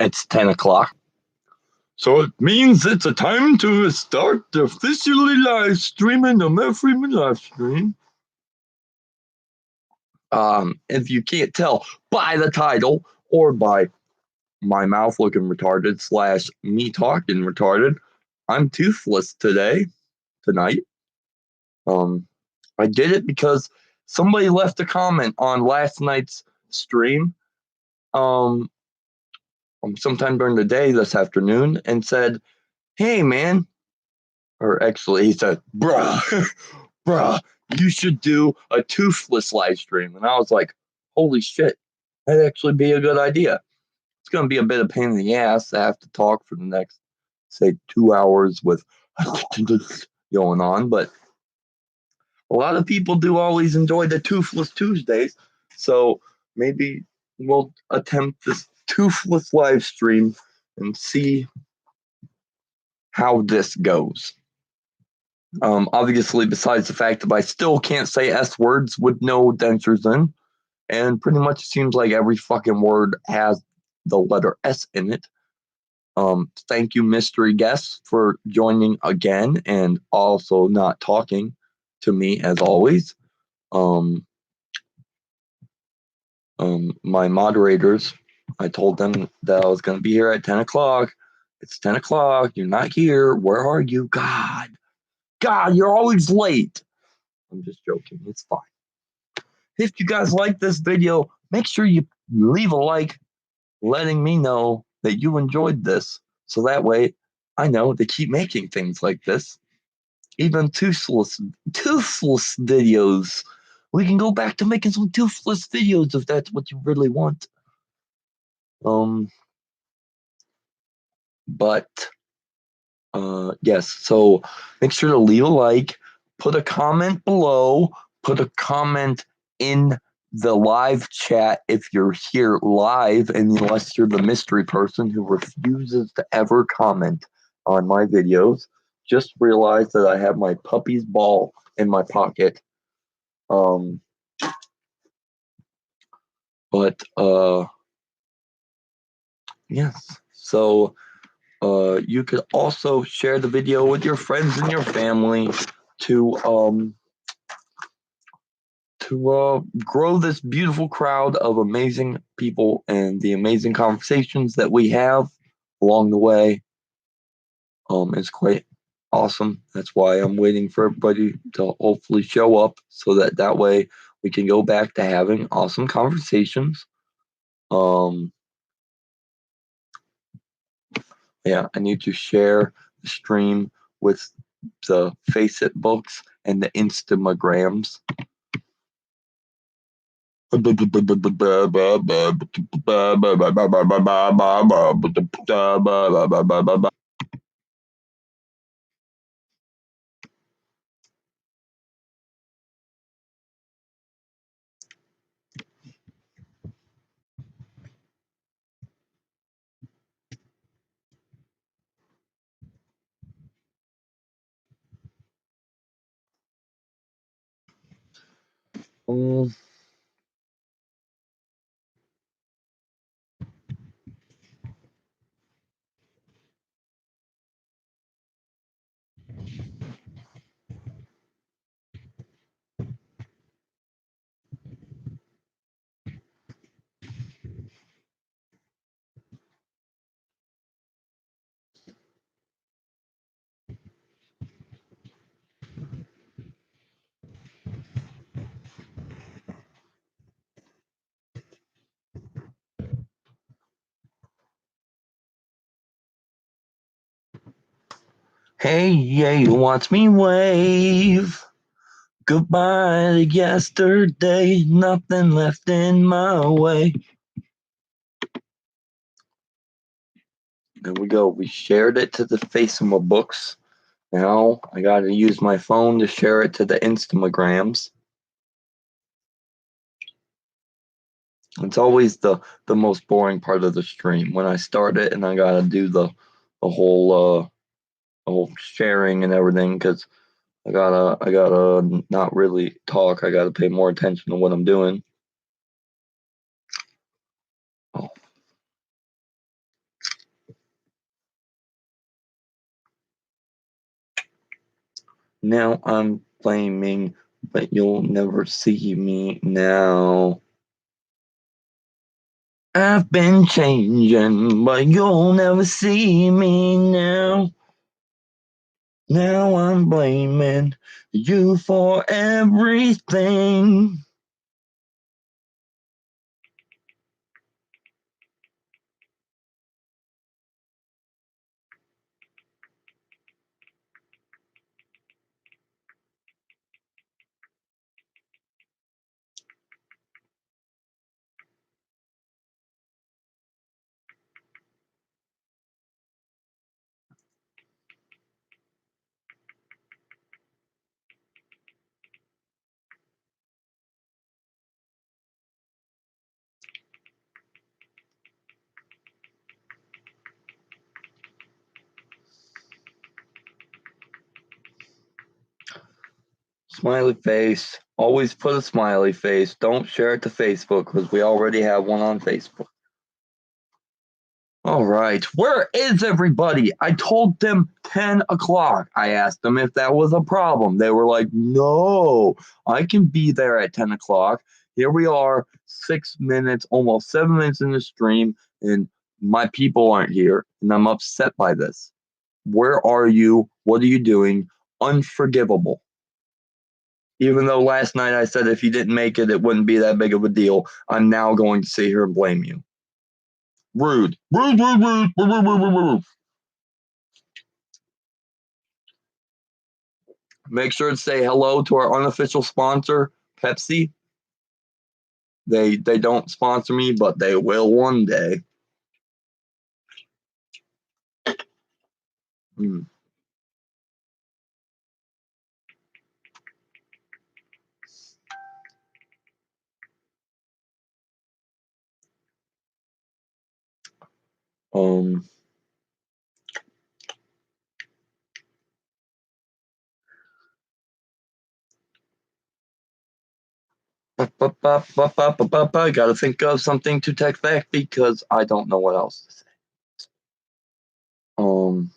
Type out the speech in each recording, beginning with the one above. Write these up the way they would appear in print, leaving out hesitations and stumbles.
It's 10 o'clock. So it means it's a time to start officially live streaming the Matt Freeman live stream. If you can't tell by the title or by my mouth looking retarded / me talking retarded, I'm toothless tonight. I did it because somebody left a comment on last night's stream, sometime during the day this afternoon, and said, "Hey, man," or actually he said, bruh, you should do a toothless live stream. And I was like, holy shit, that'd actually be a good idea. It's going to be a bit of pain in the ass. I have to talk for the next, say, 2 hours with going on. But a lot of people do always enjoy the Toothless Tuesdays. So maybe we'll attempt this toothless live stream and see how this goes. Obviously, besides the fact that I still can't say S words with no dentures in, and pretty much it seems like every fucking word has the letter S in it. Thank you, mystery guests, for joining again and also not talking to me as always. My moderators, I told them that I was going to be here at 10 o'clock. It's 10 o'clock. You're not here. Where are you? God, you're always late. I'm just joking. It's fine. If you guys like this video, make sure you leave a like, letting me know that you enjoyed this. So that way I know to keep making things like this. Even toothless videos. We can go back to making some toothless videos if that's what you really want. Yes, so make sure to leave a like, put a comment below, put a comment in the live chat if you're here live, and unless you're the mystery person who refuses to ever comment on my videos, just realize that I have my puppy's ball in my pocket. Yes, so you could also share the video with your friends and your family to grow this beautiful crowd of amazing people and the amazing conversations that we have along the way. It's quite awesome. That's why I'm waiting for everybody to hopefully show up so that way we can go back to having awesome conversations. Yeah, I need to share the stream with the Facebooks and the Instagrams. Hey, yeah, you watch me wave. Goodbye to yesterday, nothing left in my way. There we go. We shared it to the Facebooks. Now I got to use my phone to share it to the Instagrams. It's always the most boring part of the stream when I start it and I got to do the whole sharing and everything because I gotta not really talk. I gotta pay more attention to what I'm doing. Oh. Now I'm blaming, but you'll never see me now. I've been changing, but you'll never see me now. Now I'm blaming you for everything. Smiley face. Always put a smiley face. Don't share it to Facebook because we already have one on Facebook. All right. Where is everybody? I told them 10 o'clock. I asked them if that was a problem. They were like, no, I can be there at 10 o'clock. Here we are, 6 minutes, almost 7 minutes in the stream, and my people aren't here. And I'm upset by this. Where are you? What are you doing? Unforgivable. Even though last night I said if you didn't make it, it wouldn't be that big of a deal, I'm now going to sit here and blame you. Rude. Rude, rude, rude, rude, rude, rude, rude. Make sure to say hello to our unofficial sponsor, Pepsi. They don't sponsor me, but they will one day. Hmm. Um. I gotta think of something to text back because I don't know what else to say. Um.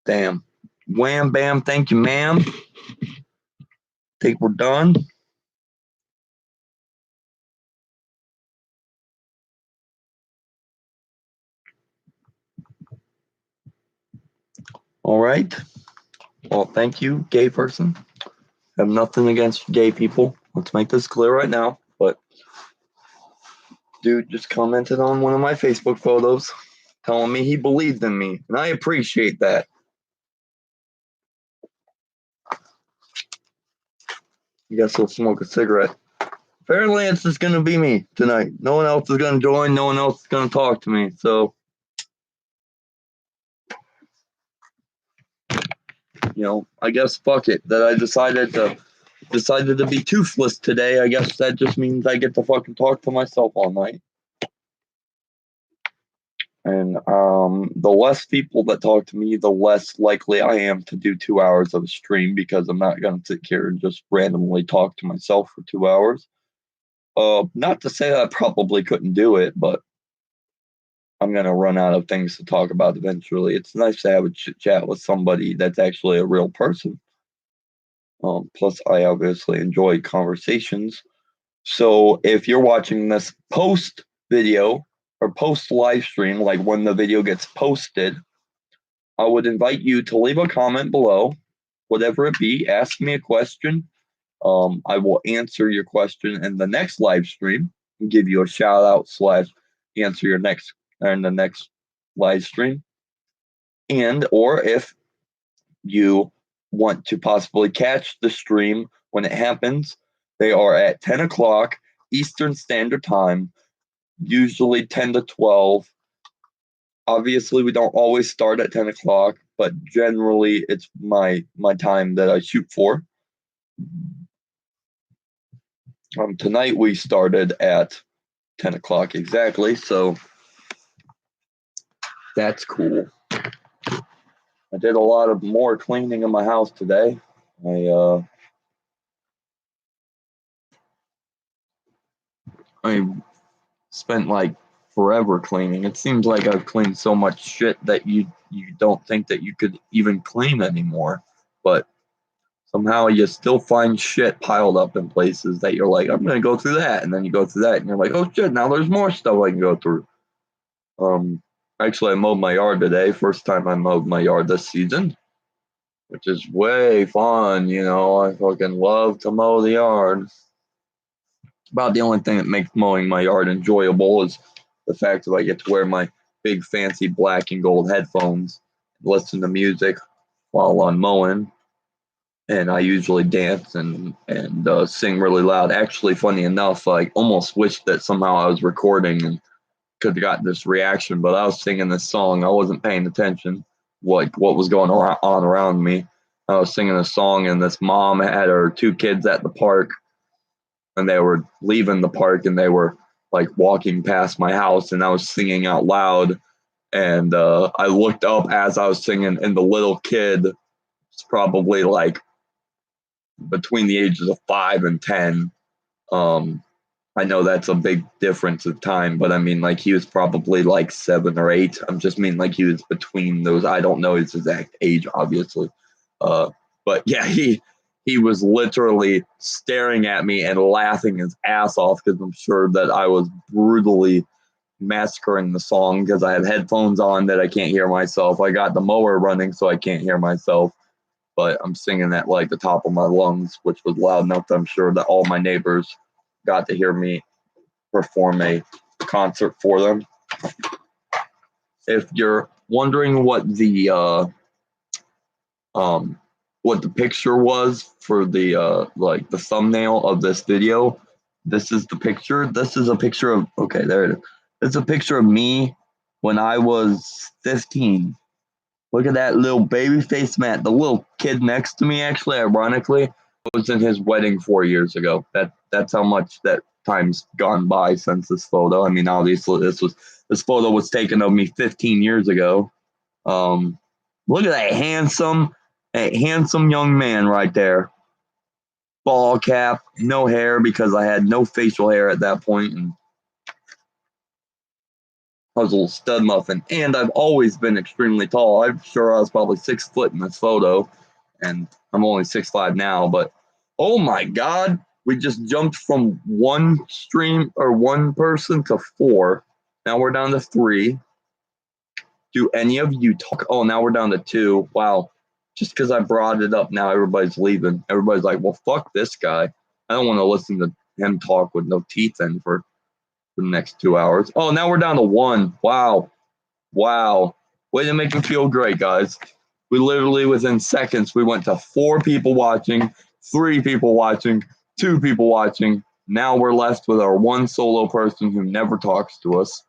Damn. Wham bam. Thank you, ma'am. Think we're done. All right. Well, thank you, gay person. I have nothing against gay people. Let's make this clear right now. But dude just commented on one of my Facebook photos, telling me he believed in me, and I appreciate that. I guess he'll smoke a cigarette. Apparently, it's just gonna be me tonight. No one else is gonna join. No one else is gonna talk to me. So, I guess fuck it. That I decided to be toothless today. I guess that just means I get to fucking talk to myself all night. And the less people that talk to me, the less likely I am to do 2 hours of a stream because I'm not going to sit here and just randomly talk to myself for 2 hours. Not to say that I probably couldn't do it, but I'm going to run out of things to talk about eventually. It's nice to have a chat with somebody that's actually a real person. Plus, I obviously enjoy conversations. So if you're watching this post video or post live stream, like when the video gets posted, I would invite you to leave a comment below, whatever it be. Ask me a question. I will answer your question in the next live stream and give you a shout out / answer your next in the next live stream. And or if you want to possibly catch the stream when it happens, they are at 10 o'clock Eastern Standard Time, usually 10 to 12. Obviously, we don't always start at 10 o'clock, but generally it's my time that I shoot for. Tonight we started at 10 o'clock exactly, so that's cool. I did a lot of more cleaning in my house today. I spent like forever cleaning. It seems like I've cleaned so much shit that you don't think that you could even clean anymore. But somehow you still find shit piled up in places that you're like, I'm gonna go through that, and then you go through that, and you're like, oh shit, now there's more stuff I can go through. Um, Actually, I mowed my yard today. First time I mowed my yard this season, which is way fun. I fucking love to mow the yard. About the only thing that makes mowing my yard enjoyable is the fact that I get to wear my big fancy black and gold headphones, listen to music while I'm mowing, and I usually dance and sing really loud. Actually, funny enough, I almost wished that somehow I was recording and could have gotten this reaction, but I was singing this song. I wasn't paying attention what was going on around me. I was singing a song, and this mom had her two kids at the park, and they were leaving the park, and they were like walking past my house, and I was singing out loud. And I looked up as I was singing, and the little kid was probably like between the ages of 5 and 10. Um, I know that's a big difference of time, but I mean, like, he was probably like 7 or 8. I'm just mean like he was between those. I don't know his exact age, obviously. Uh, but yeah, he was literally staring at me and laughing his ass off because I'm sure that I was brutally massacring the song because I have headphones on that I can't hear myself. I got the mower running so I can't hear myself, but I'm singing at like the top of my lungs, which was loud enough that I'm sure that all my neighbors got to hear me perform a concert for them. If you're wondering um, what the picture was for the like the thumbnail of this video, this is the picture. This is a picture of okay, there it is. It's a picture of me when I was 15. Look at that little baby face Matt. The little kid next to me, actually, ironically, was in his wedding 4 years ago. That's how much that time's gone by since this photo. I mean, obviously, this photo was taken of me 15 years ago. Um, Look at that handsome young man right there. Ball cap, no hair because I had no facial hair at that point, and I was a little stud muffin. And I've always been extremely tall. I'm sure I was probably 6 foot in this photo, and I'm only 6'5" now. But oh my God, we just jumped from one stream or one person to 4. Now we're down to 3. Do any of you talk? Oh, now we're down to 2. Wow. Just because I brought it up, now everybody's leaving. Everybody's like, well, fuck this guy. I don't want to listen to him talk with no teeth in for the next 2 hours. Oh, now we're down to 1. Wow. Wow. Way to make me feel great, guys. We literally, within seconds, we went to 4 people watching, 3 people watching, 2 people watching. Now we're left with our one solo person who never talks to us.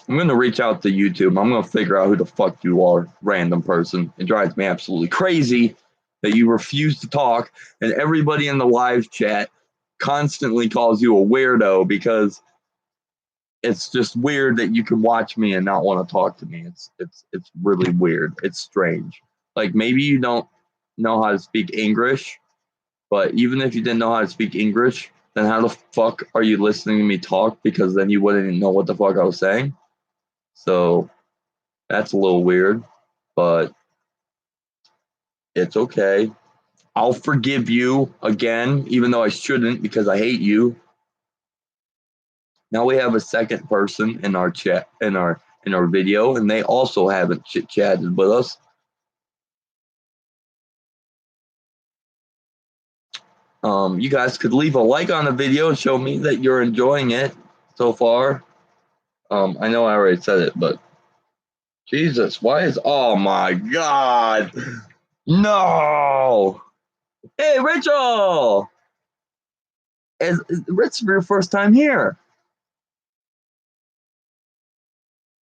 I'm going to reach out to YouTube. I'm going to figure out who the fuck you are, random person. It drives me absolutely crazy that you refuse to talk, and everybody in the live chat constantly calls you a weirdo because it's just weird that you can watch me and not want to talk to me. It's really weird. It's strange. Like, maybe you don't know how to speak English, but even if you didn't know how to speak English, then how the fuck are you listening to me talk? Because then you wouldn't even know what the fuck I was saying. So that's a little weird, but it's okay. I'll forgive you again, even though I shouldn't because I hate you. Now we have a second person in our chat in our video, and they also haven't chit chatted with us. You guys could leave a like on the video and show me that you're enjoying it so far. I know I already said it, but Jesus, why is oh my God, no! Hey, Rachel, is Rich for your first time here?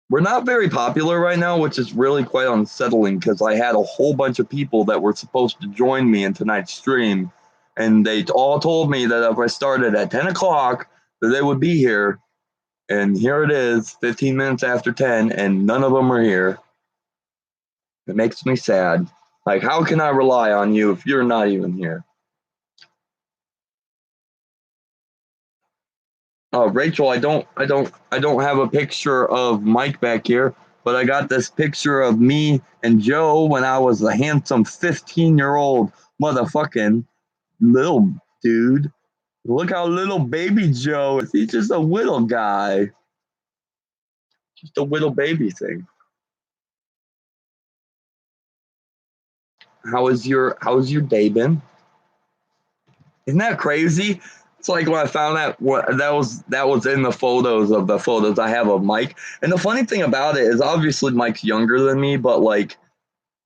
We're not very popular right now, which is really quite unsettling because I had a whole bunch of people that were supposed to join me in tonight's stream, and they all told me that if I started at 10 o'clock, that they would be here. And here it is, 15 minutes after 10, and none of them are here. It makes me sad. Like, how can I rely on you if you're not even here? Oh, Rachel, I don't have a picture of Mike back here, but I got this picture of me and Joe when I was a handsome 15-year-old motherfucking little dude. Look how little baby Joe is. He's just a little guy. Just a little baby thing. How's your day been? Isn't that crazy? It's like when I found out what that was in the photos I have of Mike. And the funny thing about it is obviously Mike's younger than me, but like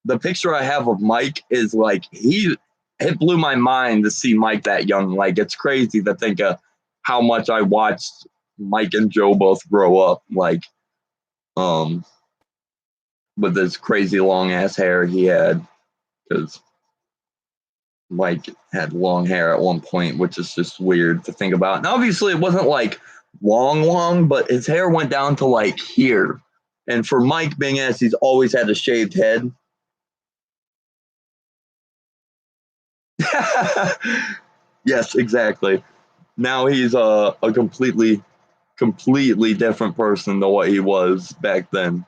the picture I have of Mike is like it blew my mind to see Mike that young. Like it's crazy to think of how much I watched Mike and Joe both grow up. Like um with this crazy long ass hair he had because Mike had long hair at one point, which is just weird to think about. And obviously, it wasn't like long, but his hair went down to like here. And for Mike, being as he's always had a shaved head. Yes, exactly. Now he's a completely different person than what he was back then.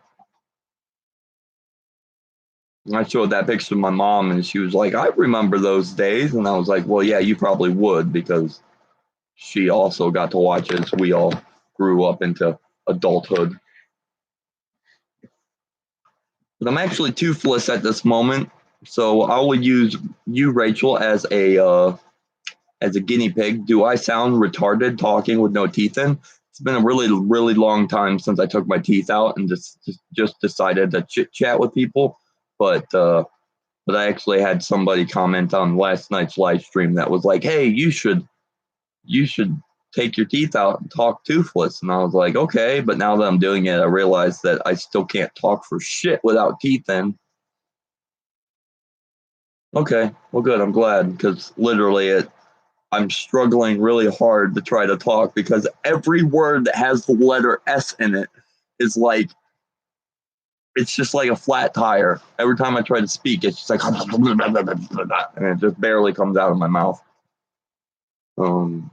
And I showed that picture to my mom, and she was like, "I remember those days." And I was like, "Well, yeah, you probably would because she also got to watch as we all grew up into adulthood." But I'm actually toothless at this moment, so I will use you, Rachel, as a guinea pig. Do I sound retarded talking with no teeth in? It's been a really long time since I took my teeth out and just decided to chit chat with people. But I actually had somebody comment on last night's live stream that was like, "Hey, you should take your teeth out and talk toothless." And I was like, okay. But now that I'm doing it, I realize that I still can't talk for shit without teeth in. Okay, well, good. I'm glad because literally I'm struggling really hard to try to talk because every word that has the letter S in it is like, it's just like a flat tire. Every time I try to speak, it's just like, and it just barely comes out of my mouth. Um,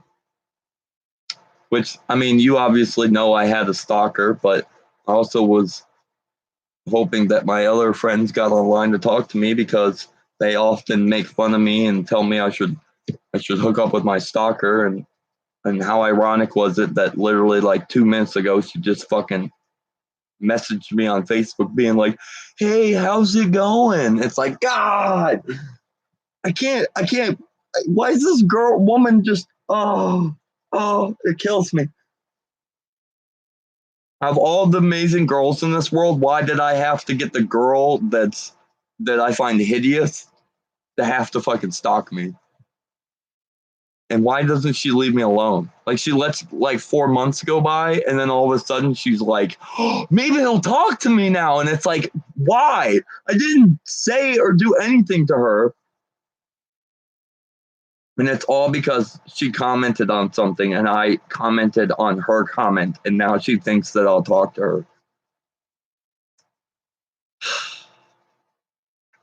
which, I mean, you obviously know I had a stalker, but I also was hoping that my other friends got online to talk to me because they often make fun of me and tell me I should hook up with my stalker. And how ironic was it that literally like 2 minutes ago she just fucking messaged me on Facebook being like, "Hey, how's it going?" It's like, God, I can't. Why is this woman just? Oh, it kills me. Of all the amazing girls in this world, why did I have to get the girl that I find hideous to have to fucking stalk me? And why doesn't she leave me alone? Like she lets like 4 months go by, and then all of a sudden she's like, "Oh, maybe he'll talk to me now." And it's like, why? I didn't say or do anything to her. And it's all because she commented on something and I commented on her comment, and now she thinks that I'll talk to her.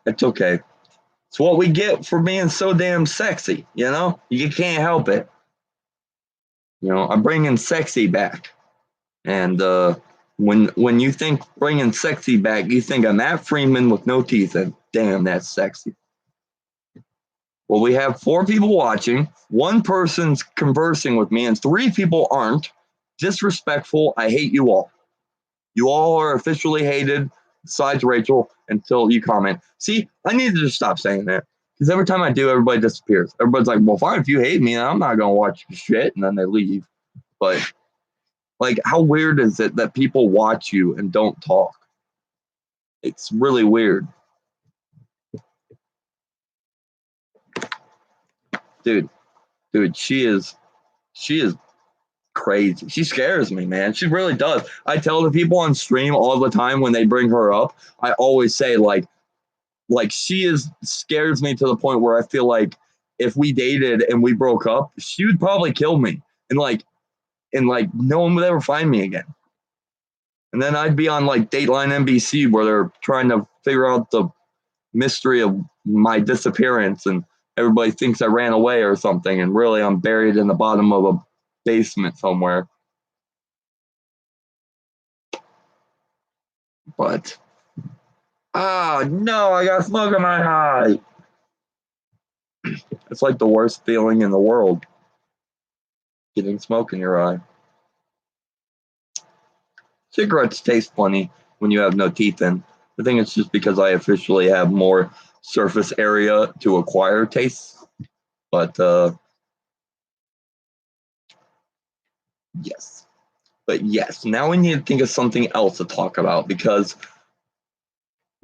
It's okay. It's what we get for being so damn sexy, you know? You can't help it. I'm bringing sexy back. And when you think bringing sexy back, you think of Matt Freeman with no teeth, and damn, that's sexy. Well, we have 4 people watching, one person's conversing with me, and 3 people aren't. Disrespectful. I hate you all. You all are officially hated, besides Rachel, until you comment. See, I need to just stop saying that. Because every time I do, everybody disappears. Everybody's like, well, fine, if you hate me, I'm not going to watch your shit. And then they leave. But, like, how weird is it that people watch you and don't talk? It's really weird. Dude, she is crazy. She scares me, man. She really does. I tell the people on stream all the time when they bring her up, I always say, like scares me to the point where I feel like if we dated and we broke up, she would probably kill me. And like no one would ever find me again. And then I'd be on like Dateline NBC where they're trying to figure out the mystery of my disappearance, and everybody thinks I ran away or something, and really I'm buried in the bottom of a basement somewhere. But no, I got smoke in my eye. It's like the worst feeling in the world, getting smoke in your eye. Cigarettes taste funny when you have no teeth in. I think it's just because I officially have more surface area to acquire tastes. But yes. But yes, now we need to think of something else to talk about because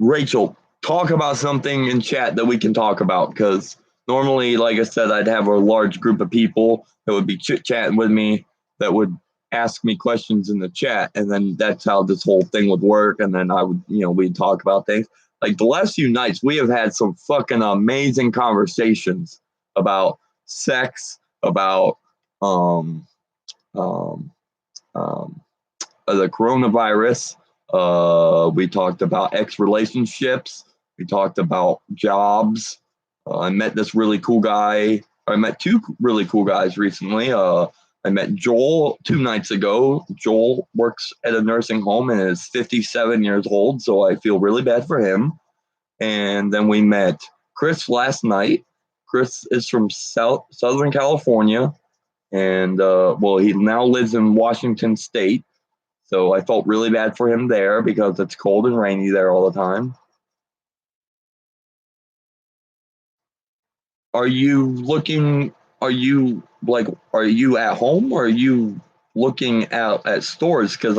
Rachel, talk about something in chat that we can talk about because normally, like I said, I'd have a large group of people that would be chit chatting with me that would ask me questions in the chat, and then that's how this whole thing would work. And then I would, we'd talk about things. Like the last few nights, we have had some fucking amazing conversations about sex, about um, um, um, the coronavirus. We talked about ex relationships. We talked about jobs. I met this really cool guy. I met two really cool guys recently. I met Joel 2 nights ago. Joel works at a nursing home and is 57 years old, so I feel really bad for him. And then we met Chris last night. Chris is from Southern California, and he now lives in Washington State. So I felt really bad for him there because it's cold and rainy there all the time. Are you looking? Are you Are you at home or are you looking at stores? Because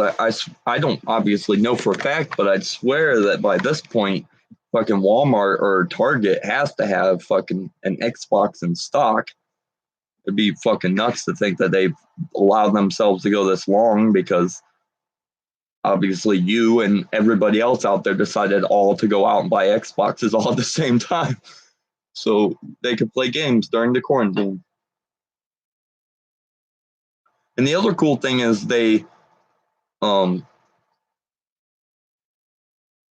I don't obviously know for a fact, but I'd swear that by this point, fucking Walmart or Target has to have fucking an Xbox in stock. It'd be fucking nuts to think that they've allowed themselves to go this long because obviously you and everybody else out there decided all to go out and buy Xboxes all at the same time so they could play games during the quarantine. And the other cool thing is they um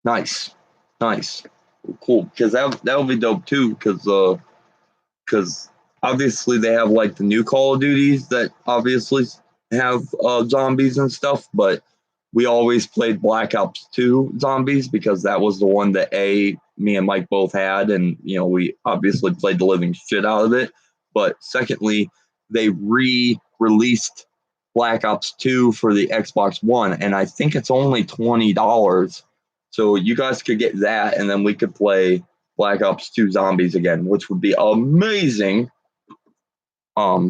nice nice cool because that would be dope too because obviously they have like the new Call of Duties that obviously have zombies and stuff, but we always played Black Ops 2 zombies because that was the one that me and Mike both had, and we obviously played the living shit out of it. But secondly, they re-released Black Ops 2 for the Xbox One, and I think it's only $20. So you guys could get that, and then we could play Black Ops 2 Zombies again, which would be amazing.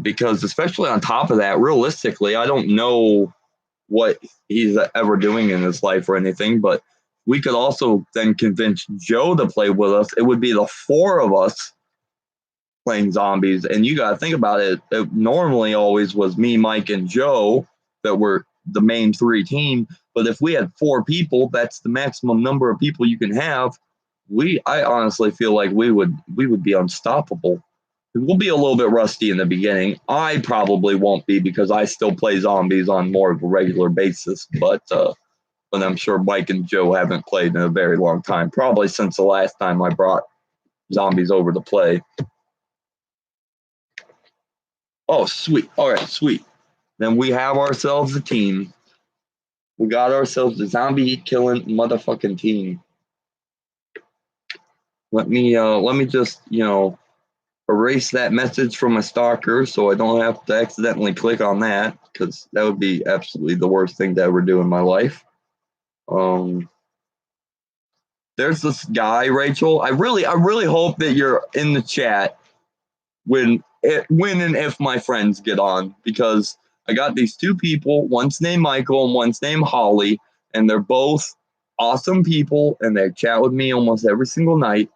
Because especially on top of that, realistically, I don't know what he's ever doing in his life or anything, but we could also then convince Joe to play with us. It would be the four of us playing zombies. And you got to think about it. It normally always was me, Mike, and Joe that were the main three team. But if we had four people, that's the maximum number of people you can have. I honestly feel like we would be unstoppable. We'll be a little bit rusty in the beginning. I probably won't be because I still play zombies on more of a regular basis. But I'm sure Mike and Joe haven't played in a very long time, probably since the last time I brought zombies over to play. Oh, sweet. All right, sweet. Then we have ourselves a team. We got ourselves a zombie killing motherfucking team. Let me just erase that message from my stalker so I don't have to accidentally click on that because that would be absolutely the worst thing to ever do in my life. There's this guy, Rachel. I really hope that you're in the chat when and if my friends get on because I got these two people. One's named Michael and one's named Holly, and they're both awesome people, and they chat with me almost every single night.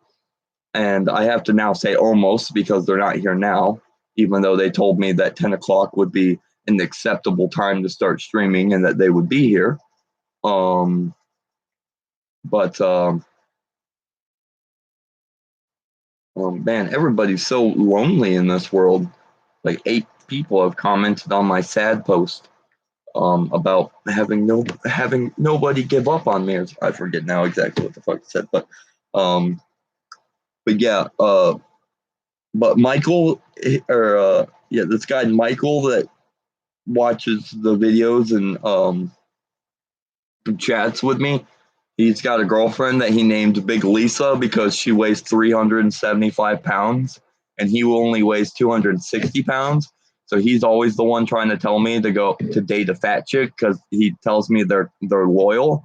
And I have to now say almost because they're not here now, even though they told me that 10 o'clock would be an acceptable time to start streaming and that they would be here. But man, everybody's so lonely in this world. Like 8 people have commented on my sad post. about having nobody give up on me. I forget now exactly what the fuck it said, um, but yeah, but Michael or yeah, this guy Michael that watches the videos and chats with me. He's got a girlfriend that he named Big Lisa because she weighs 375 pounds and he only weighs 260 pounds. So he's always the one trying to tell me to go to date a fat chick because he tells me they're loyal,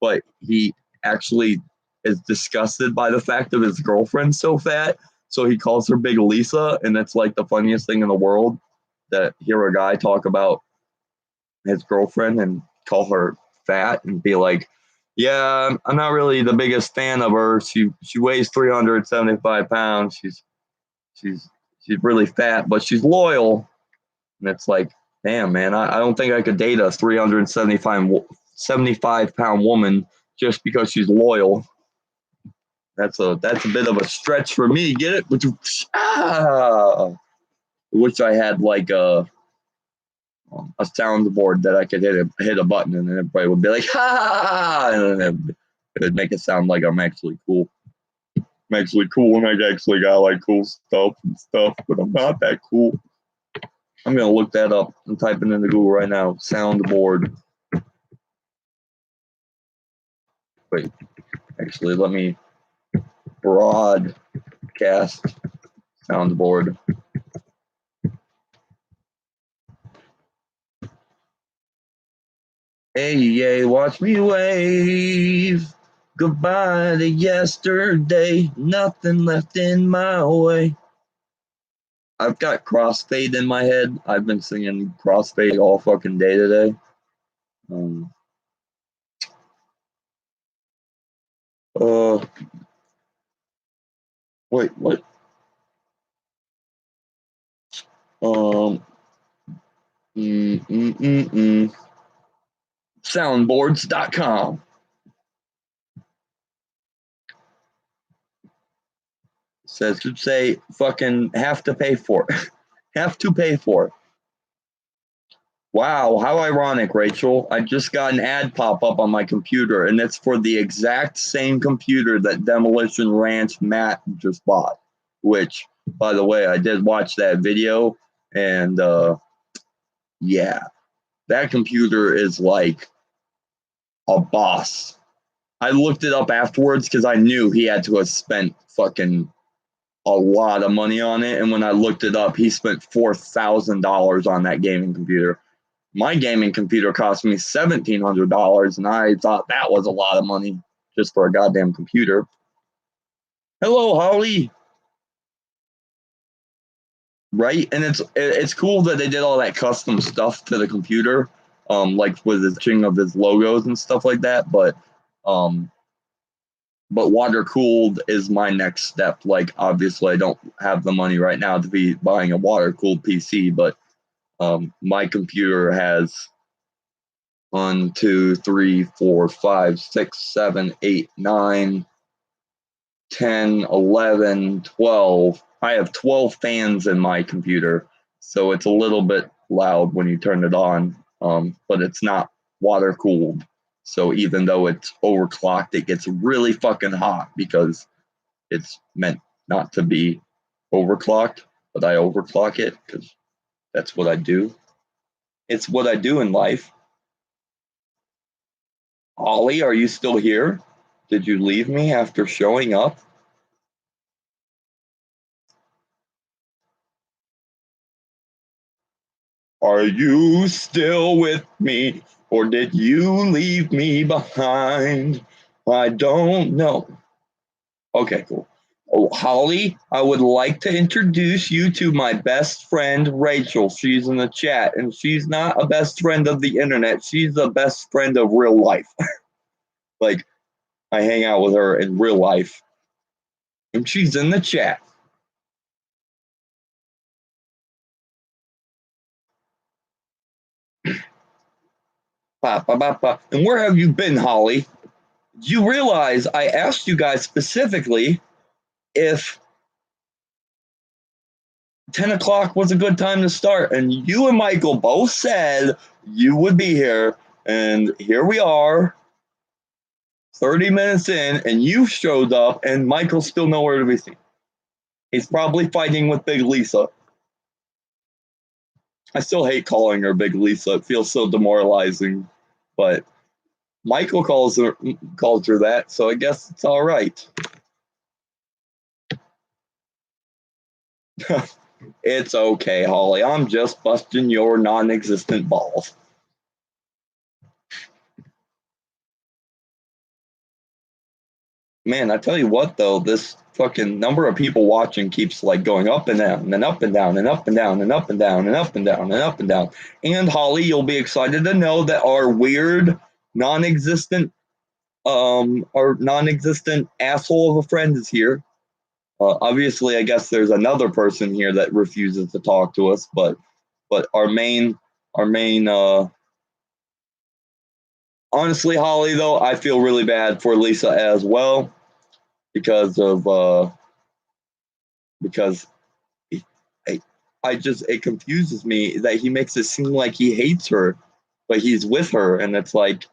but he actually is disgusted by the fact of his girlfriend so fat. So he calls her Big Lisa, and it's like the funniest thing in the world to hear a guy talk about his girlfriend and call her fat and be like, "Yeah, I'm not really the biggest fan of her. She weighs 375 pounds. She's she's really fat, but she's loyal." And it's like, damn, man, I don't think I could date a 375 pound woman just because she's loyal. That's a bit of a stretch for me. Get it? I wish I had like a soundboard that I could hit a button and then everybody would be like, ha, and then it would make it sound like I'm actually cool. I'm actually cool and I actually got like cool stuff and stuff, but I'm not that cool. I'm gonna look that up and type it into Google right now. Soundboard. Wait, actually, let me broadcast soundboard. Hey, yay, watch me wave. Goodbye to yesterday. Nothing left in my way. I've got crossfade in my head. I've been singing crossfade all fucking day today. Wait, what? Um, Soundboards.com. Says to say fucking have to pay for it. Have to pay for it. Wow, how ironic, Rachel. I just got an ad pop up on my computer, and it's for the exact same computer that Demolition Ranch Matt just bought. Which, by the way, I did watch that video, and yeah, that computer is like a boss. I looked it up afterwards because I knew he had to have spent fucking a lot of money on it. And when I looked it up, he spent $4,000 on that gaming computer. My gaming computer cost me $1,700, and I thought that was a lot of money just for a goddamn computer. Hello, Holly. Right, and it's cool that they did all that custom stuff to the computer, like with the ching of his logos and stuff like that. But water cooled is my next step. Like, obviously, I don't have the money right now to be buying a water cooled PC, but my computer has 1, 2, 3, 4, 5, 6, 7, 8, 9, 10, 11, 12. I have 12 fans in my computer, so it's a little bit loud when you turn it on, but it's not water cooled. So even though it's overclocked, it gets really fucking hot because it's meant not to be overclocked, but I overclock it because that's what I do. It's what I do in life. Ollie, are you still here? Did you leave me after showing up? Are you still with me, or did you leave me behind? I don't know. Okay, cool. Oh, Holly, I would like to introduce you to my best friend, Rachel. She's in the chat, and she's not a best friend of the internet. She's a best friend of real life. Like, I hang out with her in real life, and she's in the chat. Ba, ba, ba, ba. And where have you been, Holly? You realize I asked you guys specifically if 10 o'clock was a good time to start. And you and Michael both said you would be here. And here we are, 30 minutes in, and you showed up, and Michael's still nowhere to be seen. He's probably fighting with Big Lisa. I still hate calling her Big Lisa. It feels so demoralizing. But Michael calls her that, so I guess it's all right. It's okay, Holly. I'm just busting your non-existent balls. Man, I tell you what, though, this fucking number of people watching keeps like going up and down and up and down and up and down and up and down and up and down and up and down. And Holly, you'll be excited to know that our weird, non-existent, our non-existent asshole of a friend is here. Obviously, I guess there's another person here that refuses to talk to us, but our main honestly, Holly, though, I feel really bad for Lisa as well because it confuses me that he makes it seem like he hates her, but he's with her, and it's like,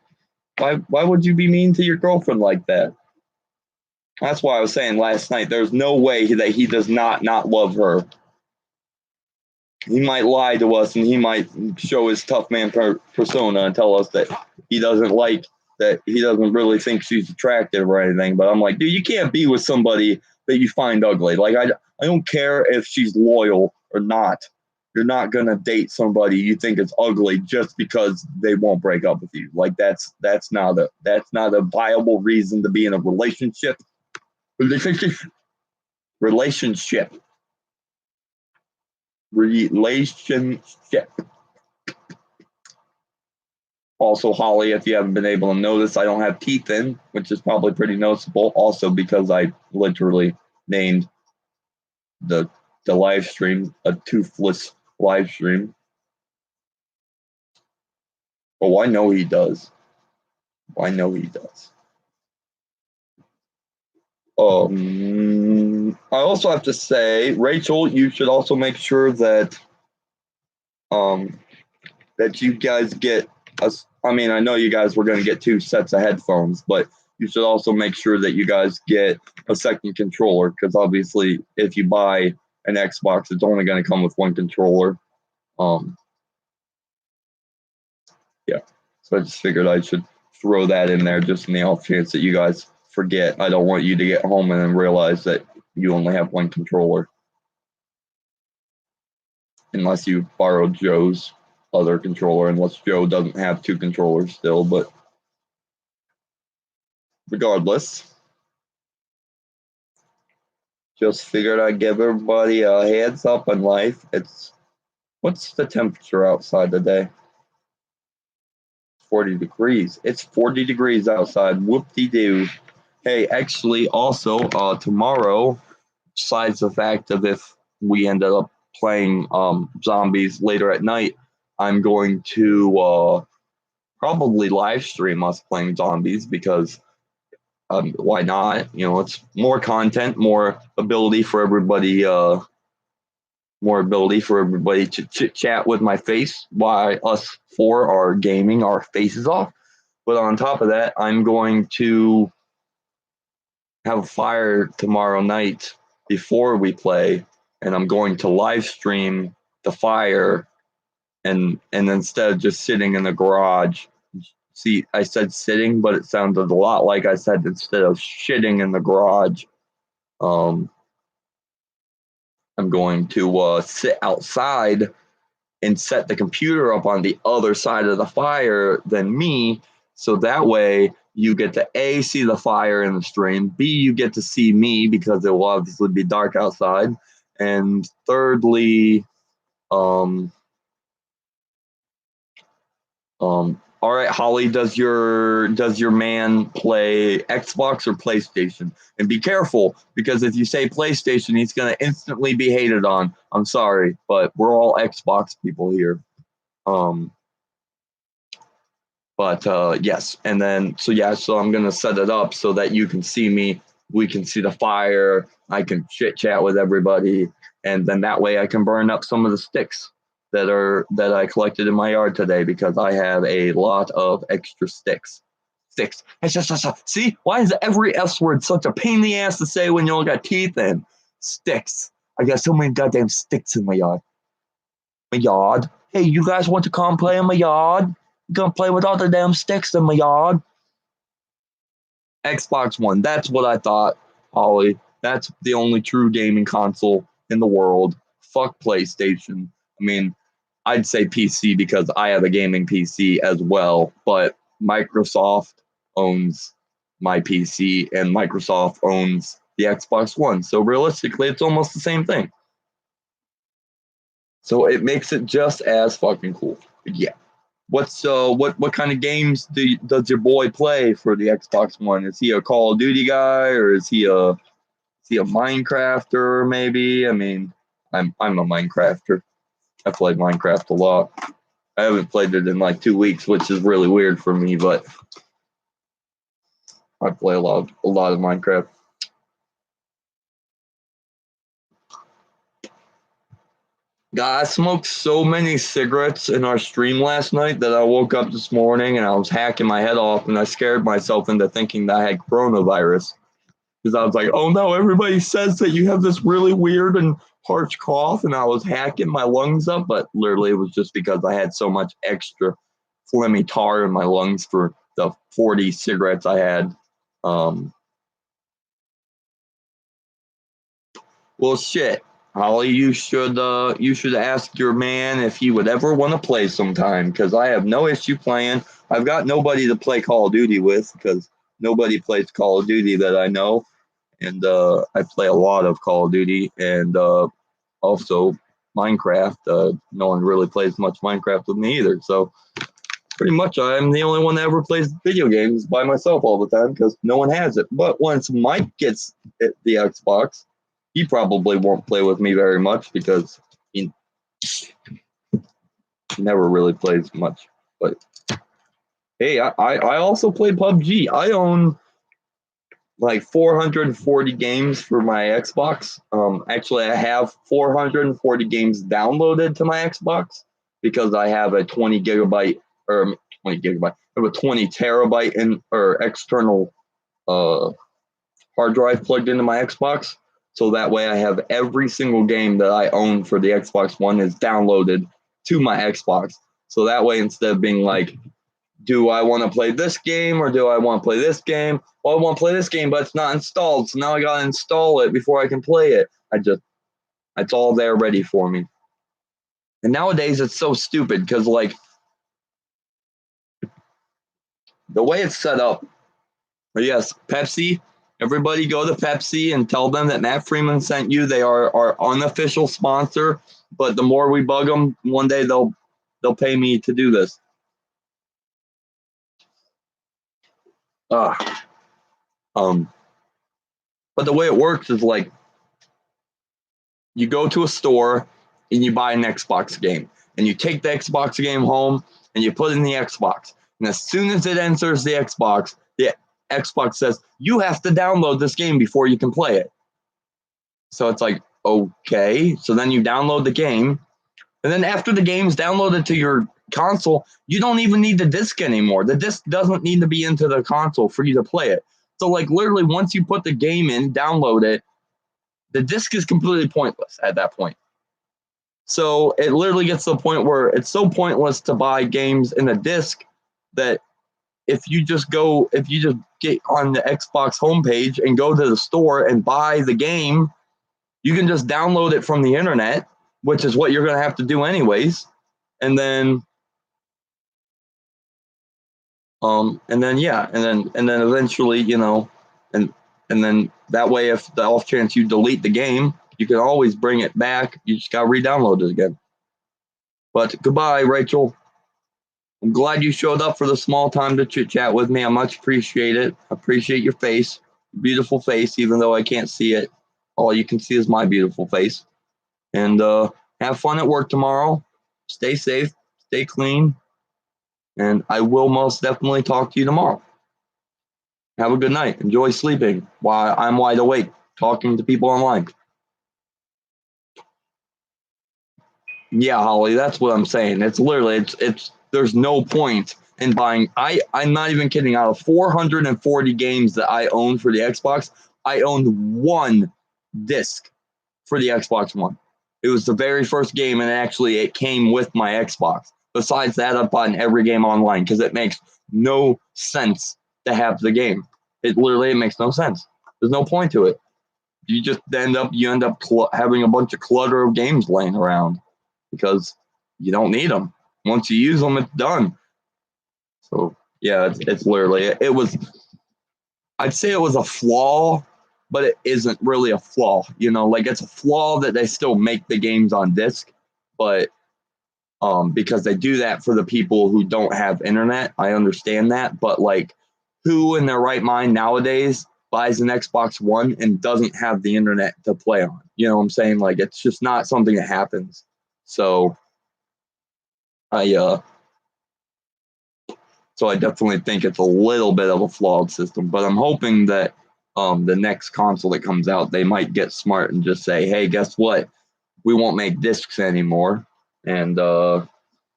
why would you be mean to your girlfriend like that? That's why I was saying last night, there's no way that he does not love her. He might lie to us, and he might show his tough man persona and tell us that he doesn't really think she's attractive or anything. But I'm like, dude, you can't be with somebody that you find ugly. Like, I don't care if she's loyal or not. You're not gonna date somebody you think is ugly just because they won't break up with you. Like, that's not a viable reason to be in a relationship. Relationship. Also, Holly, if you haven't been able to notice, I don't have teeth in, which is probably pretty noticeable. Also, because I literally named the live stream a toothless live stream. Oh, I know he does. I know he does. I also have to say, Rachel, you should also make sure that that you guys get us. I mean, I know you guys were going to get 2 sets of headphones, but you should also make sure that you guys get a second controller, because obviously, if you buy an Xbox, it's only going to come with 1 controller. Yeah, so I just figured I should throw that in there just in the off chance that you guys forget. I don't want you to get home and then realize that you only have 1 controller, unless you borrowed Joe's other controller, unless Joe doesn't have 2 controllers still. But regardless, just figured I'd give everybody a heads up in life. What's the temperature outside today? 40 degrees. It's 40 degrees outside. Whoop-de-doo. Hey, actually, also, tomorrow, besides the fact of if we ended up playing zombies later at night, I'm going to probably live stream us playing zombies, because why not? You know, it's more content, more ability for everybody to chit chat with my face while us 4 are gaming our faces off. But on top of that, I'm going to have a fire tomorrow night before we play, and I'm going to live stream the fire, and instead of just sitting in the garage. See, I said sitting, but it sounded a lot like I said instead of shitting in the garage. I'm going to sit outside and set the computer up on the other side of the fire than me, so that way you get to A, see the fire in the stream, B, you get to see me because it will obviously be dark outside, and thirdly, all right, Holly, does your man play Xbox or PlayStation? And be careful, because if you say PlayStation, he's going to instantly be hated on. I'm sorry, but we're all Xbox people here. Yes, and then so I'm going to set it up so that you can see me. We can see the fire. I can chit chat with everybody. and then that way I can burn up some of the sticks that I collected in my yard today because I have a lot of extra sticks. Sticks. See, why is every S word such a pain in the ass to say when you all got teeth in? Sticks. I got so many goddamn sticks in my yard. My yard. Hey, you guys want to come play in my yard? You gonna play with all the damn sticks in my yard? Xbox One. That's what I thought, Holly. That's the only true gaming console in the world. Fuck PlayStation. I mean, I'd say PC because I have a gaming PC as well, but Microsoft owns my PC and Microsoft owns the Xbox One. So realistically, it's almost the same thing. So it makes it just as fucking cool. But yeah. What kind of games does your boy play for the Xbox One? Is he a Call of Duty guy or is he a Minecrafter maybe? I mean, I'm a Minecrafter. I played Minecraft a lot. I haven't played it in like 2 weeks, which is really weird for me, but I play a lot of Minecraft. God, I smoked so many cigarettes in our stream last night that I woke up this morning and I was hacking my head off and I scared myself into thinking that I had coronavirus. Because I was like, oh no, everybody says that you have this really weird and harsh cough, and I was hacking my lungs up, but literally it was just because I had so much extra phlegmy tar in my lungs for the 40 cigarettes I had. Well, shit, Holly, you should ask your man if he would ever want to play sometime, because I have no issue playing. I've got nobody to play Call of Duty with because nobody plays Call of Duty that I know, and I play a lot of Call of Duty and also Minecraft. No one really plays much Minecraft with me either, so pretty much I'm the only one that ever plays video games by myself all the time because no one has it. But once Mike gets the Xbox, he probably won't play with me very much because he never really plays much. But hey, I also play PUBG. I own like 440 games for my Xbox. Actually, I have 440 games downloaded to my Xbox because I have a 20 gigabyte or 20 gigabyte. I have a 20 terabyte or external hard drive plugged into my Xbox. So that way I have every single game that I own for the Xbox One is downloaded to my Xbox. So that way, instead of being like, do I want to play this game or do I want to play this game? Well, I want to play this game, but it's not installed. So now I got to install it before I can play it. It's all there ready for me. And nowadays it's so stupid because like the way it's set up, yes, Pepsi, everybody go to Pepsi and tell them that Matt Freeman sent you. They are our unofficial sponsor, but the more we bug them, one day they'll pay me to do this. But the way it works is like you go to a store and you buy an Xbox game and you take the Xbox game home and you put it in the Xbox. And as soon as it enters the Xbox says, you have to download this game before you can play it. So it's like, okay. So then you download the game. And then after the game's downloaded to your console, you don't even need the disc anymore. The disc doesn't need to be into the console for you to play it. So like literally once you put the game in, download it, the disc is completely pointless at that point. So it literally gets to the point where it's so pointless to buy games in a disc that if you just get on the Xbox homepage and go to the store and buy the game, you can just download it from the internet, which is what you're going to have to do anyways. And then eventually, and then that way, if the off chance you delete the game, you can always bring it back. You just got to re-download it again. But goodbye, Rachel. I'm glad you showed up for the small time to chit chat with me. I much appreciate it. I appreciate your face, beautiful face, even though I can't see it. All you can see is my beautiful face. And have fun at work tomorrow. Stay safe, stay clean, and I will most definitely talk to you tomorrow. Have a good night. Enjoy sleeping while I'm wide awake talking to people online. Yeah, Holly, that's what I'm saying. It's literally it's there's no point in buying. I'm not even kidding. Out of 440 games that I own for the Xbox, I owned one disc for the Xbox One. It was the very first game, and actually it came with my Xbox. Besides that, I've bought every game online because it makes no sense to have the game. It makes no sense. There's no point to it. You end up having a bunch of clutter of games laying around because you don't need them. Once you use them, it's done. So yeah, it's literally it was. I'd say it was a flaw, but it isn't really a flaw. Like it's a flaw that they still make the games on disc, but because they do that for the people who don't have internet. I understand that, but like, who in their right mind nowadays buys an Xbox One and doesn't have the internet to play on? You know what I'm saying? Like, it's just not something that happens. So I I definitely think it's a little bit of a flawed system, but I'm hoping that the next console that comes out, they might get smart and just say, hey, guess what? We won't make discs anymore, and that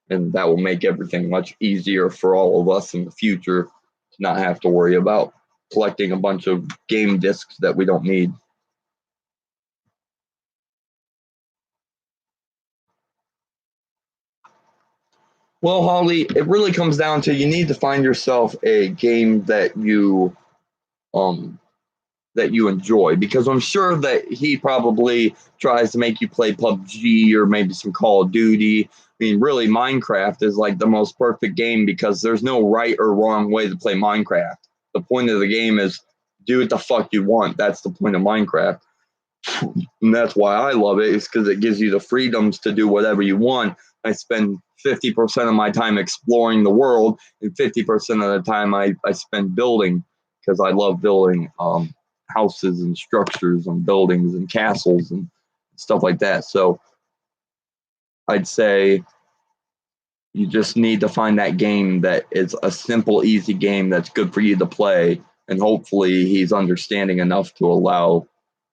will make everything much easier for all of us in the future to not have to worry about collecting a bunch of game discs that we don't need. Well, Holly, it really comes down to you need to find yourself a game um that you enjoy, because I'm sure that he probably tries to make you play PUBG or maybe some Call of Duty. I mean, really, Minecraft is like the most perfect game because there's no right or wrong way to play Minecraft. The point of the game is do what the fuck you want. That's the point of Minecraft. And that's why I love it, is because it gives you the freedoms to do whatever you want. I spend 50% of my time exploring the world, and 50% of the time I spend building, because I love building houses and structures and buildings and castles and stuff like that. So I'd say you just need to find that game that is a simple, easy game that's good for you to play. And hopefully he's understanding enough to allow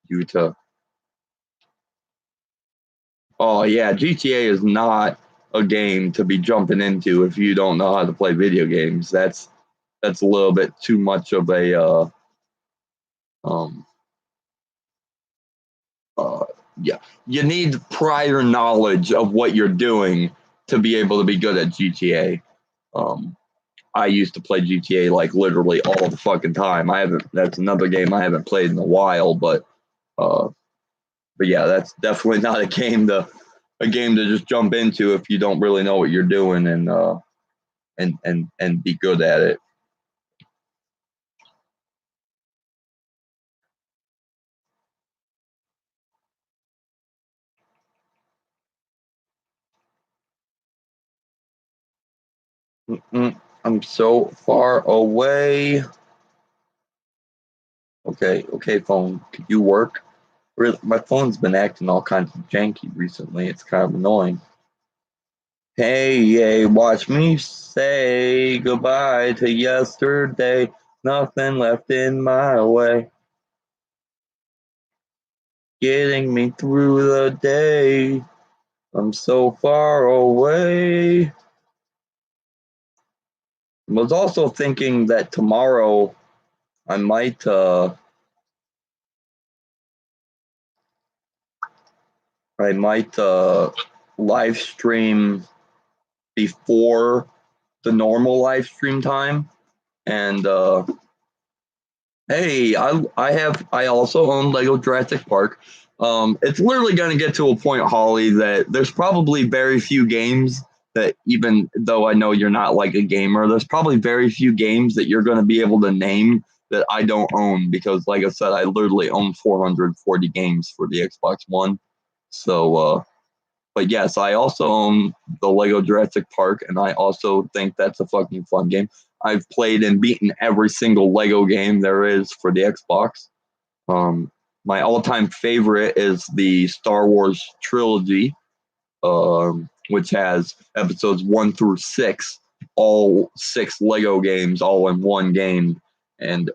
you to. Oh yeah, GTA is not a game to be jumping into if you don't know how to play video games. That's a little bit too much of a um uh yeah. You need prior knowledge of what you're doing to be able to be good at GTA. Um I used to play GTA like literally all the fucking time. I haven't That's another game I haven't played in a while, uh but yeah, that's definitely not a game to just jump into if you don't really know what you're doing and be good at it. I'm so far away. Okay, phone. Could you work? My phone's been acting all kinds of janky recently. It's kind of annoying. Hey, watch me say goodbye to yesterday. Nothing left in my way. Getting me through the day. I'm so far away. I was also thinking that tomorrow I might uh I might live stream before the normal live stream time. And hey, I also own Lego Jurassic Park. It's literally going to get to a point, Holly, that there's probably very few games that, even though I know you're not like a gamer, there's probably very few games that you're going to be able to name that I don't own, because, like I said, I literally own 440 games for the Xbox One. So, but yes, I also own the Lego Jurassic Park, and I also think that's a fucking fun game. I've played and beaten every single Lego game there is for the Xbox. Um, my all-time favorite is the Star Wars trilogy, which has episodes 1 through 6, all 6 Lego games, all in one game. And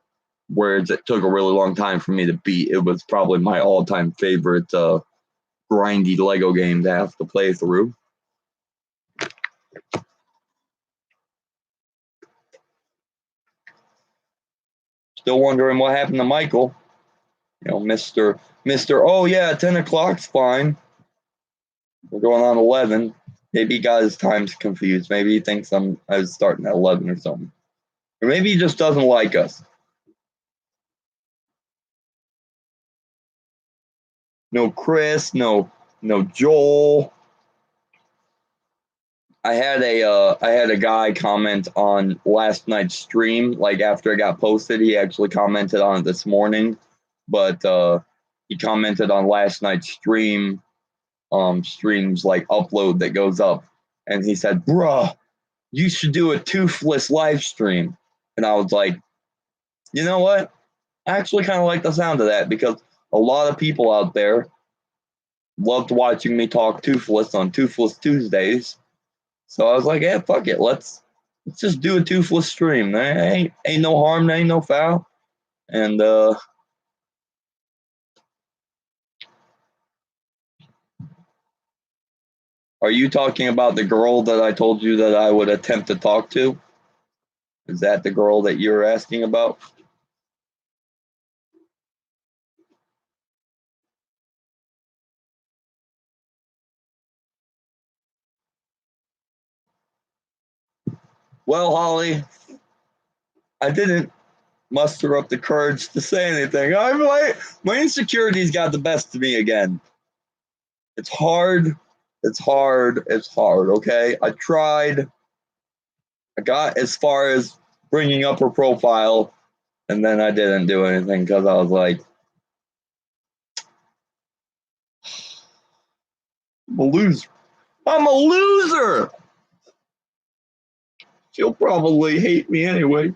whereas it took a really long time for me to beat, it was probably my all-time favorite grindy Lego game to have to play through. Still wondering what happened to Michael. You know, Mr. Oh yeah, 10 o'clock's fine. We're going on 11. Maybe he got his times confused. Maybe he thinks I was starting at 11 or something. Or maybe he just doesn't like us. No Chris, no Joel. I had a guy comment on last night's stream. Like after it got posted, he actually commented on it this morning, but he commented on last night's streams like upload that goes up, and he said, "Bruh, you should do a Toothless live stream." And I was like, you know what? I actually kind of like the sound of that because a lot of people out there loved watching me talk Toothless on Toothless Tuesdays. So I was like, yeah, fuck it. Let's just do a Toothless stream. There ain't no harm, there ain't no foul. And are you talking about the girl that I told you that I would attempt to talk to? Is that the girl that you're asking about? Well, Holly, I didn't muster up the courage to say anything. My insecurities got the best of me again. It's hard. It's hard. It's hard. Okay. I tried. I got as far as bringing up her profile, and then I didn't do anything because I was like, I'm a loser. I'm a loser. She'll probably hate me anyway.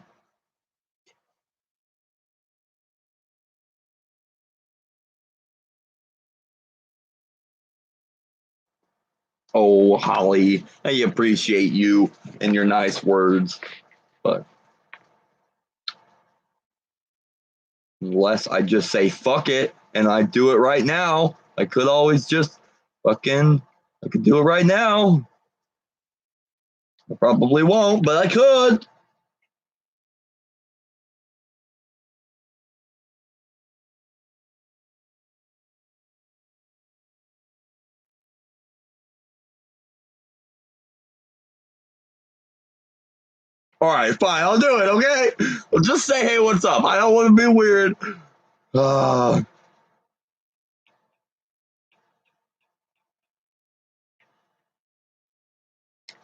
Oh, Holly, I appreciate you and your nice words, but unless I just say fuck it and I do it right now, I could always just I could do it right now. I probably won't, but I could. All right, fine, I'll do it, okay? Well, just say, hey, what's up? I don't want to be weird.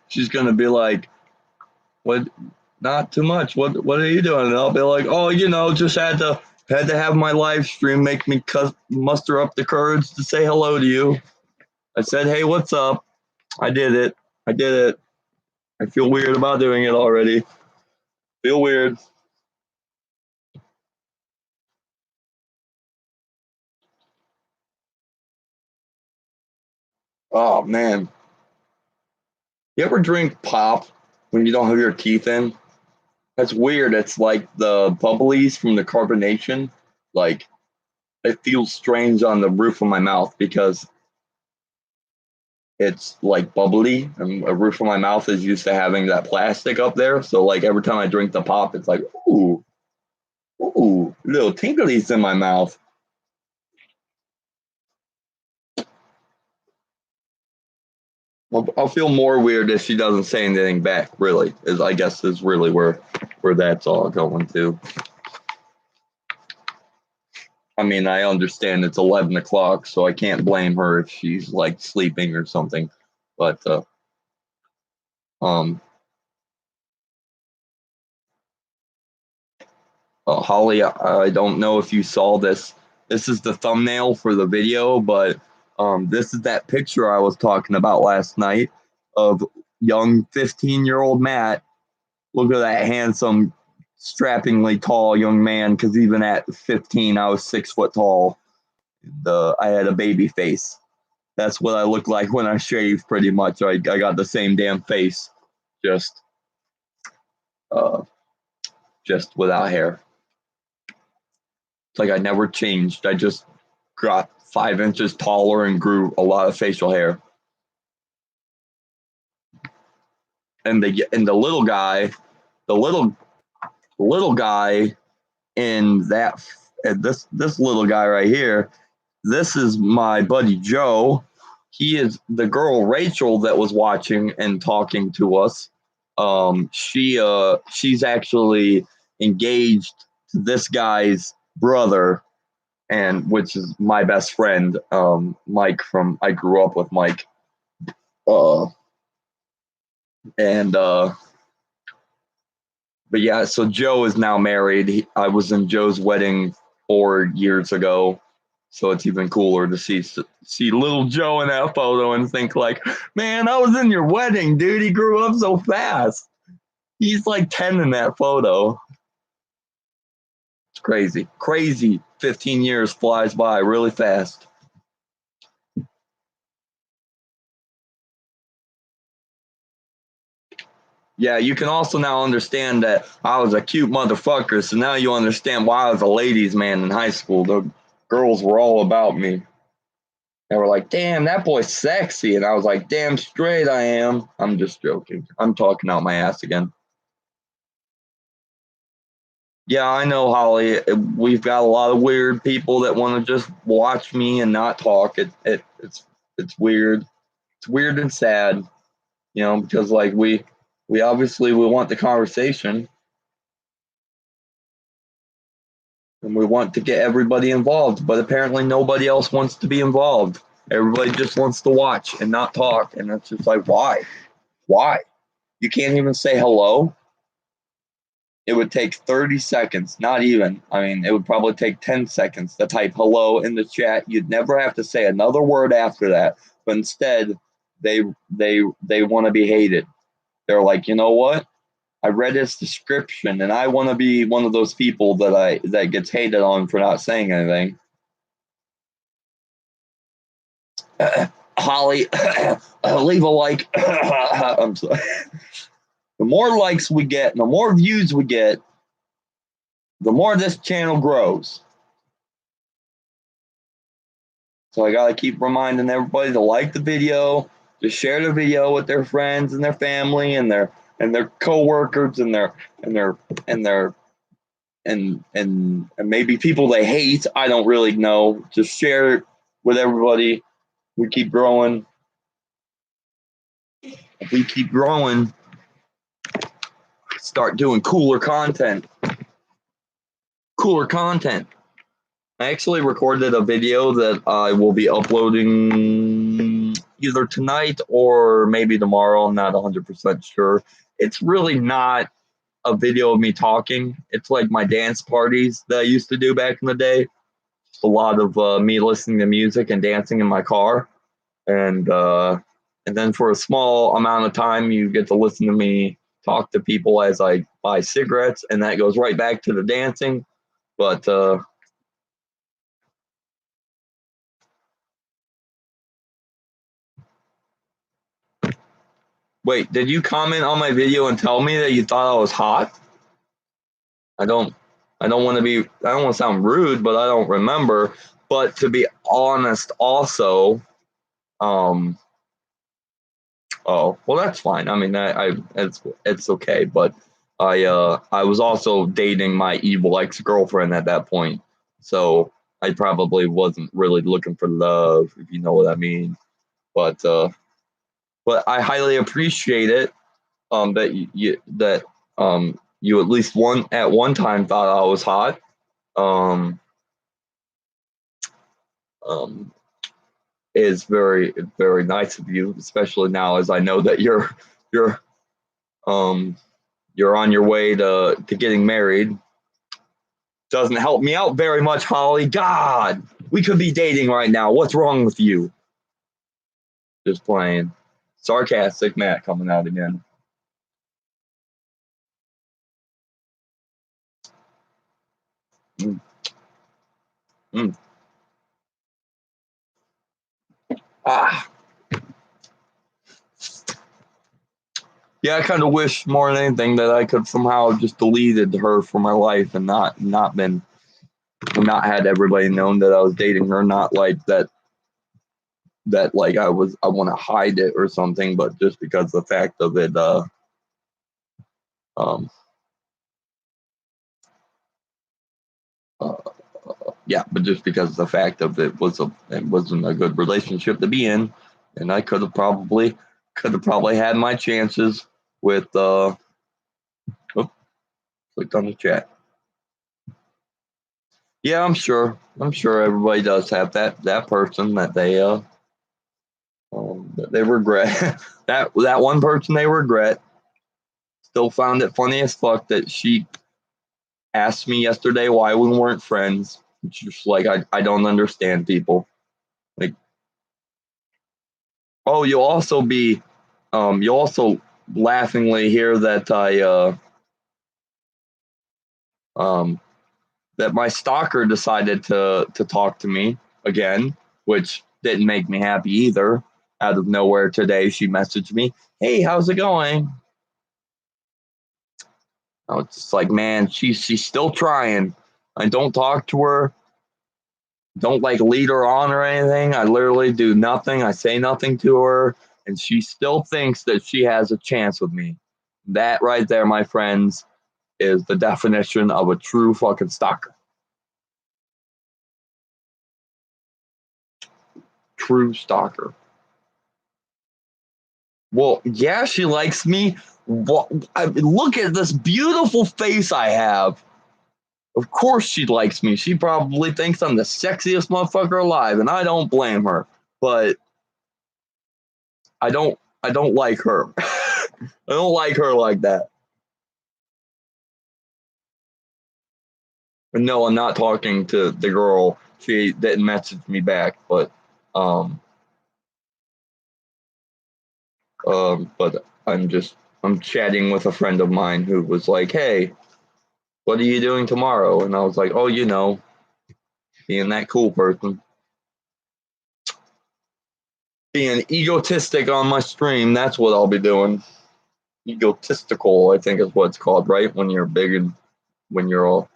She's going to be like, what? Not too much. What are you doing? And I'll be like, oh, just had to have my live stream make me muster up the courage to say hello to you. I said, hey, what's up? I did it. I feel weird about doing it already. Feel weird. Oh man. You ever drink pop when you don't have your teeth in? That's weird. It's like the bubblies from the carbonation. Like it feels strange on the roof of my mouth because it's like bubbly and the roof of my mouth is used to having that plastic up there. So like every time I drink the pop, it's like, ooh, little tinglies in my mouth. I'll feel more weird if she doesn't say anything back. Really, I guess is really where that's all going to. I mean, I understand it's 11 o'clock, so I can't blame her if she's like sleeping or something. But um, Holly, I don't know if you saw this. This is the thumbnail for the video, but this is that picture I was talking about last night of young 15-year-old Matt. Look at that handsome, strappingly tall young man. Because even at 15, I was 6 foot tall. I had a baby face. That's what I look like when I shave. Pretty much, I got the same damn face, just uh, just without hair. It's like I never changed. I just got 5 inches taller and grew a lot of facial hair. And the little guy, the little guy in that this little guy right here, this is my buddy Joe. He is the girl Rachel that was watching and talking to us. She's actually engaged to this guy's brother, and which is my best friend, Mike. From I grew up with Mike, and but yeah. So Joe is now married. I was in Joe's wedding 4 years ago, so it's even cooler to see little Joe in that photo and think like, man, I was in your wedding, dude. He grew up so fast. He's like 10 in that photo. It's crazy. Crazy. 15 years flies by really fast. Yeah, you can also now understand that I was a cute motherfucker, so now you understand why I was a ladies' man in high school. The girls were all about me. They were like, damn, that boy's sexy. And I was like, damn straight I am. I'm just joking. I'm talking out my ass again. Yeah, I know, Holly. We've got a lot of weird people that want to just watch me and not talk. It's weird. It's weird and sad, because like we obviously we want the conversation and we want to get everybody involved, but apparently nobody else wants to be involved. Everybody just wants to watch and not talk, and it's just like, why? Why? You can't even say hello. It would take 30 seconds, not even. I mean, it would probably take 10 seconds to type hello in the chat. You'd never have to say another word after that. But instead, they want to be hated. They're like, you know what? I read his description, and I want to be one of those people that gets hated on for not saying anything. Holly, leave a like. I'm sorry. The more likes we get, and the more views we get, the more this channel grows. So I gotta keep reminding everybody to like the video, to share the video with their friends and their family and their coworkers and maybe people they hate. I don't really know. Just share it with everybody. We keep growing. If we keep growing, start doing cooler content. Cooler content. I actually recorded a video that I will be uploading either tonight or maybe tomorrow. I'm not 100% sure. It's really not a video of me talking. It's like my dance parties that I used to do back in the day. Just a lot of me listening to music and dancing in my car. And then for a small amount of time, you get to listen to me talk to people as I buy cigarettes, and that goes right back to the dancing. But wait, did you comment on my video and tell me that you thought I was hot? I don't want to be, I don't want to sound rude, but I don't remember. But to be honest, also, oh well, that's fine. I mean, it's okay. But I was also dating my evil ex-girlfriend at that point, so I probably wasn't really looking for love, if you know what I mean. But I highly appreciate it. That you at least at one time thought I was hot. Um, um, is very, very nice of you, especially now as I know that you're um you're on your way to getting married. Doesn't help me out very much, Holly. God, we could be dating right now. What's wrong with you? Just playing. Sarcastic Matt coming out again. Mm. Mm. Ah. Yeah, I kind of wish more than anything that I could somehow just deleted her from my life and not been not had everybody known that I was dating her. Not like that like I want to hide it or something, but just because the fact of it um uh, yeah, but just because the fact of it wasn't a good relationship to be in, and I could have probably had my chances with oh, clicked on the chat. Yeah, I'm sure everybody does have that person that they regret. that one person they regret. Still found it funny as fuck that she asked me yesterday why we weren't friends. It's just like I don't understand people. Like, oh, you'll also laughingly hear that um that my stalker decided to talk to me again, which didn't make me happy either. Out of nowhere today, she messaged me, "Hey, how's it going?" I was just like, man, she's still trying. I don't talk to her, don't like lead her on or anything. I literally do nothing. I say nothing to her, and she still thinks that she has a chance with me. That right there, my friends, is the definition of a true fucking stalker. True stalker. Well, yeah, she likes me. Well, look at this beautiful face I have. Of course she likes me. She probably thinks I'm the sexiest motherfucker alive, and I don't blame her. But I don't like her. I don't like her like that. And no, I'm not talking to the girl. She didn't message me back, um but I'm chatting with a friend of mine who was like, "Hey, what are you doing tomorrow?" And I was like, "Oh, being that cool person, being egotistic on my stream. That's what I'll be doing. Egotistical, I think is what it's called, right? When you're big and when you're all.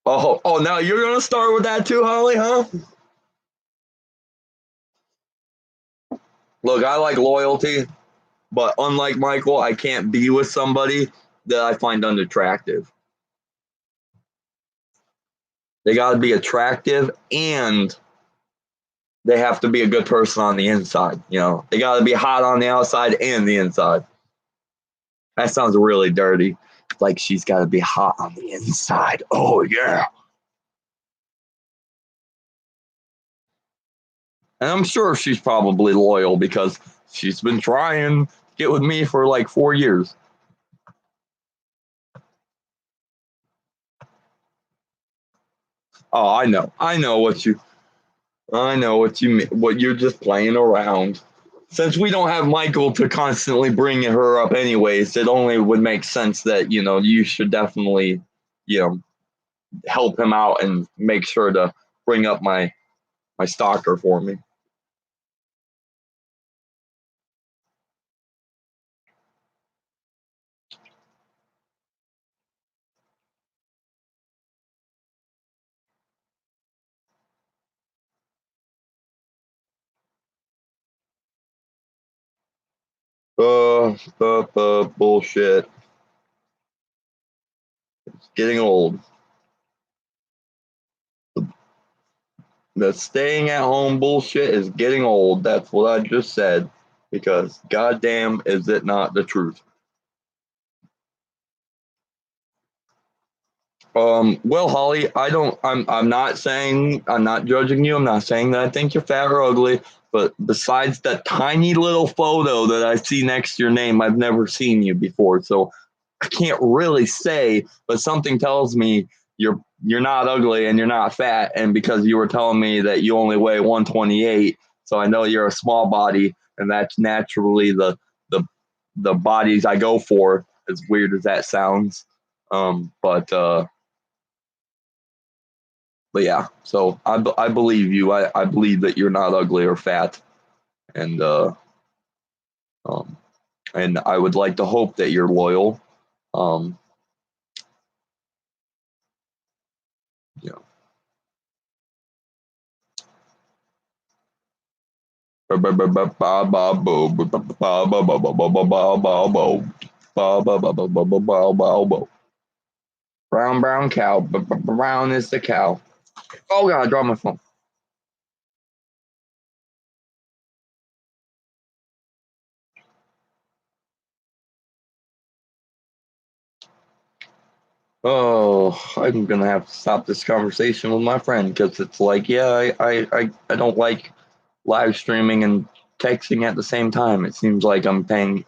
Oh, now you're gonna start with that too, Holly, huh? Look, I like loyalty, but unlike Michael, I can't be with somebody that I find unattractive. They got to be attractive and they have to be a good person on the inside. They got to be hot on the outside and the inside. That sounds really dirty. Like she's got to be hot on the inside. Oh, yeah. And I'm sure she's probably loyal because she's been trying to get with me for like 4 years. Oh, I know. I know what you mean. What you're just playing around. Since we don't have Michael to constantly bring her up, anyways, it only would make sense that you should definitely you know help him out and make sure to bring up my stalker for me. Bullshit. It's getting old. The staying at home bullshit is getting old. That's what I just said. Because goddamn, is it not the truth? Well, Holly, I'm not saying, I'm not judging you. I'm not saying that I think you're fat or ugly. But besides that tiny little photo that I see next to your name, I've never seen you before. So I can't really say, but something tells me you're not ugly and you're not fat. And because you were telling me that you only weigh 128, so I know you're a small body, and that's naturally the the bodies I go for. As weird as that sounds, but yeah. So I believe you. I believe that you're not ugly or fat, and um, and I would like to hope that you're loyal. Um, you know. Brown, brown cow. Brown is the cow. Oh god, I dropped my phone. Oh, I'm gonna have to stop this conversation with my friend because it's like, yeah, I don't like live streaming and texting at the same time. It seems like I'm paying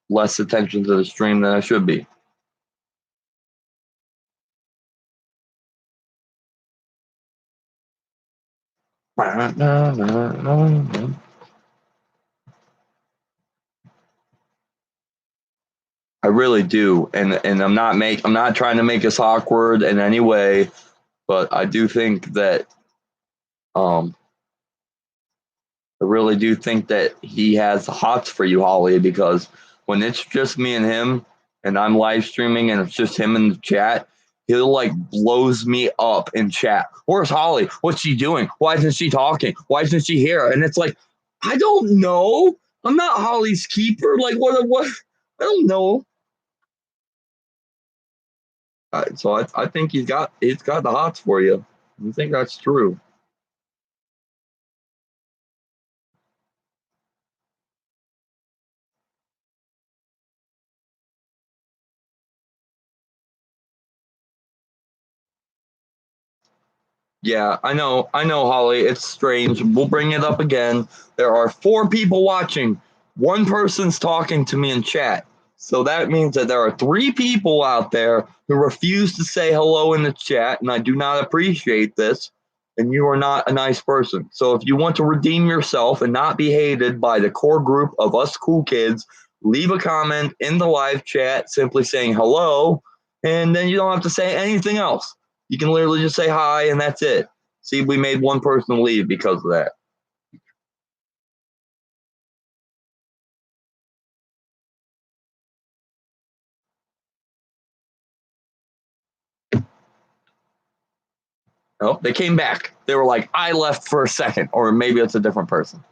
less attention to the stream than I should be. I really do, and I'm not trying to make this awkward in any way, but I do think that um I really do think that he has the hots for you, Holly, because when it's just me and him and I'm live streaming and it's just him in the chat, he'll like blows me up in chat. Where's Holly? What's she doing? Why isn't she talking? Why isn't she here? And it's like, I don't know. I'm not Holly's keeper. Like what I don't know. So I think he's got the hots for you. I think that's true. Yeah, I know, Holly. It's strange. We'll bring it up again. There are 4 people watching. One person's talking to me in chat. So that means that there are 3 people out there who refuse to say hello in the chat, and I do not appreciate this. And you are not a nice person. So if you want to redeem yourself and not be hated by the core group of us cool kids, leave a comment in the live chat simply saying hello, and then you don't have to say anything else. You can literally just say hi and that's it. See, we made one person leave because of that. Oh, they came back. They were like, I left for a second, or maybe it's a different person.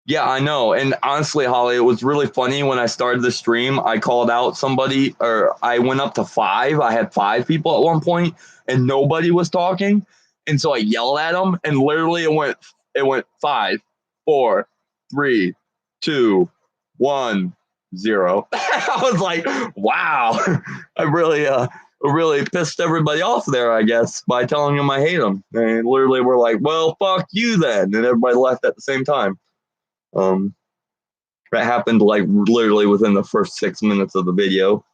Yeah, I know. And honestly, Holly, it was really funny when I started the stream. I called out somebody, or I went up to 5. I had 5 people at one point, and nobody was talking. And so I yelled at them, and literally it went 5, 4, 3, 2, 1, 0. I was like, wow, I really pissed everybody off there, I guess, by telling them I hate them. And literally, we're like, well, fuck you then, and everybody left at the same time. Um, that happened like literally within the first 6 minutes of the video.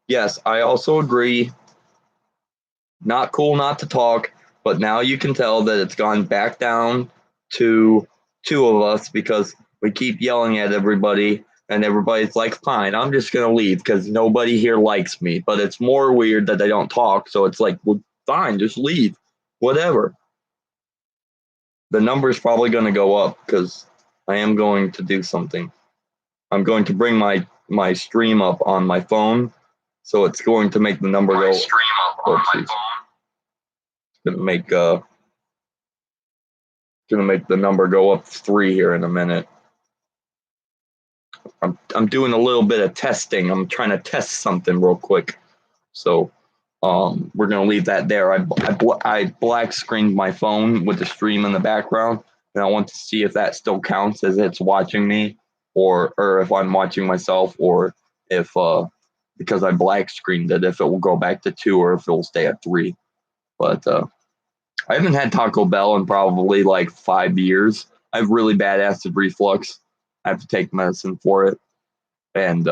Yes, I also agree. Not cool not to talk, but now you can tell that it's gone back down to 2 of us because we keep yelling at everybody, and everybody's like, fine, I'm just going to leave because nobody here likes me. But it's more weird that they don't talk. So it's like, well, fine, just leave. Whatever. The number's probably going to go up because I am going to do something. I'm going to bring my stream up on my phone, so it's going to make the number go. Stream up on my phone. It's gonna make the number go up 3 here in a minute. I'm doing a little bit of testing. I'm trying to test something real quick, so we're gonna leave that there. I black screened my phone with the stream in the background, and I want to see if that still counts as it's watching me, or if I'm watching myself, or if because I black screened it, if it will go back to 2 or if it will stay at 3. But I haven't had Taco Bell in probably like 5 years. I have really bad acid reflux. I have to take medicine for it, and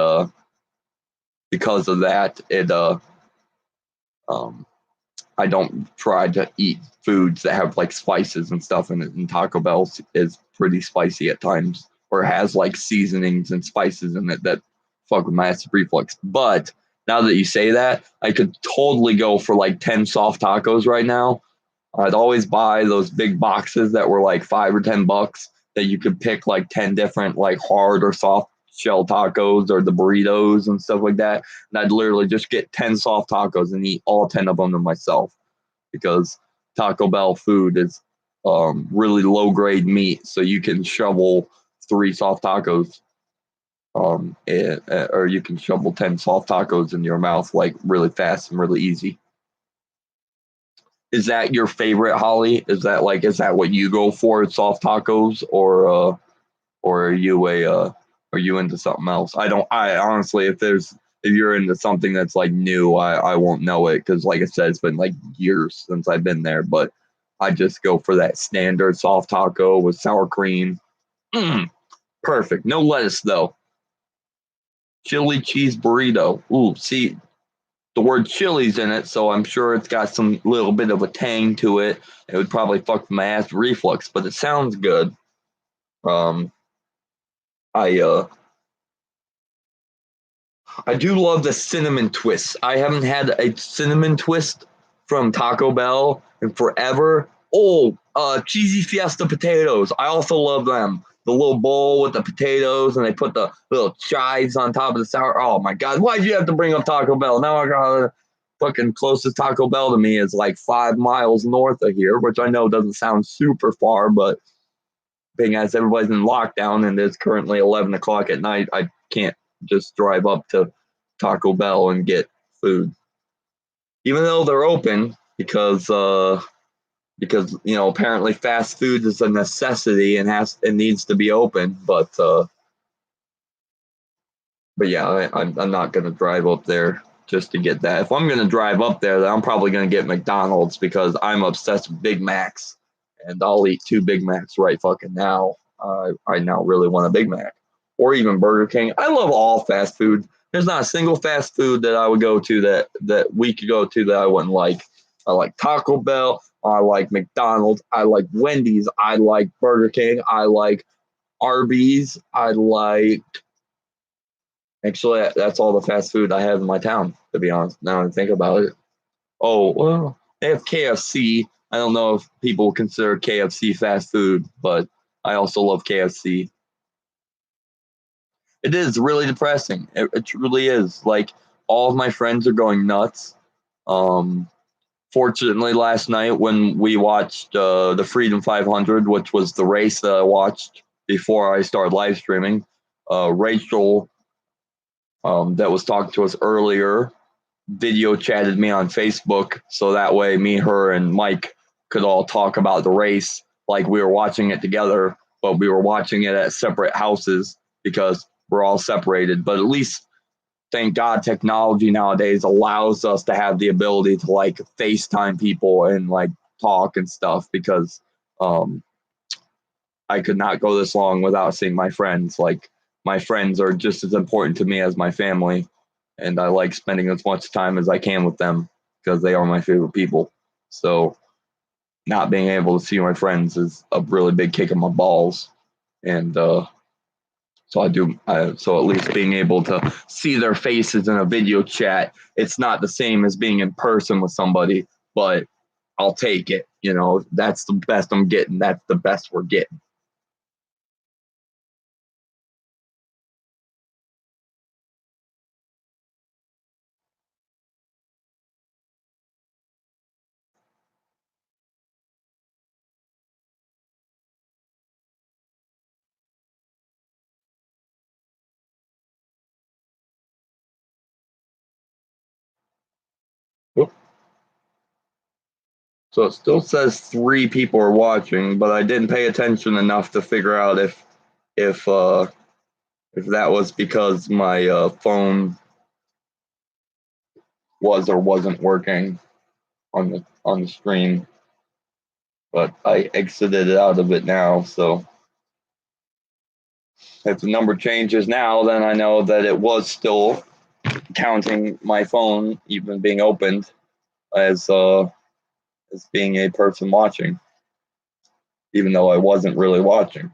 because of that, it um, I don't try to eat foods that have like spices and stuff in it. And Taco Bell is pretty spicy at times, or has like seasonings and spices in it that fuck with my acid reflux. But now that you say that, I could totally go for like 10 soft tacos right now. I'd always buy those big boxes that were like $5 or $10 that you could pick like 10 different like hard or soft shell tacos or the burritos and stuff like that. And I'd literally just get 10 soft tacos and eat all 10 of them to myself because Taco Bell food is really low grade meat. So you can shovel 3 soft tacos or you can shovel 10 soft tacos in your mouth like really fast and really easy. Is that your favorite, Holly? Is that what you go for, soft tacos, or are you into something else? I don't. I honestly, if you're into something that's like new, I won't know it because, like I said, it's been like years since I've been there. But I just go for that standard soft taco with sour cream. Mm, perfect. No lettuce though. Chili cheese burrito. Ooh, see, the word chili's in it, so I'm sure it's got some little bit of a tang to it. It would probably fuck with my acid reflux, but it sounds good. Um, I I do love the cinnamon twists. I haven't had a cinnamon twist from Taco Bell in forever. Oh, cheesy fiesta potatoes. I also love them. The little bowl with the potatoes, and they put the little chives on top of the sour. Oh my god, why'd you have to bring up Taco Bell? Now I got fucking closest Taco Bell to me is like 5 miles north of here, which I know doesn't sound super far, but being as everybody's in lockdown and it's currently 11 o'clock at night, I can't just drive up to Taco Bell and get food, even though they're open because apparently fast food is a necessity and needs to be open. But yeah, I'm not gonna drive up there just to get that. If I'm gonna drive up there, then I'm probably gonna get McDonald's because I'm obsessed with Big Macs, and I'll eat 2 Big Macs right fucking now. I now really want a Big Mac, or even Burger King. I love all fast food. There's not a single fast food that I would go to that we could go to that I wouldn't like. I like Taco Bell. I like McDonald's. I like Wendy's. I like Burger King. I like Arby's. I like. Actually, that's all the fast food I have in my town, to be honest, now I think about it. Oh, well, they have KFC. I don't know if people consider KFC fast food, but I also love KFC. It is really depressing. It truly is. Like, all of my friends are going nuts. Um, Fortunately, last night when we watched the Freedom 500, which was the race that I watched before I started live streaming, Rachel, that was talking to us earlier, video chatted me on Facebook, so that way me, her, and Mike could all talk about the race like we were watching it together, but we were watching it at separate houses because we're all separated. But at least, thank God, technology nowadays allows us to have the ability to like FaceTime people and like talk and stuff because um, I could not go this long without seeing my friends. Like, my friends are just as important to me as my family, and I like spending as much time as I can with them because they are my favorite people. So not being able to see my friends is a really big kick in my balls, and so I do. So at least being able to see their faces in a video chat, it's not the same as being in person with somebody, but I'll take it. That's the best I'm getting. That's the best we're getting. So it still says 3 people are watching, but I didn't pay attention enough to figure out if uh, if that was because my phone was or wasn't working on the stream. but I exited out of it now. So if the number changes now, then I know that it was still counting my phone even being opened as being a person watching, even though I wasn't really watching.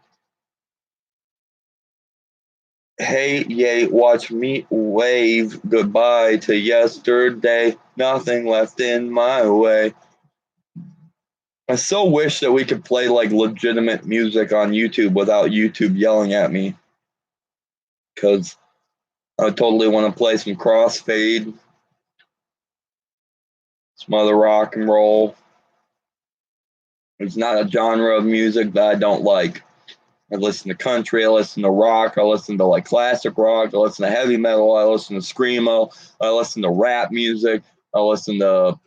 Hey, yay, watch me wave goodbye to yesterday. Nothing left in my way. I so wish that we could play like legitimate music on YouTube without YouTube yelling at me. Because I totally want to play some crossfade, some other rock and roll. It's not a genre of music that I don't like. I listen to country, I listen to rock, I listen to like classic rock, I listen to heavy metal, I listen to screamo, I listen to rap music, I listen to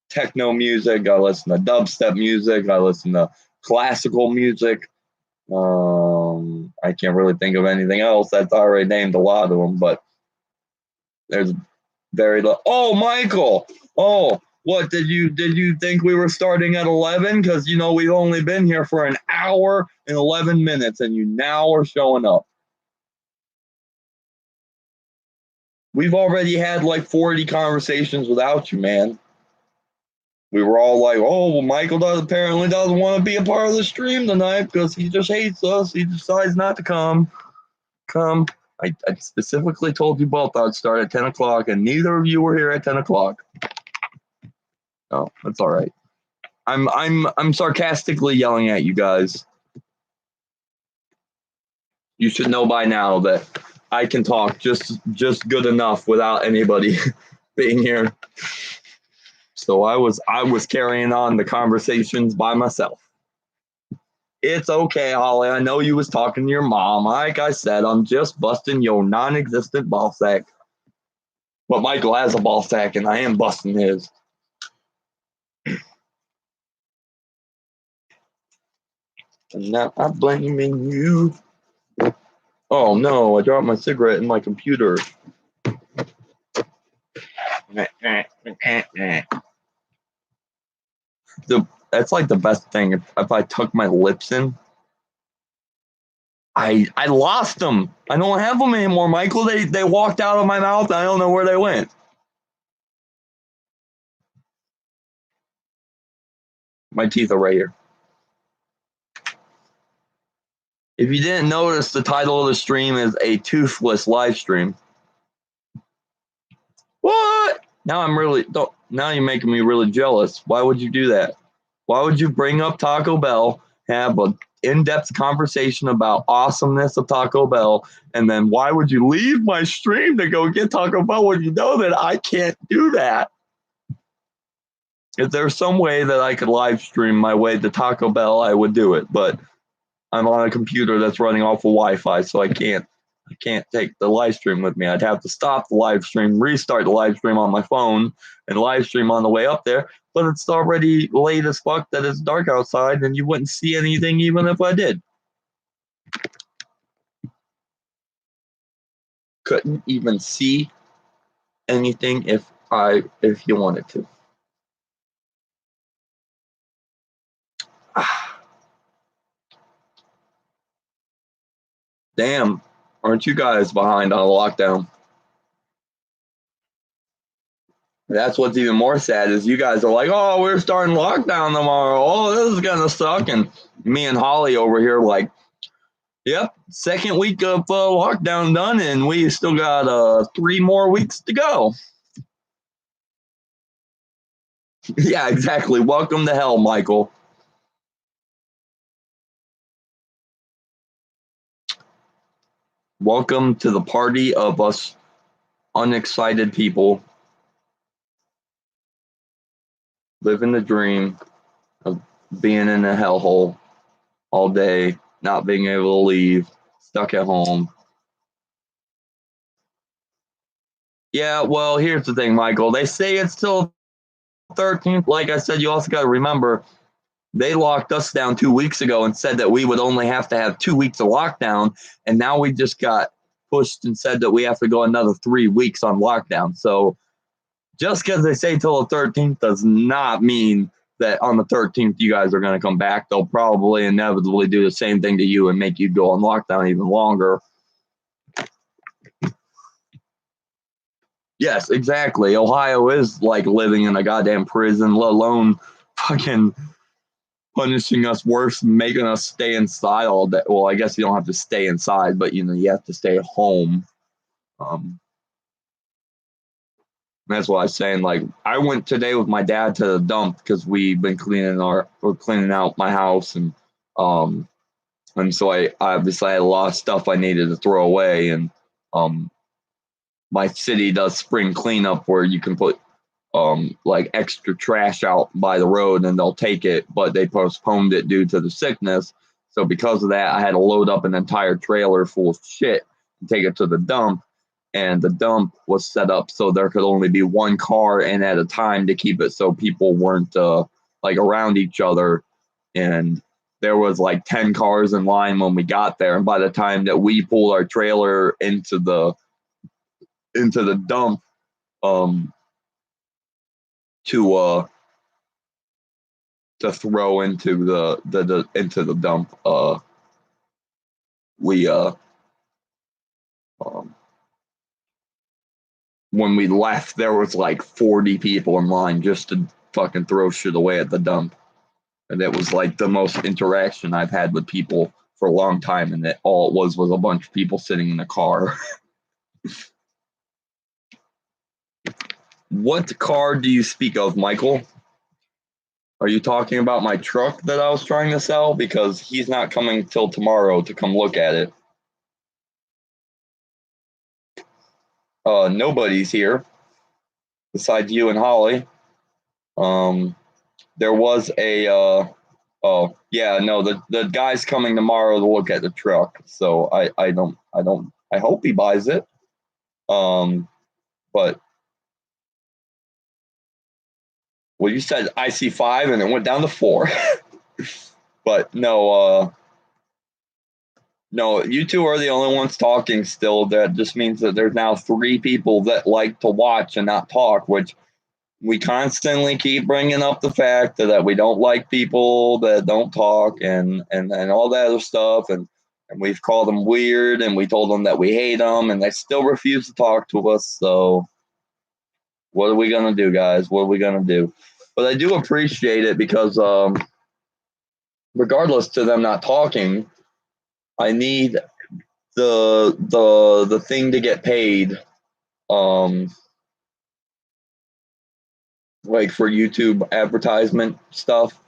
techno music, I listen to dubstep music, I listen to classical music. I can't really think of anything else. That's already named a lot of them, but there's very little. Oh, Michael! Oh, what did you think we were starting at 11? Because we've only been here for an hour and 11 minutes, and you now are showing up. We've already had like 40 conversations without you, man. We were all like, oh, well, Michael apparently doesn't want to be a part of the stream tonight because he just hates us. He decides not to come. I specifically told you both I'd start at 10 o'clock, and neither of you were here at 10 o'clock. Oh, that's all right. I'm sarcastically yelling at you guys. You should know by now that I can talk just good enough without anybody being here. So I was carrying on the conversations by myself. It's okay, Holly. I know you was talking to your mom. Like I said, I'm just busting your non-existent ball sack. But Michael has a ball sack, and I am busting his. And now I'm blaming you. Oh no, I dropped my cigarette in my computer. That's like the best thing. If I tuck my lips in, I lost them. I don't have them anymore, Michael. They walked out of my mouth. I don't know where they went. My teeth are right here. If you didn't notice, the title of the stream is a Toothless live stream. What? Now you're making me really jealous. Why would you do that? Why would you bring up Taco Bell, have an in-depth conversation about awesomeness of Taco Bell, and then why would you leave my stream to go get Taco Bell when you know that I can't do that? If there's some way that I could live stream my way to Taco Bell, I would do it, but I'm on a computer that's running off of Wi-Fi, so I can't take the live stream with me. I'd have to stop the live stream, restart the live stream on my phone, and live stream on the way up there. But it's already late as fuck that it's dark outside, and you wouldn't see anything even if I did. Couldn't even see anything if you wanted to. Damn, aren't you guys behind on a lockdown? That's what's even more sad is you guys are like, oh, we're starting lockdown tomorrow. Oh, this is gonna suck. And me and Holly over here like, yep, second week of lockdown done, and we still got 3 more weeks to go. Yeah, exactly. Welcome to hell, Michael. Welcome to the party of us unexcited people living the dream of being in a hellhole all day, not being able to leave, stuck at home. Yeah, well, here's the thing, Michael. They say it's till 13th. Like I said, you also got to remember they locked us down 2 weeks ago and said that we would only have to have 2 weeks of lockdown, and now we just got pushed and said that we have to go another 3 weeks on lockdown. So just because they say till the 13th does not mean that on the 13th you guys are going to come back, they'll probably inevitably do the same thing to you and make you go on lockdown even longer. Yes, exactly. Ohio is like living in a goddamn prison, let alone fucking punishing us worse, making us stay inside all day. Well, I guess you don't have to stay inside, but you have to stay home. That's what I was saying. Like, I went today with my dad to the dump because we've been we're cleaning out my house, and so I obviously had a lot of stuff I needed to throw away, and my city does spring cleanup where you can put like extra trash out by the road and they'll take it, but they postponed it due to the sickness. So because of that, I had to load up an entire trailer full of shit and take it to the dump. And the dump was set up so there could only be one car in at a time to keep it so people weren't like around each other. And there was like 10 cars in line when we got there. And by the time that we pulled our trailer into the dump, to throw into the dump, we when we left, there was like 40 people in line just to fucking throw shit away at the dump. And it was like the most interaction I've had with people for a long time, and all it was a bunch of people sitting in a car. What car do you speak of, Michael? Are you talking about my truck that I was trying to sell? Because he's not coming till tomorrow to come look at it. Nobody's here besides you and Holly. There was a the guy's coming tomorrow to look at the truck. So I hope he buys it. But well, you said IC5 and it went down to 4. But no, you two are the only ones talking still. That just means that there's now 3 people that like to watch and not talk, which we constantly keep bringing up the fact that we don't like people that don't talk and all that other stuff. And we've called them weird and we told them that we hate them and they still refuse to talk to us. So what are we going to do, guys? What are we going to do? But I do appreciate it because regardless to them not talking, I need the thing to get paid. Like for YouTube advertisement stuff,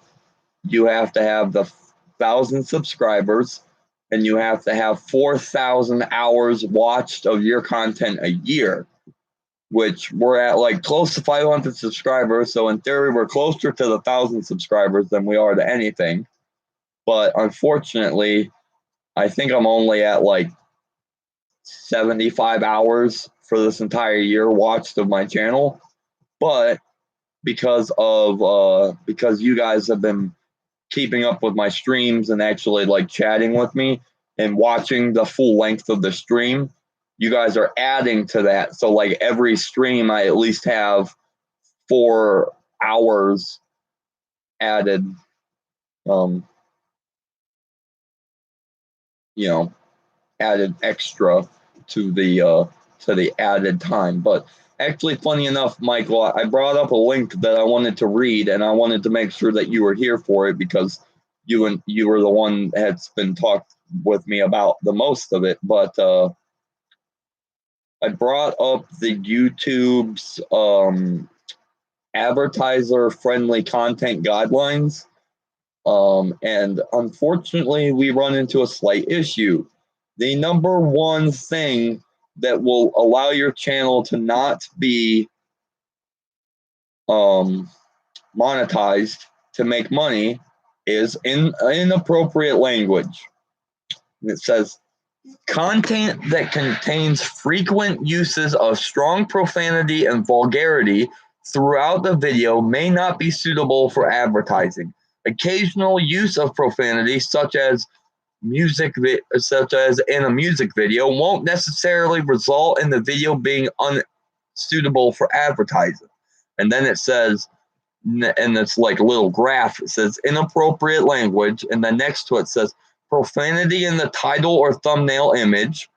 you have to have the 1,000 subscribers and you have to have 4,000 hours watched of your content a year, which we're at like close to 500 subscribers. So in theory, we're closer to the 1,000 subscribers than we are to anything. But unfortunately, I think I'm only at like 75 hours for this entire year watched of my channel. But because you guys have been keeping up with my streams and actually like chatting with me and watching the full length of the stream, you guys are adding to that. So like every stream, I at least have 4 hours added, added extra to the added time. But actually, funny enough, Michael, I brought up a link that I wanted to read, and I wanted to make sure that you were here for it because you were the one that's been talked with me about the most of it. But I brought up the YouTube's advertiser-friendly content guidelines, and unfortunately, we run into a slight issue. The number one thing that will allow your channel to not be monetized to make money is in inappropriate language. It says content that contains frequent uses of strong profanity and vulgarity throughout the video may not be suitable for advertising. Occasional use of profanity, such as in a music video, won't necessarily result in the video being unsuitable for advertising. And then it says and it's like a little graph. It says inappropriate language, and then next to it says profanity in the title or thumbnail image,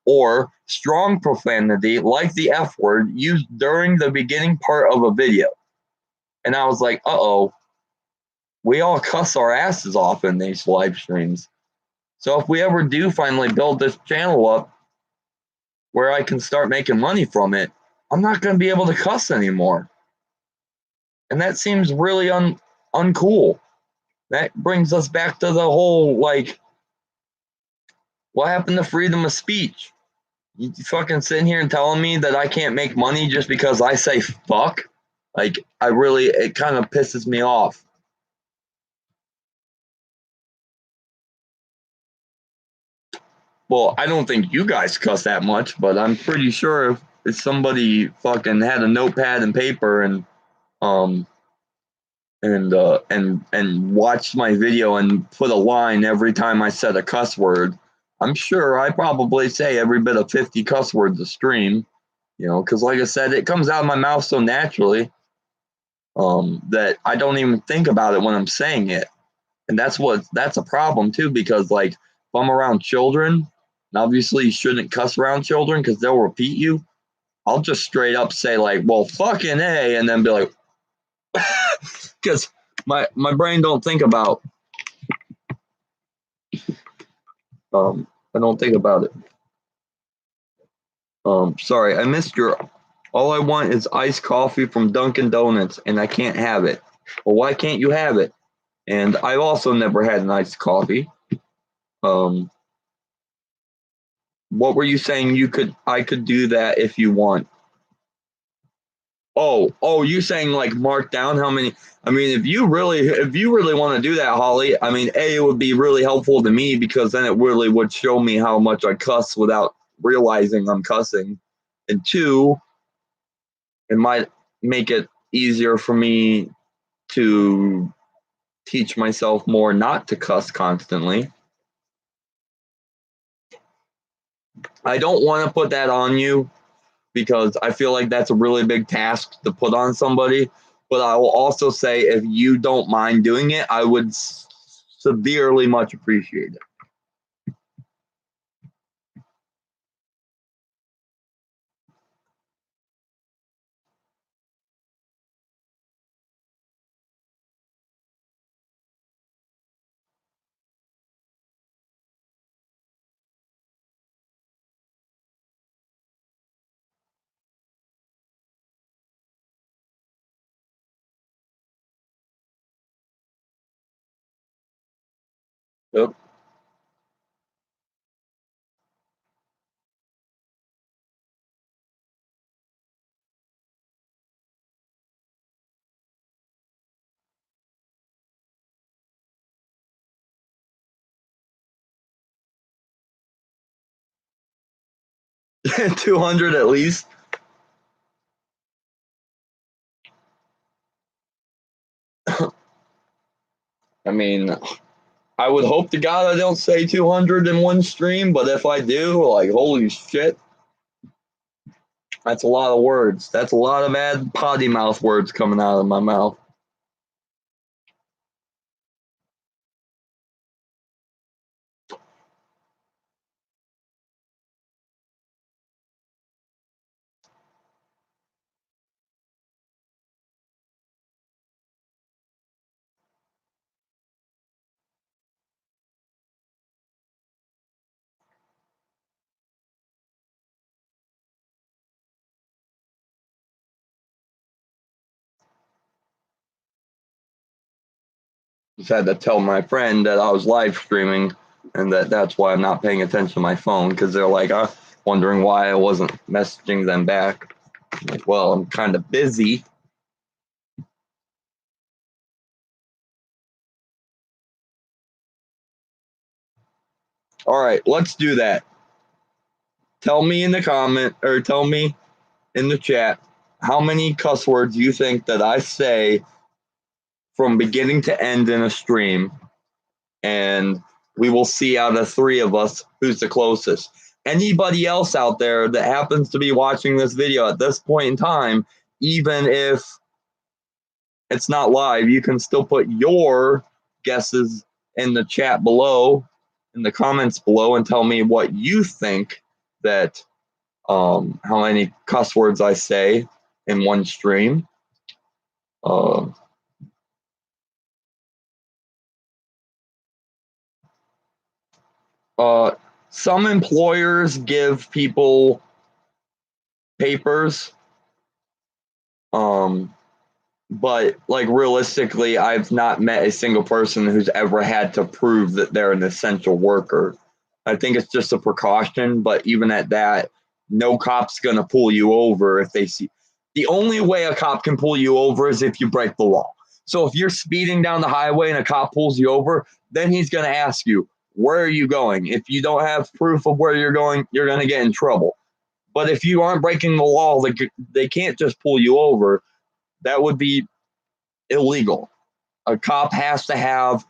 or strong profanity like the F word used during the beginning part of a video. And I was like, uh-oh, we all cuss our asses off in these live streams. So if we ever do finally build this channel up where I can start making money from it, I'm not going to be able to cuss anymore. And that seems really uncool. That brings us back to the whole, like, what happened to freedom of speech? You fucking sitting here and telling me that I can't make money just because I say fuck? Like, it kind of pisses me off. Well, I don't think you guys cuss that much, but I'm pretty sure if somebody fucking had a notepad and paper and watched my video and put a line every time I said a cuss word, I'm sure I probably say every bit of 50 cuss words a stream, because like I said, it comes out of my mouth so naturally that I don't even think about it when I'm saying it. And that's a problem too, because like if I'm around children, and obviously you shouldn't cuss around children because they'll repeat you, I'll just straight up say like, well, fucking A, and then be like, because my brain don't think about I don't think about it. Sorry, I missed your. All I want is iced coffee from Dunkin' Donuts, and I can't have it. Well, why can't you have it? And I've also never had an iced coffee. What were you saying? I could do that if you want. Oh, you saying like mark down how many? I mean, if you really want to do that, Holly, I mean, A, it would be really helpful to me because then it really would show me how much I cuss without realizing I'm cussing. And two, it might make it easier for me to teach myself more not to cuss constantly. I don't want to put that on you because I feel like that's a really big task to put on somebody. But I will also say, if you don't mind doing it, I would severely much appreciate it. Yep. $200 at least. I mean, I would hope to God I don't say 200 in one stream, but if I do, like, holy shit, that's a lot of words. That's a lot of bad potty mouth words coming out of my mouth. Just had to tell my friend that I was live streaming and that's why I'm not paying attention to my phone, because they're like wondering why I wasn't messaging them back. I'm like, well, I'm kind of busy. All right, let's do that. Tell me in the comment, or tell me in the chat, how many cuss words you think that I say from beginning to end in a stream, and we will see out of three of us who's the closest. Anybody else out there that happens to be watching this video at this point in time, even if it's not live. You can still put your guesses in the chat below, in the comments below, and tell me what you think that how many cuss words I say in one stream. Uh, some employers give people papers, but like realistically, I've not met a single person who's ever had to prove that they're an essential worker. I think it's just a precaution, but even at that, no cop's gonna pull you over if they see. The only way a cop can pull you over is if you break the law. So if you're speeding down the highway and a cop pulls you over, then he's gonna ask you, where are you going? If you don't have proof of where you're going, you're gonna get in trouble. But if you aren't breaking the law, they can't just pull you over. That would be illegal. A cop has to have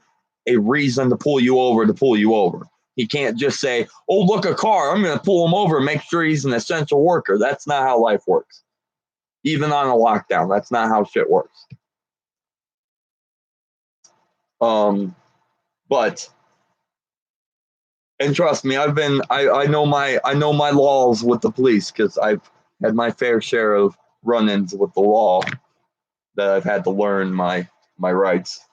a reason to pull you over to pull you over. He can't just say, oh, look, a car, I'm going to pull him over and make sure he's an essential worker. That's not how life works. Even on a lockdown, that's not how shit works. But and trust me, I know my laws with the police because I've had my fair share of run-ins with the law that I've had to learn my rights.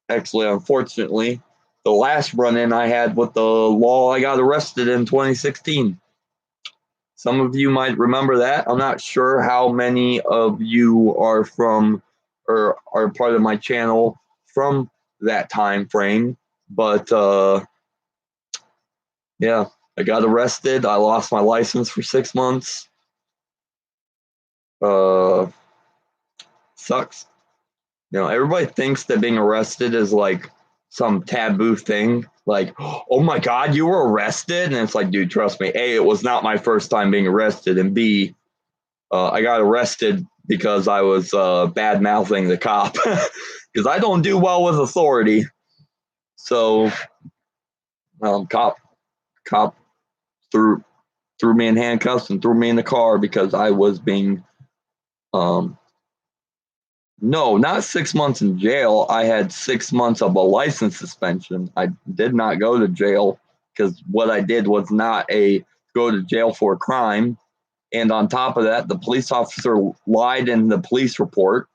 Actually, unfortunately, the last run-in I had with the law, I got arrested in 2016. Some of you might remember that. I'm not sure how many of you are from or are part of my channel from that time frame, but yeah, I got arrested. I lost my license for 6 months. Sucks. You know, everybody thinks that being arrested is like some taboo thing. Like, oh my God, you were arrested? And it's like, dude, trust me. A, it was not my first time being arrested. And B, I got arrested because I was bad mouthing the cop because I don't do well with authority. So, cop threw me in handcuffs and threw me in the car because I was being no, not 6 months in jail. I had 6 months of a license suspension. I did not go to jail because what I did was not a go to jail for a crime. And on top of that, the police officer lied in the police report.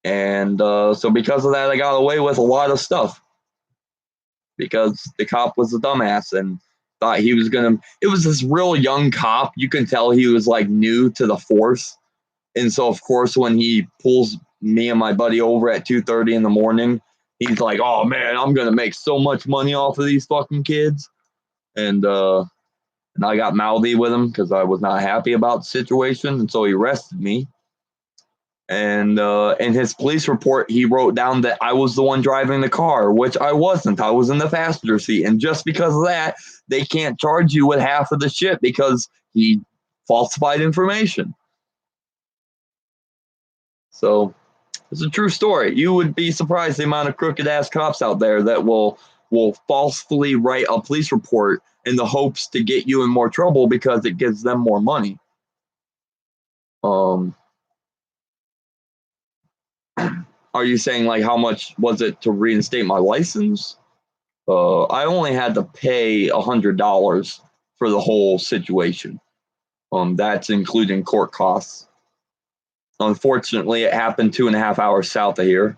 And so because of that, I got away with a lot of stuff because the cop was a dumbass and thought he was going to. It was this real young cop. You can tell he was like new to the force. And so, of course, when he pulls me and my buddy over at 2:30 in the morning, he's like, "Oh man, I'm gonna make so much money off of these fucking kids," and I got mouthy with him because I was not happy about the situation, and so he arrested me. And in his police report, he wrote down that I was the one driving the car, which I wasn't. I was in the passenger seat, and just because of that, they can't charge you with half of the shit because he falsified information. So it's a true story. You would be surprised the amount of crooked ass cops out there that will falsely write a police report in the hopes to get you in more trouble because it gives them more money. Are you saying like how much was it to reinstate my license? I only had to pay $100 for the whole situation. That's including court costs. Unfortunately, it happened 2.5 hours south of here.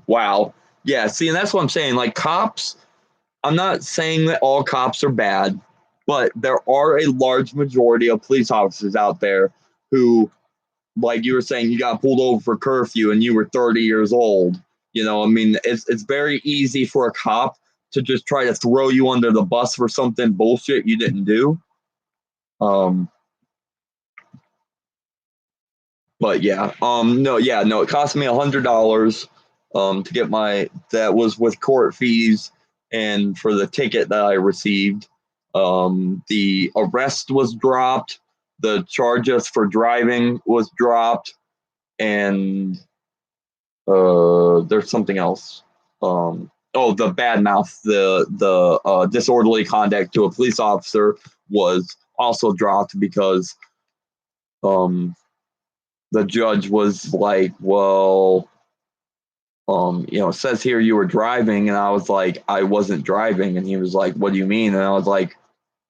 Wow. Yeah, see, and that's what I'm saying. Like cops, I'm not saying that all cops are bad, but there are a large majority of police officers out there who, like you were saying, you got pulled over for curfew and you were 30 years old. You know, I mean, it's very easy for a cop to just try to throw you under the bus for something bullshit you didn't do. But yeah, no, it cost me $100 to get my. That was with court fees and for the ticket that I received. The arrest was dropped, the charges for driving was dropped, and there's something else. Oh the bad mouth, the disorderly conduct to a police officer was also dropped because the judge was like, well, it says here you were driving, and I was like, I wasn't driving, and he was like, what do you mean? And I was like,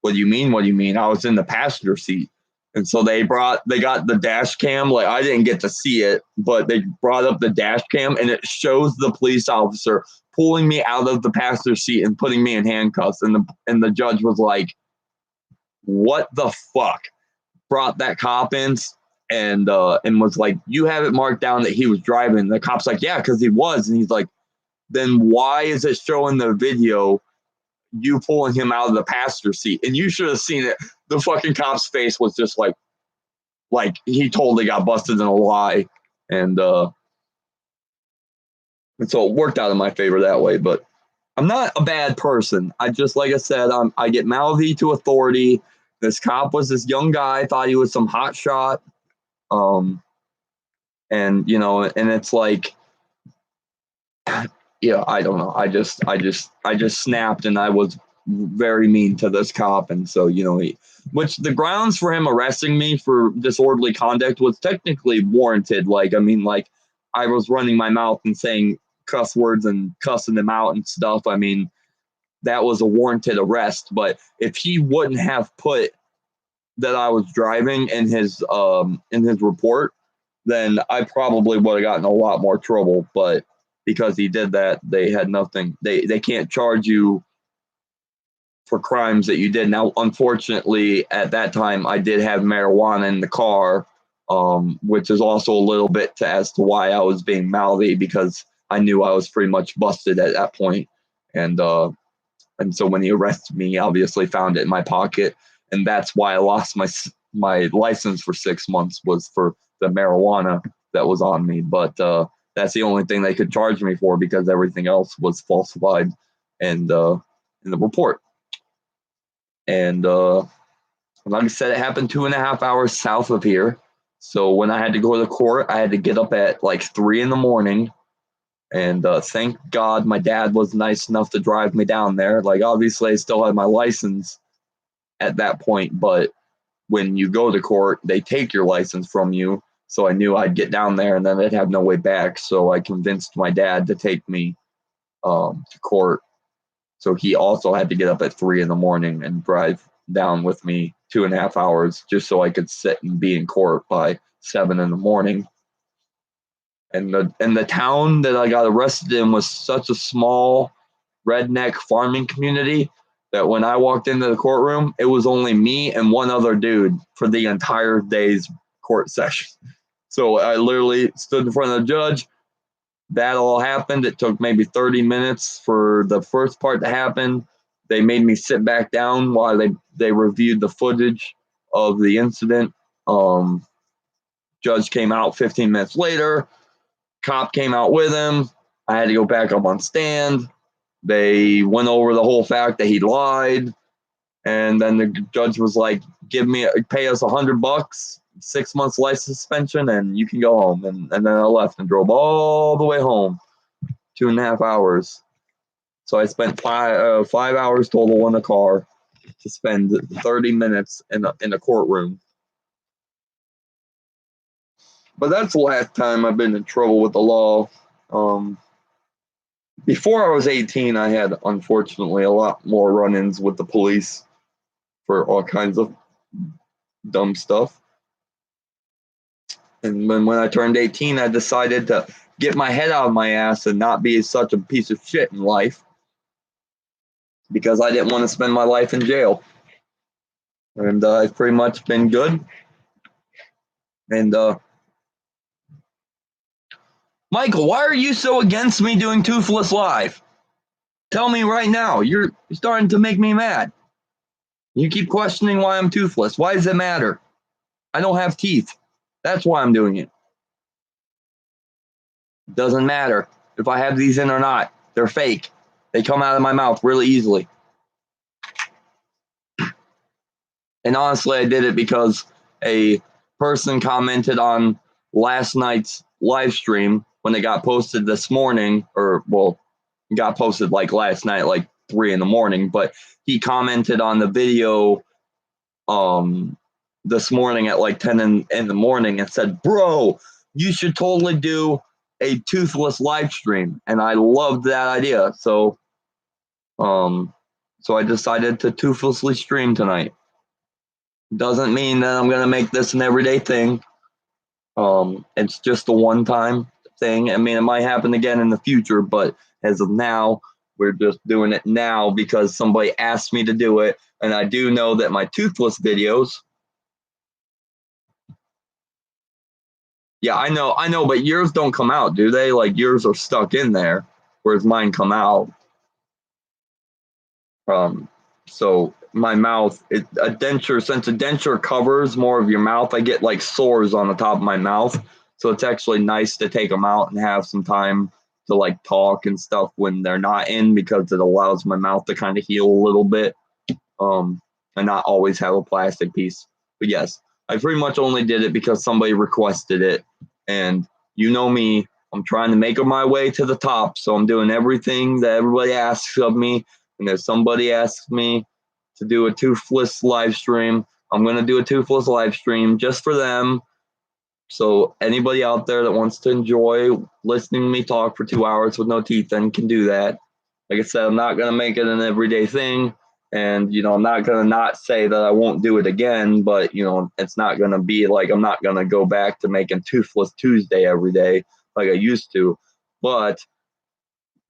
what do you mean? What do you mean? I was in the passenger seat. And so they got the dash cam. Like, I didn't get to see it, but they brought up the dash cam, and it shows the police officer pulling me out of the passenger seat and putting me in handcuffs. And the judge was like, what the fuck? Brought that cop in and was like, you have it marked down that he was driving. The cop's like, yeah, because he was. And he's like, then why is it showing the video you pulling him out of the passenger seat? And you should have seen it. The fucking cop's face was just like he totally got busted in a lie. And so it worked out in my favor that way. But I'm not a bad person. I just, like I said, I get mouthy to authority. This cop was this young guy, thought he was some hot shot. And it's like, yeah, I don't know. I just snapped, and I was very mean to this cop. And so, which the grounds for him arresting me for disorderly conduct was technically warranted. Like, I mean, like, I was running my mouth and saying cuss words and cussing them out and stuff. I mean, that was a warranted arrest. But if he wouldn't have put that I was driving in his report, then I probably would have gotten a lot more trouble. But because he did that, they had nothing. They can't charge you for crimes that you did. Now, unfortunately, at that time, I did have marijuana in the car, which is also a little bit as to why I was being mouthy, because I knew I was pretty much busted at that point. And so when he arrested me, he obviously found it in my pocket. And that's why I lost my license for 6 months, was for the marijuana that was on me. But that's the only thing they could charge me for, because everything else was falsified in the report. And like I said, it happened 2.5 hours south of here. So when I had to go to the court, I had to get up at like 3 a.m. And thank God my dad was nice enough to drive me down there. Like, obviously, I still had my license at that point, but when you go to court, they take your license from you. So I knew I'd get down there and then I'd have no way back. So I convinced my dad to take me to court. So he also had to get up at 3 a.m. and drive down with me 2.5 hours, just so I could sit and be in court by 7 a.m. And the town that I got arrested in was such a small redneck farming community that when I walked into the courtroom, it was only me and one other dude for the entire day's court session. So I literally stood in front of the judge. That all happened. It took maybe 30 minutes for the first part to happen. They made me sit back down while they reviewed the footage of the incident. Judge came out 15 minutes later. Cop came out with him. I had to go back up on stand. They went over the whole fact that he lied. And then the judge was like, pay us $100, 6 months license suspension, and you can go home. And then I left and drove all the way home, 2.5 hours. So I spent 5 hours total in the car to spend 30 minutes in the courtroom. But that's the last time I've been in trouble with the law. Before I was 18, I had, unfortunately, a lot more run-ins with the police for all kinds of dumb stuff. And when I turned 18, I decided to get my head out of my ass and not be such a piece of shit in life, because I didn't want to spend my life in jail. And I've pretty much been good. And Michael, why are you so against me doing Toothless Live? Tell me right now. You're starting to make me mad. You keep questioning why I'm toothless. Why does it matter? I don't have teeth. That's why I'm doing it. It doesn't matter if I have these in or not. They're fake. They come out of my mouth really easily. And honestly, I did it because a person commented on last night's live stream when it got posted this morning, or, well, got posted like last night, like 3 a.m. But he commented on the video this morning at like 10 in the morning and said, "Bro, you should totally do a Toothless live stream." And I loved that idea. So I decided to toothlessly stream tonight. Doesn't mean that I'm gonna make this an everyday thing. It's just a one-time thing. I mean, it might happen again in the future, but as of now, we're just doing it now because somebody asked me to do it. And I do know that my Toothless videos. Yeah, I know, but yours don't come out, do they? Like yours are stuck in there, whereas mine come out. So my mouth, since a denture covers more of your mouth, I get like sores on the top of my mouth. So it's actually nice to take them out and have some time to like talk and stuff when they're not in, because it allows my mouth to kind of heal a little bit, and not always have a plastic piece. But yes, I pretty much only did it because somebody requested it, and you know me, I'm trying to make my way to the top, so I'm doing everything that everybody asks of me. And if somebody asks me to do a Toothless live stream, I'm going to do a Toothless live stream just for them. So anybody out there that wants to enjoy listening to me talk for 2 hours with no teeth in can do that. Like I said, I'm not going to make it an everyday thing. And, I'm not going to not say that I won't do it again, but, it's not going to be like I'm not going to go back to making Toothless Tuesday every day like I used to. But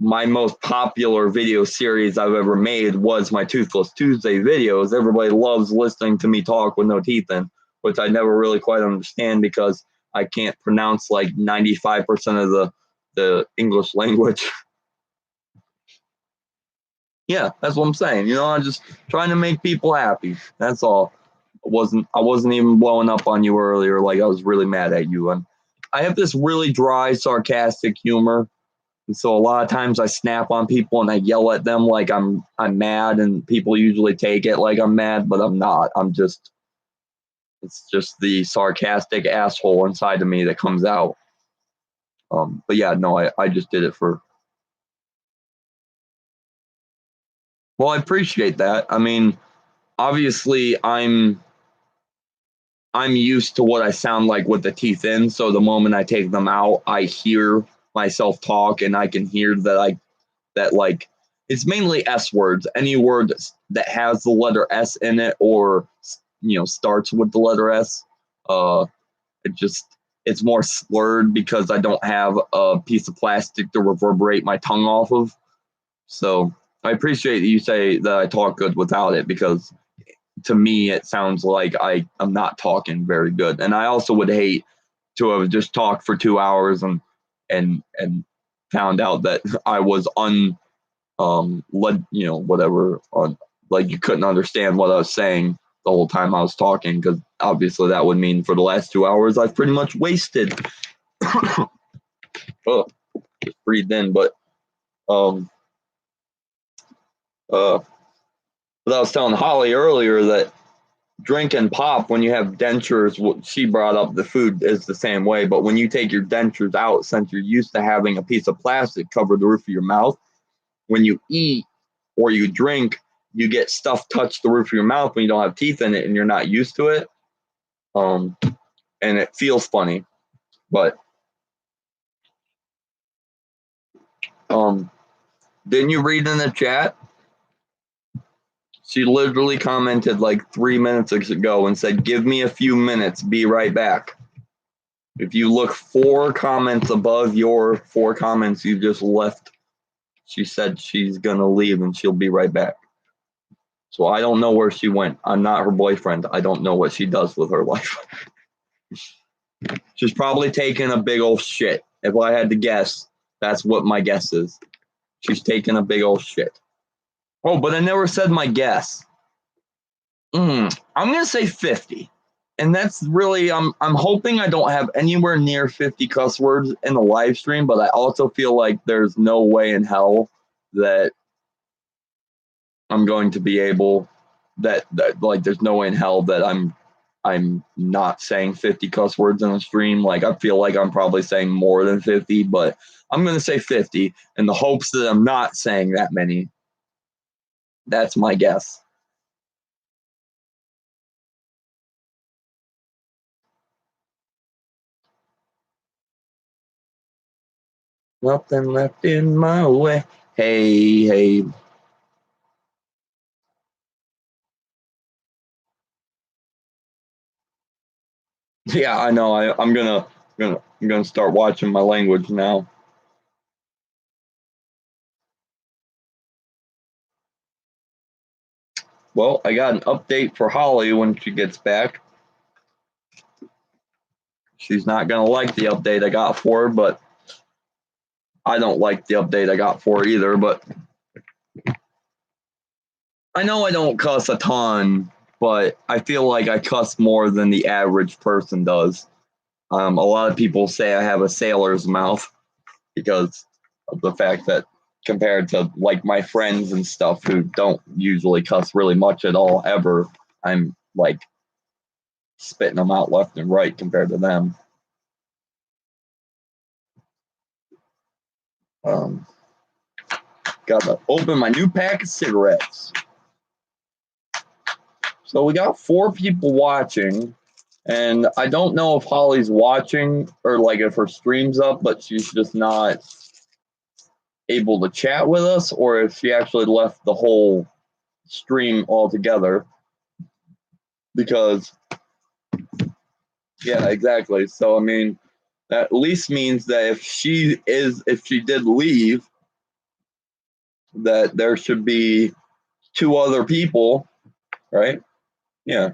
my most popular video series I've ever made was my Toothless Tuesday videos. Everybody loves listening to me talk with no teeth in, which I never really quite understand because I can't pronounce like 95% of the English language. Yeah, that's what I'm saying. I'm just trying to make people happy. That's all. I wasn't even blowing up on you earlier like I was really mad at you. And I have this really dry, sarcastic humor. And so a lot of times I snap on people and I yell at them like I'm mad, and people usually take it like I'm mad, but I'm not. It's just the sarcastic asshole inside of me that comes out. But yeah, no, I just did it for. Well, I appreciate that. I mean, obviously I'm used to what I sound like with the teeth in. So the moment I take them out, I hear myself talk, and I can hear that like it's mainly S words. Any word that has the letter S in it, or starts with the letter S, it's more slurred because I don't have a piece of plastic to reverberate my tongue off of. So I appreciate that you say that I talk good without it, because to me it sounds like I'm not talking very good. And I also would hate to have just talked for 2 hours and found out that I was whatever, on like you couldn't understand what I was saying the whole time I was talking, because obviously that would mean for the last 2 hours I've pretty much wasted. Oh, just breathed in. But um but I was telling Holly earlier that drinking pop, when you have dentures, what she brought up, the food is the same way, but when you take your dentures out, since you're used to having a piece of plastic cover the roof of your mouth, when you eat or you drink, you get stuff touch the roof of your mouth when you don't have teeth in it and you're not used to it. And it feels funny. But didn't you read in the chat? She literally commented like 3 minutes ago and said, "Give me a few minutes, be right back." If you look 4 comments above your 4 comments you just left, she said she's gonna leave and she'll be right back. So I don't know where she went. I'm not her boyfriend. I don't know what she does with her life. She's probably taking a big old shit. If I had to guess, that's what my guess is. She's taking a big old shit. Oh, but I never said my guess. I'm gonna say 50. And that's really, I'm hoping I don't have anywhere near 50 cuss words in the live stream, but I also feel like there's no way in hell that I'm going to be able, that like there's no way in hell that I'm I'm not saying 50 cuss words in a stream. Like, I feel like I'm probably saying more than 50, but I'm going to say 50 in the hopes that I'm not saying that many. That's my guess. Nothing left in my way. Hey, hey. Yeah, I know. I'm gonna start watching my language now. Well, I got an update for Holly when she gets back. She's not gonna like the update I got for her, but I don't like the update I got for her either. But I know I don't cuss a ton, but I feel like I cuss more than the average person does. A lot of people say I have a sailor's mouth because of the fact that compared to like my friends and stuff who don't usually cuss really much at all ever, I'm like spitting them out left and right compared to them. Um, Gotta open my new pack of cigarettes. So we got 4 people watching, and I don't know if Holly's watching or like if her stream's up, but she's just not able to chat with us, or if she actually left the whole stream altogether. Because yeah, exactly. So I mean, that at least means that if she did leave, that there should be 2 other people, right? Yeah.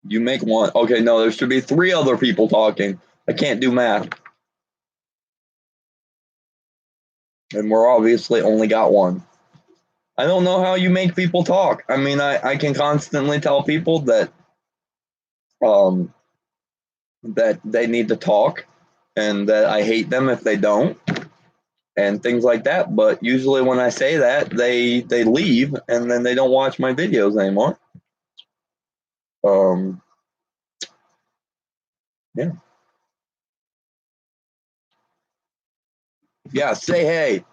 You make one. Okay, no, there should be 3 other people talking. I can't do math. And we're obviously only got one. I don't know how you make people talk. I mean, I can constantly tell people um that they need to talk and that I hate them if they don't and things like that. But usually when I say that, they leave and then they don't watch my videos anymore. Um yeah. Yeah, say hey.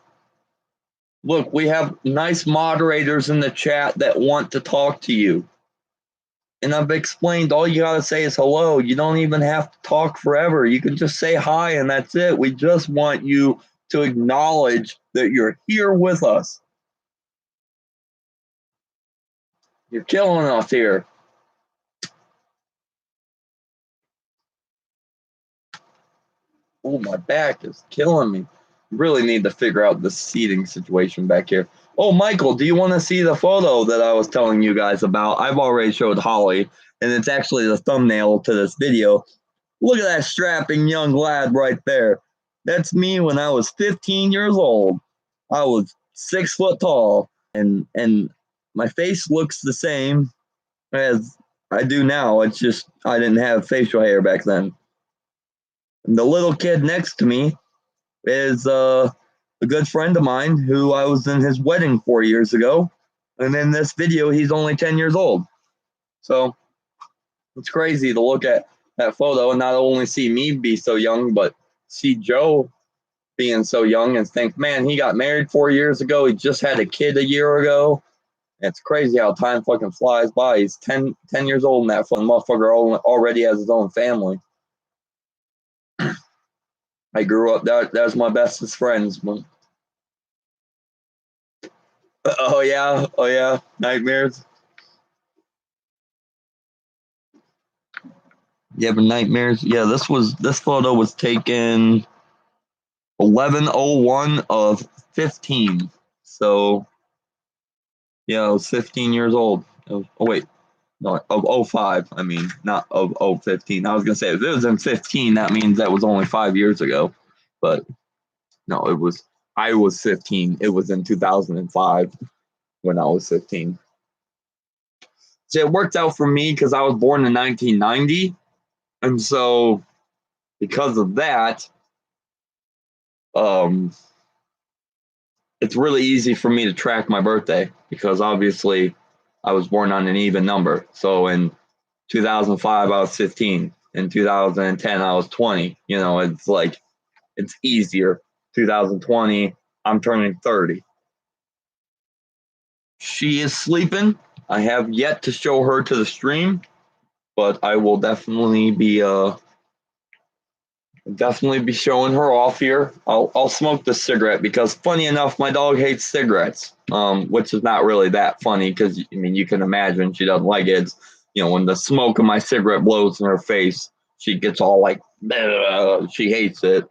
Look, we have nice moderators in the chat that want to talk to you. And I've explained all you got to say is hello. You don't even have to talk forever. You can just say hi and that's it. We just want you to acknowledge that you're here with us. You're killing us here. Oh, my back is killing me. Really need to figure out the seating situation back here. Oh, Michael, do you want to see the photo that I was telling you guys about? I've already showed Holly, and it's actually the thumbnail to this video. Look at that strapping young lad right there. That's me when I was 15 years old. I was 6 foot tall, and my face looks the same as I do now. It's just I didn't have facial hair back then. And the little kid next to me is a good friend of mine who I was in his wedding 4 years ago. And in this video, he's only 10 years old. So it's crazy to look at that photo and not only see me be so young, but see Joe being so young and think, man, he got married 4 years ago. He just had a kid a year ago. It's crazy how time fucking flies by. He's 10 years old and that fucking motherfucker already has his own family. I grew up, that was my bestest friends. Oh yeah, nightmares. You having nightmares? Yeah, this photo was taken 11/01 of 15. So yeah, I was 15 years old. Oh wait, no, of 05. I mean, not of 15. I was gonna say if it was in 15, that means that was only 5 years ago. But no, I was 15. It was in 2005 when I was 15. So it worked out for me because I was born in 1990, and so because of that, um, it's really easy for me to track my birthday because obviously I was born on an even number. So in 2005, I was 15. In 2010, I was 20. You know, it's like, it's easier. 2020, I'm turning 30. She is sleeping. I have yet to show her to the stream, but I will definitely be showing her off here. I'll smoke the cigarette because, funny enough, my dog hates cigarettes. Which is not really that funny because, I mean, you can imagine she doesn't like it. It's, you know, when the smoke of my cigarette blows in her face, she gets all like, she hates it.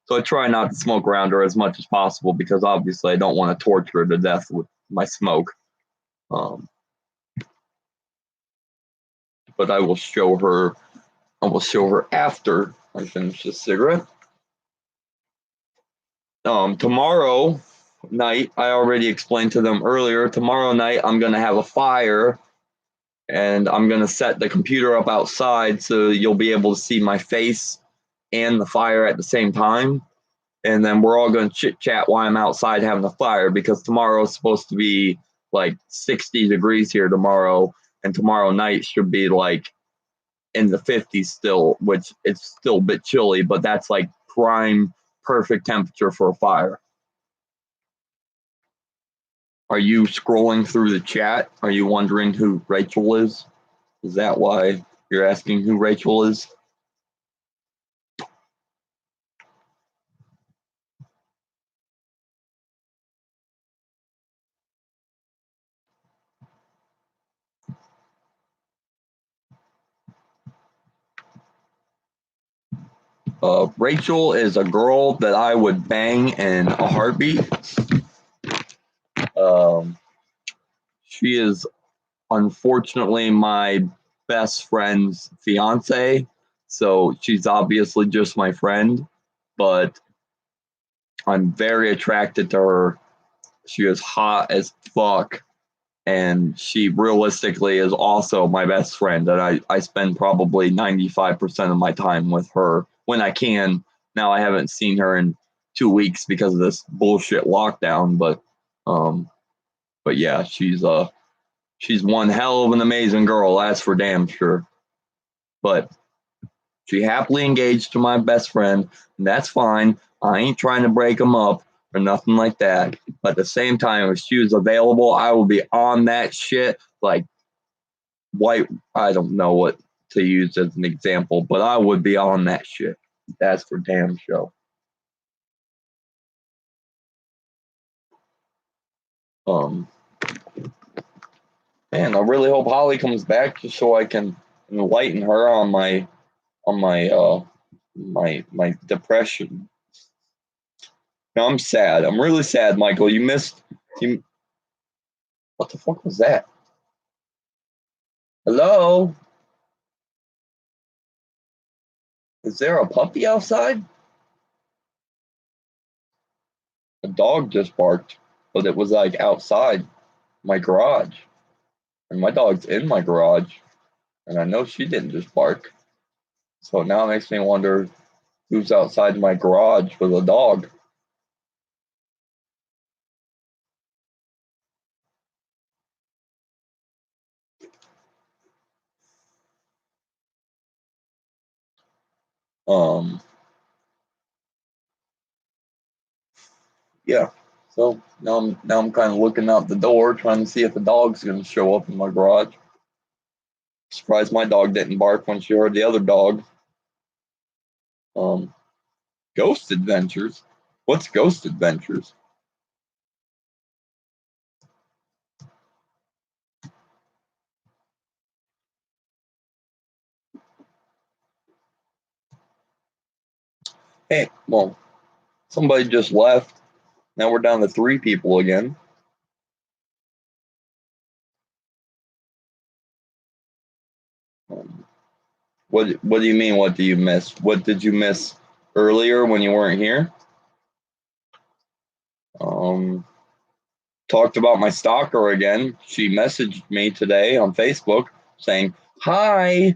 So I try not to smoke around her as much as possible because obviously I don't want to torture her to death with my smoke. But I will show her. I will show her after I finish this cigarette. Tomorrow night, I already explained to them earlier. Tomorrow night, I'm gonna have a fire, and I'm gonna set the computer up outside so you'll be able to see my face and the fire at the same time. And then we're all gonna chit chat while I'm outside having the fire because tomorrow is supposed to be like 60 degrees here tomorrow, and tomorrow night should be like in the 50s still, which it's still a bit chilly, but that's like prime perfect temperature for a fire. Are you scrolling through the chat? Are you wondering who Rachel is? Is that why you're asking who Rachel is? Rachel is a girl that I would bang in a heartbeat. She is unfortunately my best friend's fiance, so she's obviously just my friend, but I'm very attracted to her. She is hot as fuck, and she realistically is also my best friend. And I spend probably 95% of my time with her when I can. Now I haven't seen her in 2 weeks because of this bullshit lockdown, but yeah, she's one hell of an amazing girl, that's for damn sure. But she happily engaged to my best friend, and that's fine. I ain't trying to break them up or nothing like that. But at the same time, if she was available, I would be on that shit like white. I don't know what to use as an example, but I would be on that shit. That's for damn sure. Um, Man, I really hope Holly comes back just so I can enlighten her on my depression. No, I'm sad. I'm really sad, Michael. You. What the fuck was that? Hello? Is there a puppy outside? A dog just barked, but it was like outside my garage. And my dog's in my garage. And I know she didn't just bark. So now it makes me wonder who's outside my garage with a dog. Um, yeah. So now I'm kind of looking out the door, trying to see if the dog's going to show up in my garage. Surprised my dog didn't bark when she heard the other dog. Um, Ghost Adventures. What's Ghost Adventures? Hey, well, somebody just left. Now we're down to 3 people again. What do you mean? What do you miss? What did you miss earlier when you weren't here? Talked about my stalker again. She messaged me today on Facebook saying, "Hi."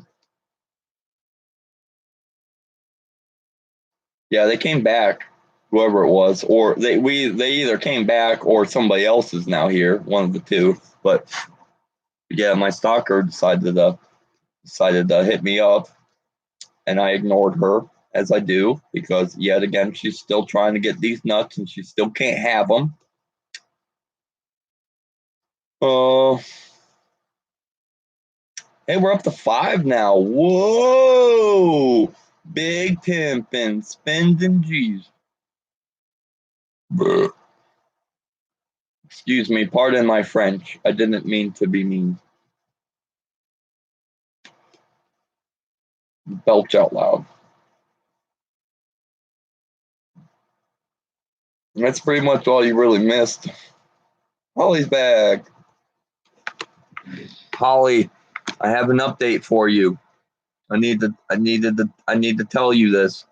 Yeah, they came back, whoever it was, or they either came back or somebody else is now here, one of the two. But yeah, my stalker decided to decided to hit me up, and I ignored her, as I do, because yet again, she's still trying to get these nuts and she still can't have them. Hey, we're up to 5 now. Whoa! Big pimpin', spending G's. Excuse me, pardon my French. I didn't mean to be mean. Belch out loud. That's pretty much all you really missed. Holly's back. Holly, I have an update for you. I need to tell you this.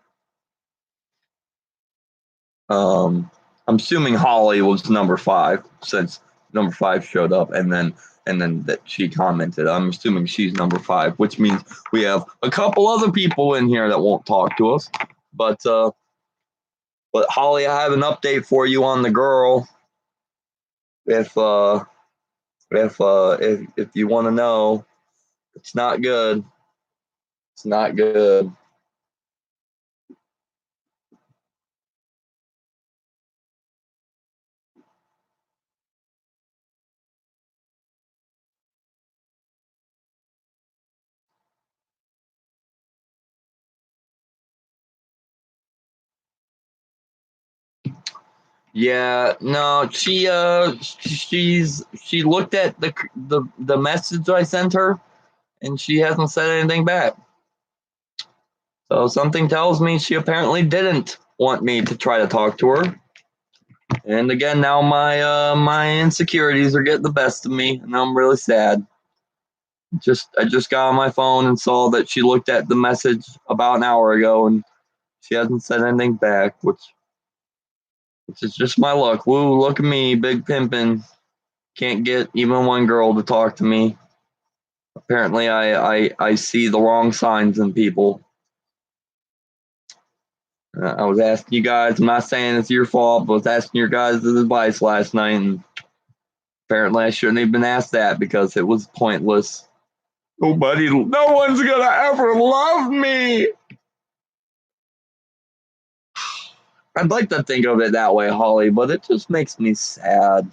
I'm assuming Holly was number 5 since number 5 showed up, and then that she commented. I'm assuming she's number 5, which means we have a couple other people in here that won't talk to us. But Holly, I have an update for you on the girl. If you want to know, it's not good. It's not good. Yeah, no, she looked at the message I sent her, and she hasn't said anything back. So something tells me she apparently didn't want me to try to talk to her. And again, now my insecurities are getting the best of me, and I'm really sad. I just got on my phone and saw that she looked at the message about an hour ago, and she hasn't said anything back, which is just my luck. Woo, look at me, big pimpin'. Can't get even one girl to talk to me. Apparently, I see the wrong signs in people. I was asking you guys, I'm not saying it's your fault, but I was asking your guys' advice last night, and apparently I shouldn't have been asked that because it was pointless. No one's gonna ever love me. I'd like to think of it that way, Holly, but it just makes me sad.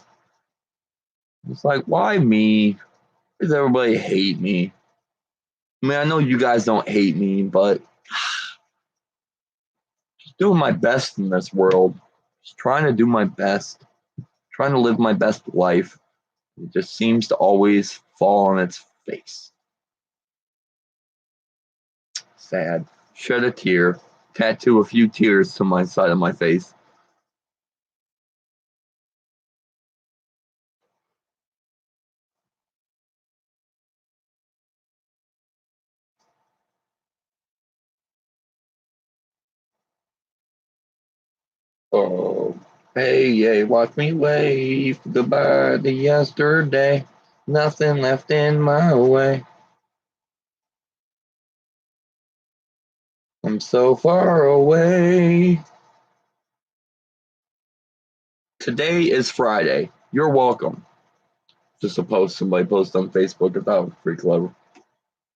It's like, why me? Why does everybody hate me? I mean, I know you guys don't hate me, but just doing my best in this world. Just trying to do my best. Trying to live my best life. It just seems to always fall on its face. Sad. Shed a tear. Tattoo a few tears to my side of my face. Oh, hey, yay, watch me wave goodbye to yesterday. Nothing left in my way. I'm so far away. Today is Friday. You're welcome. Just a post somebody posted on Facebook. That was pretty clever.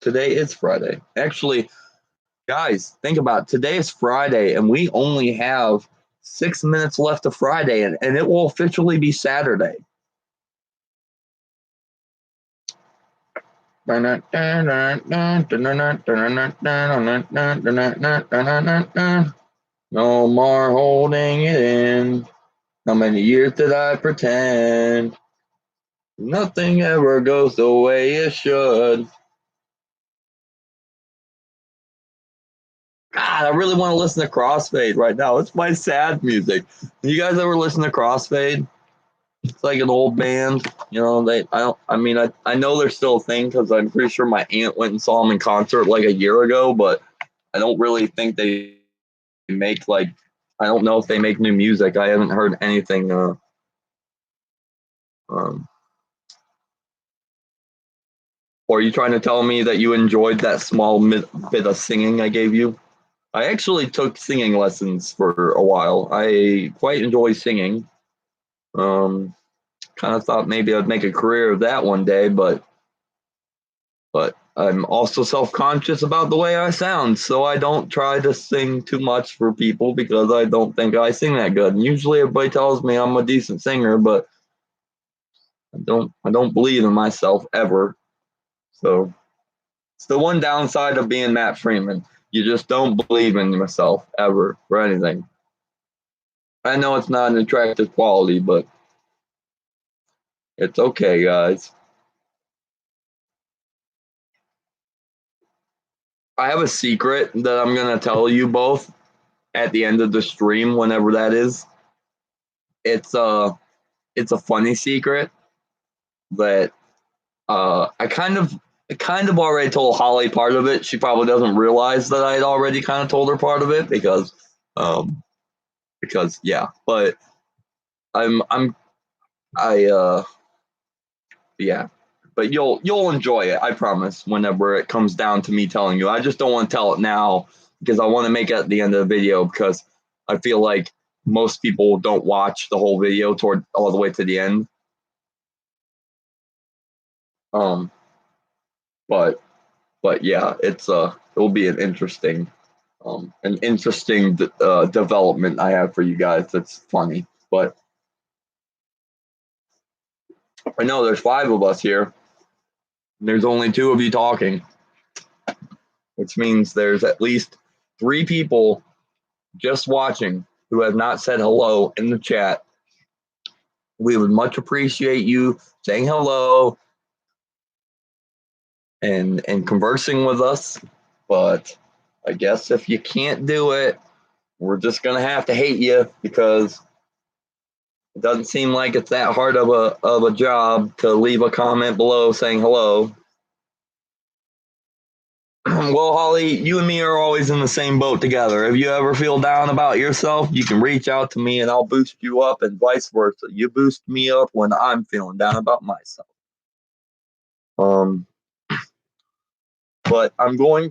Today is Friday. Actually, guys, think about it. Today is Friday, and we only have 6 minutes left of Friday, and it will officially be Saturday. No more holding it in. How many years did I pretend? Nothing ever goes the way it should. God, I really want to listen to Crossfade right now. It's my sad music. You guys ever listen to Crossfade? It's like an old band. You know, I know they're still a thing because I'm pretty sure my aunt went and saw them in concert like a year ago, but I don't really think they make I don't know if they make new music. I haven't heard anything. Or are you trying to tell me that you enjoyed that small bit of singing I gave you? I actually took singing lessons for a while. I quite enjoy singing. Kind of thought maybe I'd make a career of that one day, but I'm also self-conscious about the way I sound, so I don't try to sing too much for people because I don't think I sing that good. And usually everybody tells me I'm a decent singer, but I don't believe in myself ever. So it's the one downside of being Matt Freeman. You just don't believe in yourself ever for anything. I know it's not an attractive quality, but it's okay, guys. I have a secret that I'm gonna tell you both at the end of the stream, whenever that is. It's a it's a funny secret that I kind of already told Holly part of it. She probably doesn't realize that I had already kind of told her part of it um because yeah, but I'm I yeah. But you'll enjoy it, I promise, whenever it comes down to me telling you. I just don't want to tell it now because I want to make it at the end of the video because I feel like most people don't watch the whole video toward all the way to the end. Um but yeah, it'll be an interesting development I have for you guys. That's funny. But I know there's 5 of us here. And there's only 2 of you talking, which means there's at least 3 people just watching who have not said hello in the chat. We would much appreciate you saying hello and conversing with us. But I guess if you can't do it, we're just gonna have to hate you because it doesn't seem like it's that hard of a job to leave a comment below saying hello. Well, Holly, you and me are always in the same boat together. If you ever feel down about yourself, you can reach out to me and I'll boost you up, and vice versa. You boost me up when I'm feeling down about myself. Um, but I'm now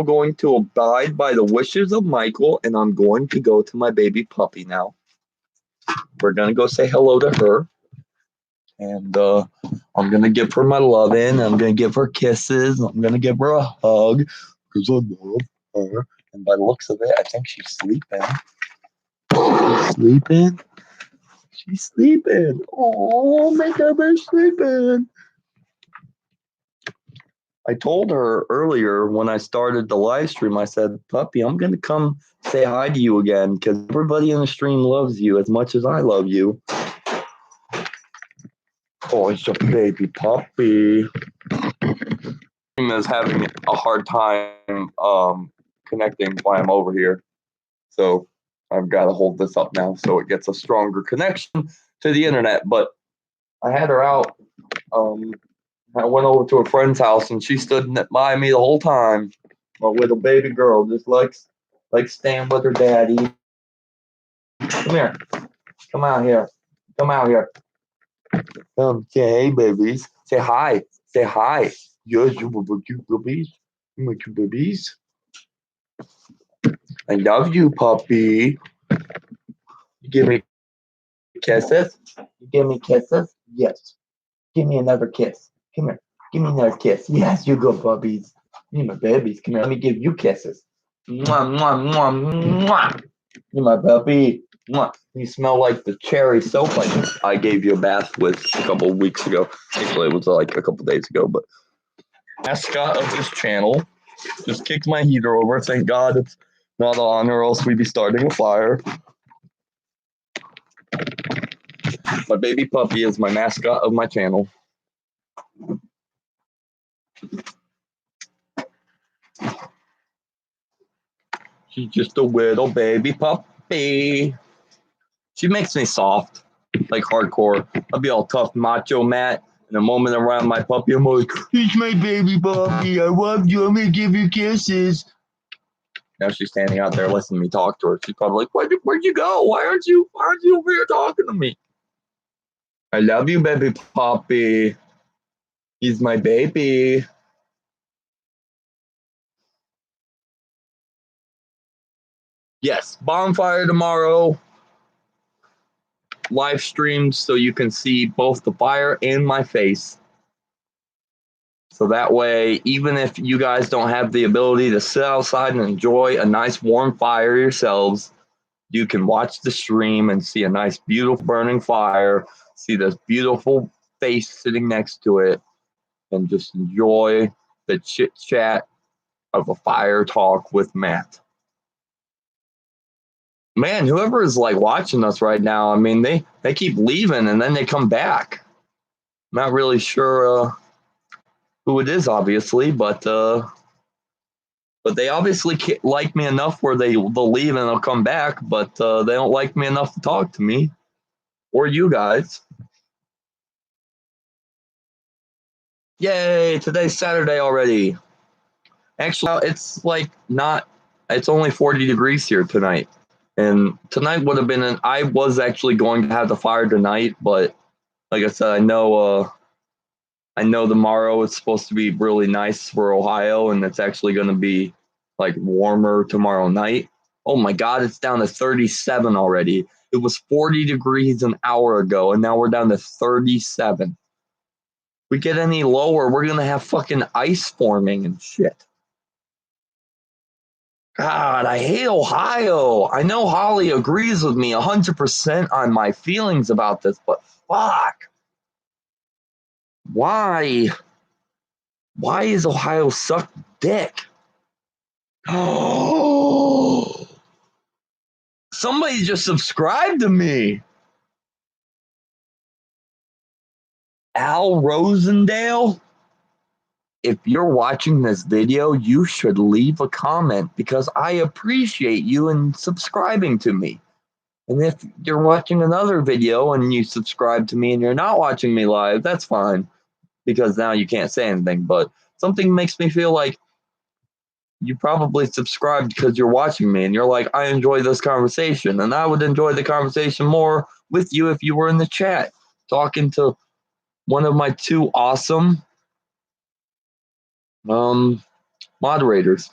going to abide by the wishes of Michael, and I'm going to go to my baby puppy now. We're gonna go say hello to her, and I'm gonna give her my loving. I'm gonna give her kisses. I'm gonna give her a hug because I love her. And by the looks of it, I think she's sleeping. She's sleeping. She's sleeping. Oh, my baby's sleeping. I told her earlier when I started the live stream, I said, Puppy, I'm going to come say hi to you again because everybody in the stream loves you as much as I love you. Oh, it's a baby puppy. Is having a hard time connecting while I'm over here. So I've got to hold this up now so it gets a stronger connection to the internet. But I had her out. I went over to a friend's house and she stood by me the whole time. My little baby girl just likes staying with her daddy. Come here. Come out here. Come out here. Say hey, babies. Say hi. Say hi. Yes, you babies. You my two babies. I love you, puppy. You give me kisses? You give me kisses? Yes. Give me another kiss. Come here. Give me another kiss. Yes, you go, puppies. You my babies. Come here. Let me give you kisses. Mwah, mwah, mwah, mwah. You my puppy. Mwah. You smell like the cherry soap I gave you a bath with a couple of weeks ago. Actually, it was like a couple of days ago. But mascot of this channel just kicked my heater over. Thank God it's not on, or else we'd be starting a fire. My baby puppy is my mascot of my channel. She's just a little baby puppy. She makes me soft, like hardcore. I'll be all tough, macho, Matt. In a moment around my puppy, I'm like, he's my baby puppy. I love you. I'm going to give you kisses. Now she's standing out there listening to me talk to her. She's probably like, where'd you go? Why aren't you over here talking to me? I love you, baby puppy. He's my baby. Yes, bonfire tomorrow. Live streamed so you can see both the fire and my face. So that way, even if you guys don't have the ability to sit outside and enjoy a nice warm fire yourselves, you can watch the stream and see a nice, beautiful burning fire, see this beautiful face sitting next to it, and just enjoy the chit chat of a fire talk with Matt. Man, whoever is like watching us right now, I mean, they keep leaving and then they come back. Not really sure who it is, obviously, but they obviously like me enough where they'll leave and they'll come back, but they don't like me enough to talk to me or you guys. Yay! Today's Saturday already. Actually, it's like not. It's only 40 degrees here tonight, and tonight would have been. I was actually going to have the fire tonight, but like I said, I know. I know tomorrow it's supposed to be really nice for Ohio, and it's actually going to be like warmer tomorrow night. Oh my God, it's down to 37 already. It was 40 degrees an hour ago, and now we're down to 37. If we get any lower, we're going to have fucking ice forming and shit. God, I hate Ohio. I know Holly agrees with me 100% on my feelings about this, but fuck. Why? Why is Ohio suck dick? Oh, somebody just subscribed to me. Al Rosendale, if you're watching this video, you should leave a comment because I appreciate you in subscribing to me. And if you're watching another video and you subscribe to me and you're not watching me live, that's fine because now you can't say anything. But something makes me feel like you probably subscribed because you're watching me and you're like, I enjoy this conversation. And I would enjoy the conversation more with you if you were in the chat talking to one of my two awesome moderators,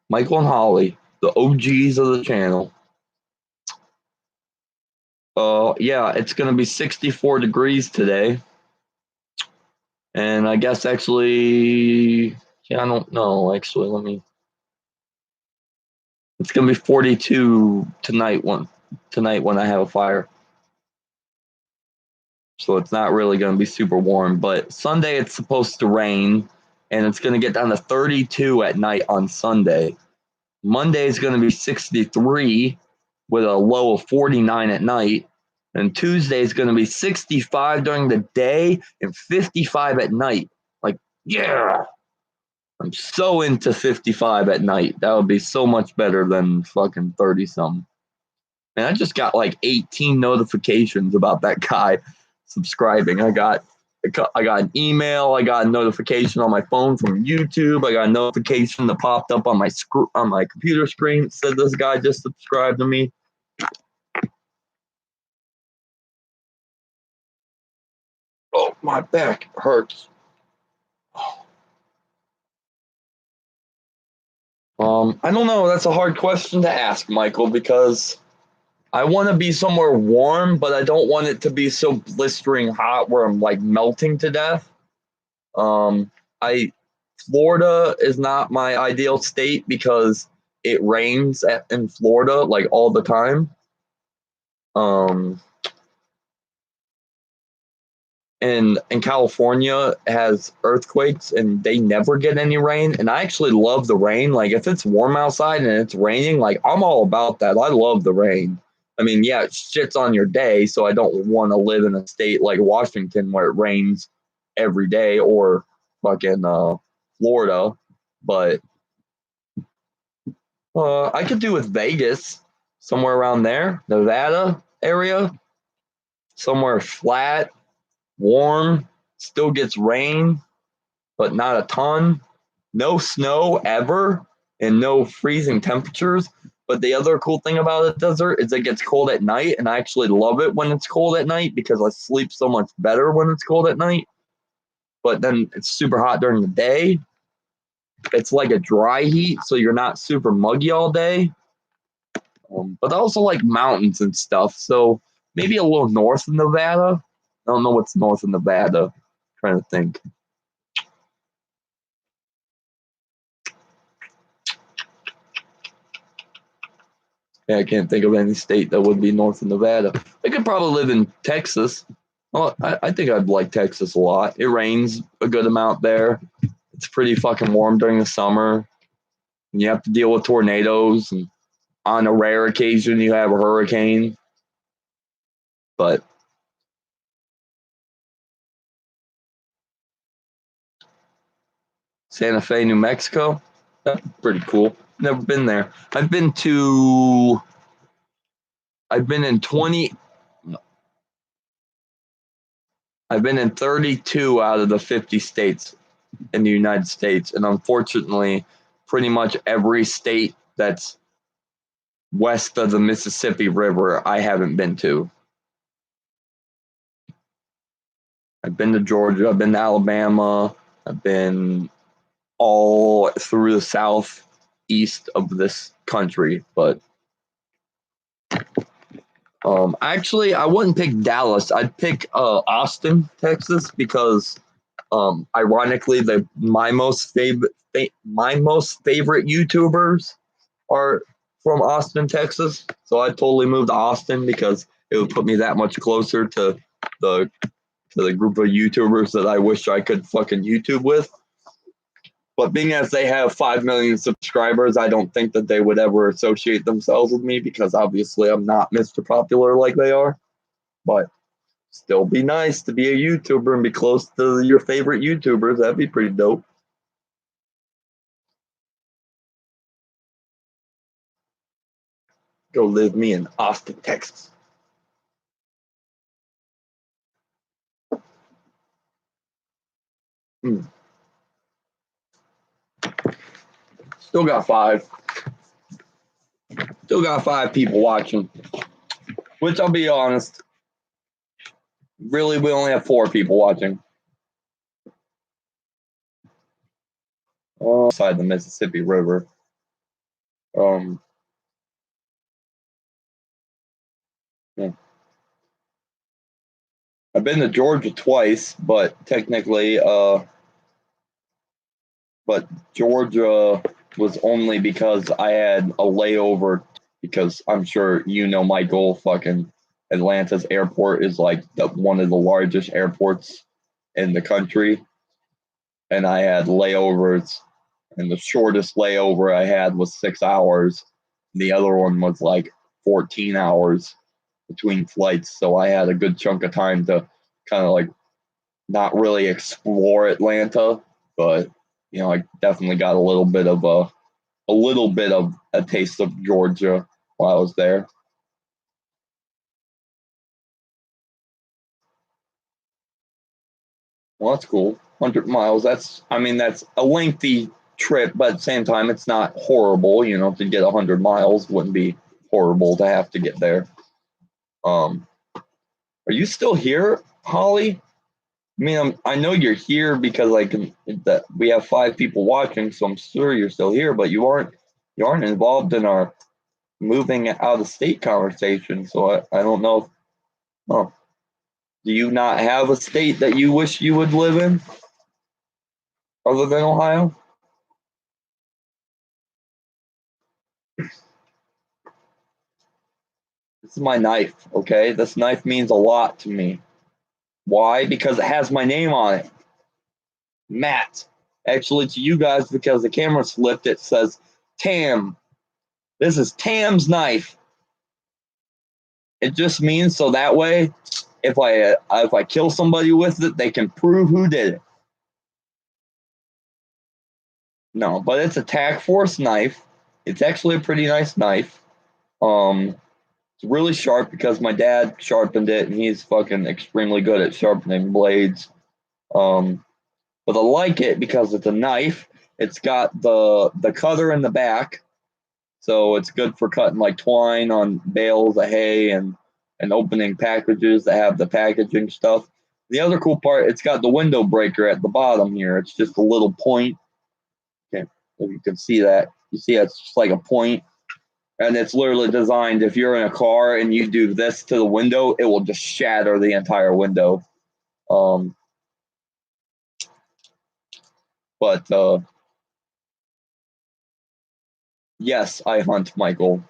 Michael and Holly, the OGs of the channel. Yeah, it's going to be 64 degrees today. And I guess actually, yeah, I don't know. Actually, it's going to be 42 tonight when I have a fire. So it's not really going to be super warm. But Sunday, it's supposed to rain, and it's going to get down to 32 at night on Sunday. Monday is going to be 63 with a low of 49 at night. And Tuesday is going to be 65 during the day and 55 at night. Like, yeah, I'm so into 55 at night. That would be so much better than fucking 30 something. And I just got like 18 notifications about that guy subscribing. I got an email. I got a notification on my phone from YouTube. I got a notification that popped up on my computer screen that said this guy just subscribed to me. Oh, my back hurts. I don't know. That's a hard question to ask, Michael, because I want to be somewhere warm, but I don't want it to be so blistering hot where I'm like melting to death. Florida is not my ideal state because it rains in Florida like all the time. And California has earthquakes and they never get any rain. And I actually love the rain. Like if it's warm outside and it's raining, like I'm all about that. I love the rain. I mean, yeah, it shits on your day, so I don't want to live in a state like Washington where it rains every day or fucking Florida. But I could do with Vegas, somewhere around there, Nevada area, somewhere flat, warm, still gets rain, but not a ton. No snow ever, and no freezing temperatures. But the other cool thing about the desert is it gets cold at night, and I actually love it when it's cold at night because I sleep so much better when it's cold at night. But then it's super hot during the day. It's like a dry heat, so you're not super muggy all day. But I also like mountains and stuff, so maybe a little north of Nevada. I don't know what's north of Nevada. I'm trying to think. Yeah, I can't think of any state that would be north of Nevada. I could probably live in Texas. Well, I think I'd like Texas a lot. It rains a good amount there. It's pretty fucking warm during the summer. And you have to deal with tornadoes, and on a rare occasion, you have a hurricane. But Santa Fe, New Mexico, that's pretty cool. Never been there. I've been in 20, I've been in 32 out of the 50 states in the United States. And unfortunately, pretty much every state that's west of the Mississippi River, I haven't been to. I've been to Georgia, I've been to Alabama, I've been all through the southeast of this country, but actually, I wouldn't pick Dallas. I'd pick Austin, Texas, because ironically, my most favorite YouTubers are from Austin, Texas. So I'd totally move to Austin because it would put me that much closer to the the group of YouTubers that I wish I could fucking YouTube with. But being as they have 5 million subscribers, I don't think that they would ever associate themselves with me because obviously I'm not Mr. Popular like they are. But still be nice to be a YouTuber and be close to your favorite YouTubers. That'd be pretty dope. Go live me in Austin, Texas. Hmm. Still got five. Still got 5 people watching. Which I'll be honest, really we only have 4 people watching. Beside the Mississippi River. Um, yeah. I've been to Georgia twice, but technically, but Georgia was only because I had a layover. Because I'm sure you know, Michael, fucking Atlanta's airport is like one of the largest airports in the country, and I had layovers, and the shortest layover I had was 6 hours. The other one was like 14 hours between flights, so I had a good chunk of time to kind of like not really explore Atlanta, but I definitely got a little bit of a taste of Georgia while I was there. Well, that's cool. 100 miles. That's a lengthy trip, but at the same time, it's not horrible. To get 100 miles wouldn't be horrible to have to get there. Um, are you still here, Holly? I know you're here because that we have 5 people watching, so I'm sure you're still here. But you aren't involved in our moving out of state conversation. So I don't know. Oh, do you not have a state that you wish you would live in other than Ohio? This is my knife, okay? This knife means a lot to me. Why? Because it has my name on it. Matt. Actually, to you guys, because the camera slipped, it says Tam. This is Tam's knife. It just means so that way, if I kill somebody with it, they can prove who did it. No, but it's a tack force knife. It's actually a pretty nice knife. It's really sharp because my dad sharpened it, and he's fucking extremely good at sharpening blades. Um, but I like it because it's a knife. It's got the cutter in the back, so it's good for cutting like twine on bales of hay and opening packages that have the packaging stuff. The other cool part, it's got the window breaker at the bottom here. It's just a little point. Okay, if you can see that, you see it's just like a point, and it's literally designed. If you're in a car and you do this to the window, it will just shatter the entire window. Um, but yes, I hunt, Michael.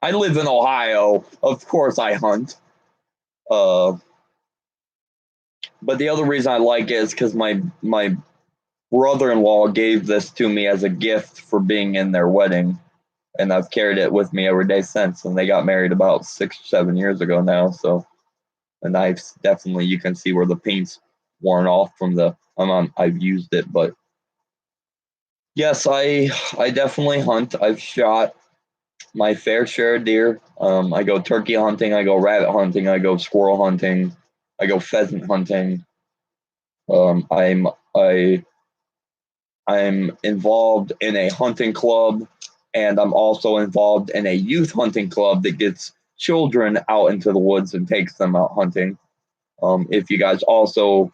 I live in Ohio. Of course, I hunt. Uh, but the other reason I like it is because my brother-in-law gave this to me as a gift for being in their wedding, and I've carried it with me every day since. And they got married about 6 or 7 years ago now. So the knife's definitely, you can see where the paint's worn off from the. I've used it, but yes, I definitely hunt. I've shot my fair share of deer. I go turkey hunting. I go rabbit hunting. I go squirrel hunting. I go pheasant hunting. Um, I'm I I'm involved in a hunting club, and I'm also involved in a youth hunting club that gets children out into the woods and takes them out hunting. If you guys also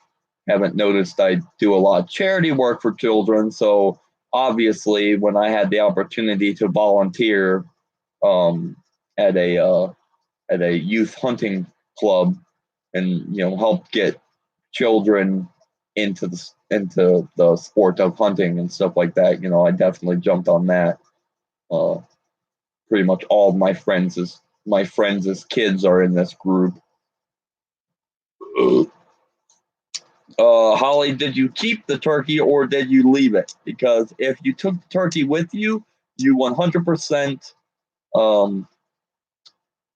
haven't noticed, I do a lot of charity work for children. So obviously, when I had the opportunity to volunteer um, at a youth hunting club and help get children into the sport of hunting and stuff like that, I definitely jumped on that. Uh, Pretty much all of my friends' kids are in this group. Holly, did you keep the turkey or did you leave it? Because if you took the turkey with you, you 100% um,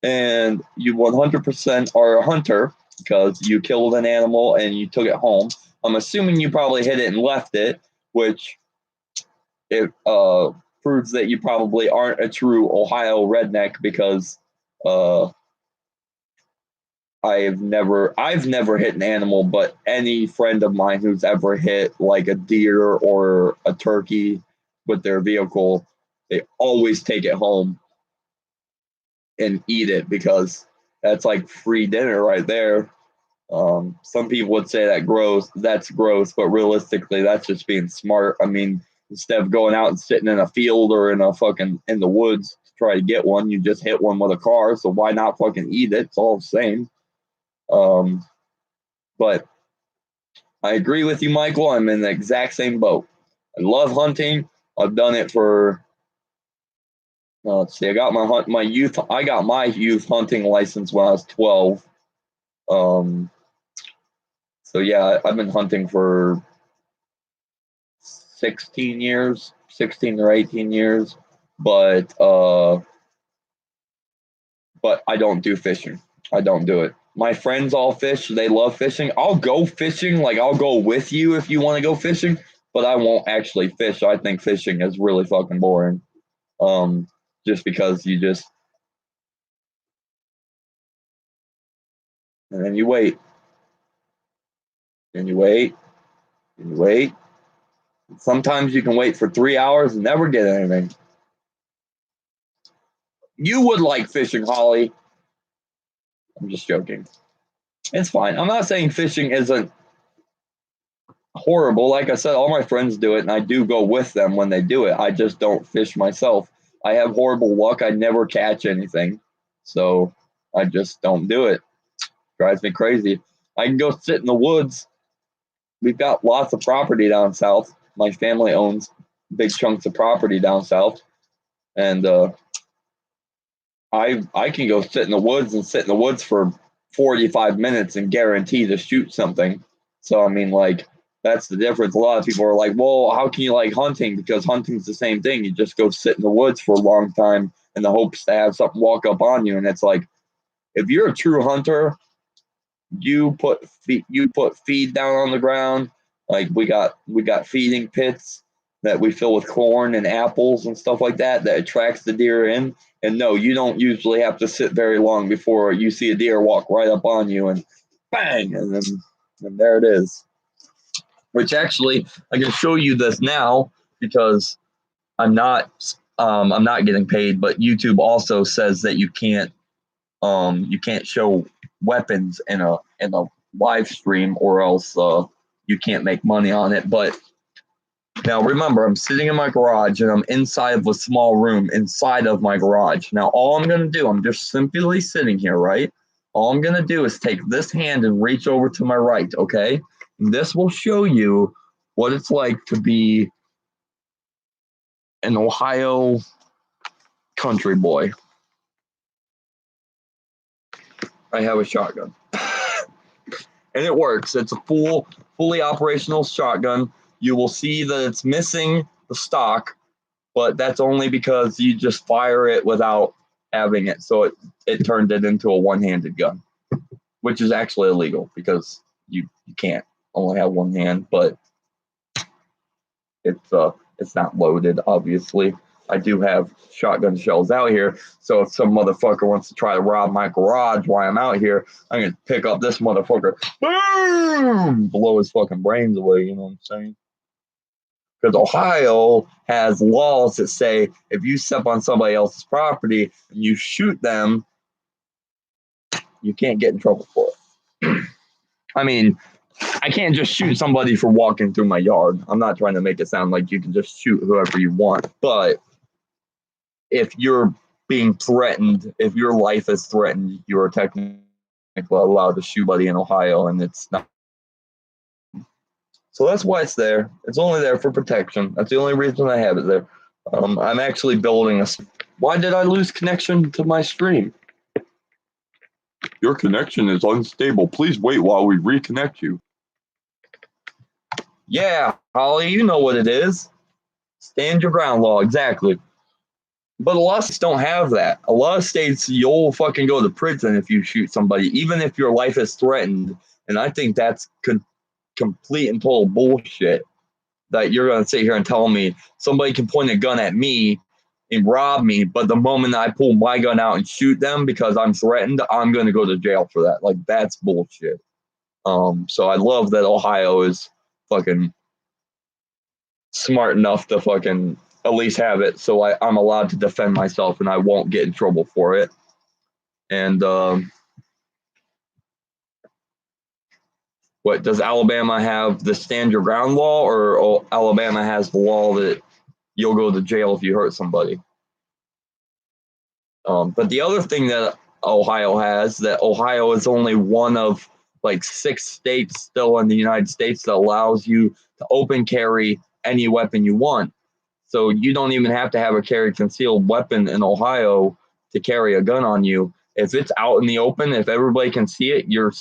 and you 100% are a hunter because you killed an animal and you took it home. I'm assuming you probably hit it and left it, which it proves that you probably aren't a true Ohio redneck because uh, I've never hit an animal, but any friend of mine who's ever hit like a deer or a turkey with their vehicle, they always take it home and eat it because that's like free dinner right there. Some people would say that's gross, but realistically, that's just being smart. I mean, instead of going out and sitting in a field or in the woods to try to get one, you just hit one with a car. So why not fucking eat it? It's all the same. Um, but I agree with you, Michael. I'm in the exact same boat. I love hunting. I've done it for. Let's see. I got my youth hunting license when I was 12. Um, so yeah, I've been hunting for 16 years, 16 or 18 years, but uh, but I don't do fishing. I don't do it. My friends all fish. They love fishing. I'll go fishing. Like I'll go with you if you want to go fishing, but I won't actually fish. I think fishing is really fucking boring. Um, just because you just and then you wait and you wait and you wait. Sometimes you can wait for 3 hours and never get anything. You would like fishing, Holly. I'm just joking. It's fine. I'm not saying fishing isn't horrible. Like I said, all my friends do it, and I do go with them when they do it. I just don't fish myself. I have horrible luck. I never catch anything, so I just don't do it. Drives me crazy. I can go sit in the woods. We've got lots of property down south. My family owns big chunks of property down south, and I can go sit in the woods for 45 minutes and guarantee to shoot something. So I mean, like that's the difference. A lot of people are like, "Well, how can you like hunting?" Because hunting's the same thing. You just go sit in the woods for a long time in the hopes to have something walk up on you. And it's like, if you're a true hunter, you put feed down on the ground. Like we got feeding pits that we fill with corn and apples and stuff like that attracts the deer in. And no, you don't usually have to sit very long before you see a deer walk right up on you and bang, and there it is. Which actually I can show you this now because I'm not getting paid, but YouTube also says that you can't show weapons in a live stream or else you can't make money on it. But now remember, I'm sitting in my garage and I'm inside of a small room inside of my garage. Now all I'm going to do, I'm just simply sitting here, right? All I'm going to do is take this hand and reach over to my right, okay? And this will show you what it's like to be an Ohio country boy. I have a shotgun. And it works. It's a fully operational shotgun. You will see that it's missing the stock, but that's only because you just fire it without having it. So it turned it into a one-handed gun, which is actually illegal because you can't only have one hand, but it's not loaded, obviously. I do have shotgun shells out here, so if some motherfucker wants to try to rob my garage while I'm out here, I'm gonna pick up this motherfucker, boom, blow his fucking brains away. You know what I'm saying? Because Ohio has laws that say if you step on somebody else's property and you shoot them, you can't get in trouble for it. I mean, I can't just shoot somebody for walking through my yard. I'm not trying to make it sound like you can just shoot whoever you want, but if you're being threatened, if your life is threatened, you are technically allowed to shoot somebody in Ohio, and it's not. So that's why it's there. It's only there for protection. That's the only reason I have it there. I'm actually building a. Why did I lose connection to my stream? Your connection is unstable. Please wait while we reconnect you. Yeah, Holly, you know what it is. Stand your ground law, exactly. But a lot of states don't have that. A lot of states, you'll fucking go to prison if you shoot somebody, even if your life is threatened. And I think that's complete and total bullshit. That you're going to sit here and tell me somebody can point a gun at me and rob me, but the moment I pull my gun out and shoot them because I'm threatened, I'm going to go to jail for that. Like, that's bullshit. So I love that Ohio is fucking smart enough to fucking at least have it, so I'm allowed to defend myself and I won't get in trouble for it. And what does Alabama have? The stand your ground law, or Alabama has the law that you'll go to jail if you hurt somebody? But the other thing that Ohio has, that Ohio is only one of like 6 states still in the United States that allows you to open carry any weapon you want. So you don't even have to have a carry concealed weapon in Ohio to carry a gun on you. If it's out in the open, if everybody can see it, you're